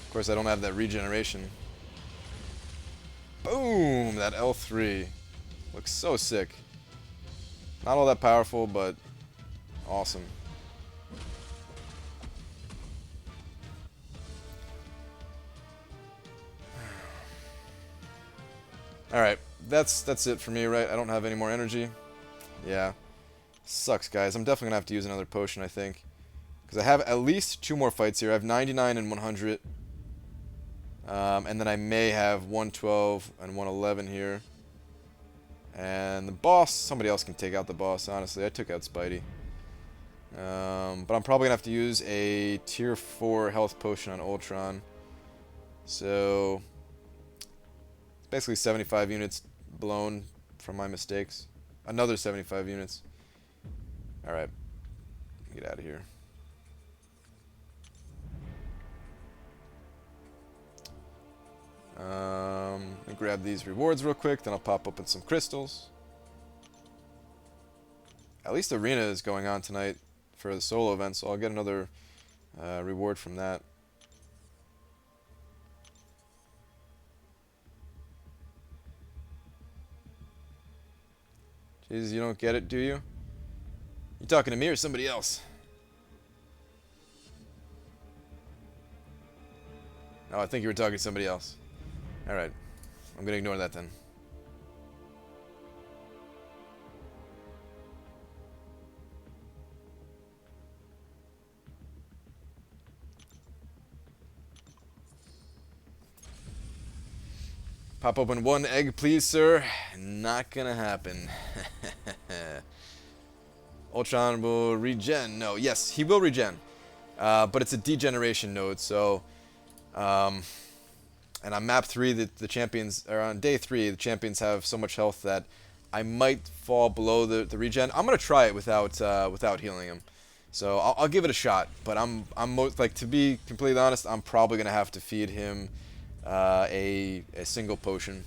Of course, I don't have that regeneration. Boom! That L3. Looks so sick. Not all that powerful, but awesome. Alright, that's it for me, right? I don't have any more energy. Yeah. Sucks, guys. I'm definitely gonna have to use another potion, I think. Because I have at least 2 more fights here. I have 99 and 100. And then I may have 112 and 111 here. And the boss, somebody else can take out the boss, honestly. I took out Spidey. But I'm probably going to have to use a tier 4 health potion on Ultron. So, it's basically 75 units blown from my mistakes. Another 75 units. Alright. Get out of here. Let me grab these rewards real quick, then I'll pop open some crystals. At least Arena is going on tonight for the solo event, so I'll get another reward from that. Jesus, you don't get it, do you? You talking to me or somebody else? Oh, I think you were talking to somebody else. Alright. I'm gonna ignore that then. Pop open 1 egg, please, sir. Not gonna happen. Ultron will regen. No, yes, he will regen. But it's a degeneration node, so... and on map 3, the champions, or on day 3, the champions have so much health that I might fall below the regen. I'm gonna try it without healing him, so I'll give it a shot. But I'm like, to be completely honest, I'm probably gonna have to feed him a single potion.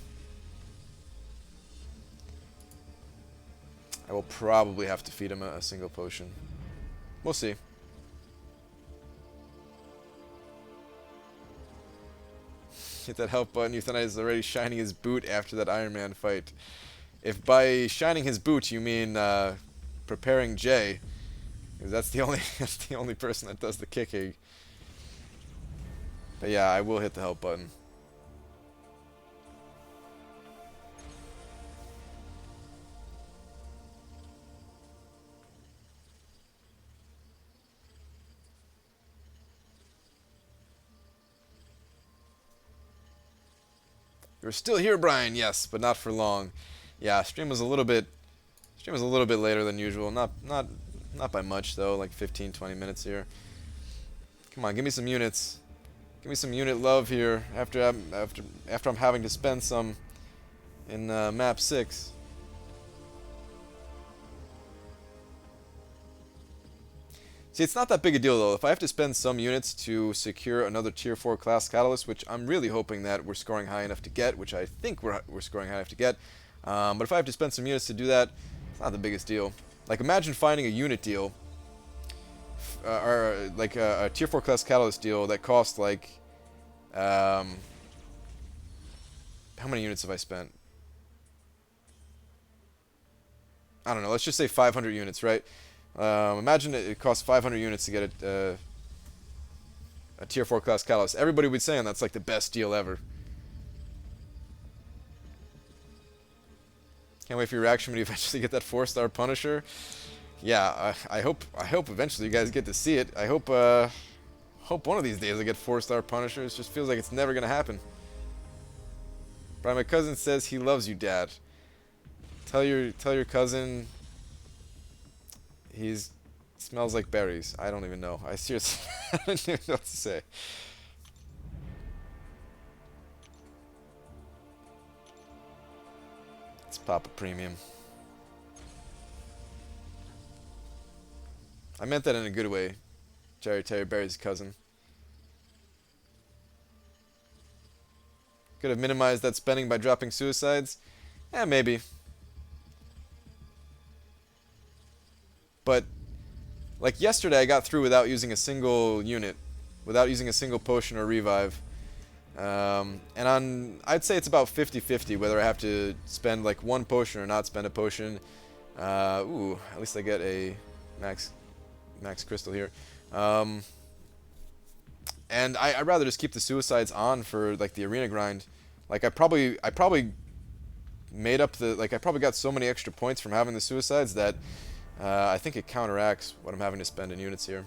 I will probably have to feed him a single potion. We'll see. Hit that help button. Euthanize is already shining his boot after that Iron Man fight. If by shining his boot you mean preparing Jay, because that's the only person that does the kicking. But yeah, I will hit the help button. You're still here, Brian. Yes, but not for long. Yeah, stream was a little bit later than usual. Not by much though, like 15, 20 minutes here. Come on, give me some units. Give me some unit love here after I'm having to spend some in map 6. See, it's not that big a deal though. If I have to spend some units to secure another tier 4 class catalyst, which I'm really hoping that we're scoring high enough to get, which I think we're scoring high enough to get. But if I have to spend some units to do that, it's not the biggest deal. Like imagine finding a unit deal, or like a tier 4 class catalyst deal that costs like, how many units have I spent? I don't know. Let's just say 500 units, right? Imagine it costs 500 units to get a tier 4 class catalyst. Everybody would be saying that's like the best deal ever. Can't wait for your reaction when you eventually get that 4-star Punisher. Yeah, I hope eventually you guys get to see it. I hope one of these days I get 4-star Punishers. Just feels like it's never gonna happen. But my cousin says he loves you, Dad. Tell your cousin he smells like berries. I don't even know. I seriously I don't even know what to say. Let's pop a premium. I meant that in a good way. Terry Berry's cousin. Could have minimized that spending by dropping suicides? Yeah, maybe. But, like yesterday I got through without using a single unit. Without using a single potion or revive. And I'd say it's about 50-50 whether I have to spend like one potion or not spend a potion. Ooh, at least I get a max crystal here. And I'd rather just keep the suicides on for like the arena grind. Like I probably made up I probably got so many extra points from having the suicides that I think it counteracts what I'm having to spend in units here.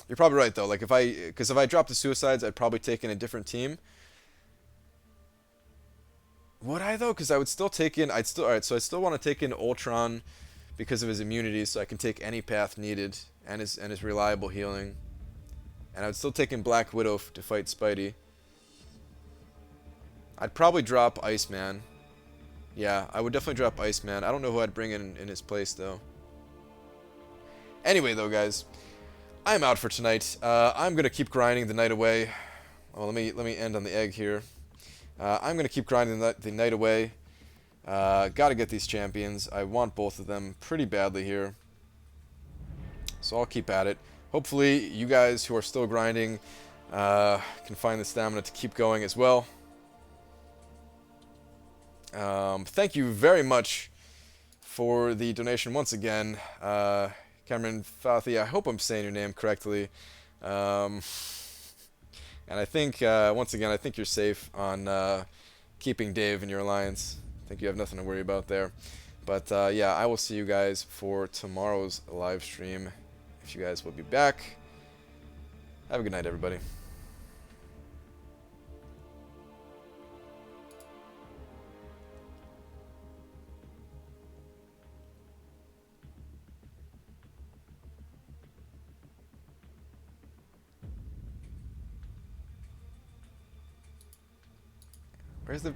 You're probably right though. Like because if I drop the suicides, I'd probably take in a different team. Would I though? Because I would still take in. Alright. So I still want to take in Ultron because of his immunity, so I can take any path needed and his reliable healing. And I would still take in Black Widow to fight Spidey. I'd probably drop Iceman. Yeah, I would definitely drop Iceman. I don't know who I'd bring in his place though. Anyway though, guys, I'm out for tonight. I'm gonna keep grinding the night away. Well, let me end on the egg here. I'm gonna keep grinding the night away. Gotta get these champions. I want both of them pretty badly here. So I'll keep at it. Hopefully you guys who are still grinding can find the stamina to keep going as well. Thank you very much for the donation once again. Cameron Fathi, I hope I'm saying your name correctly. And I think, once again, I think you're safe on keeping Dave in your alliance. I think you have nothing to worry about there. But yeah, I will see you guys for tomorrow's live stream, if you guys will be back. Have a good night, everybody. Where's the...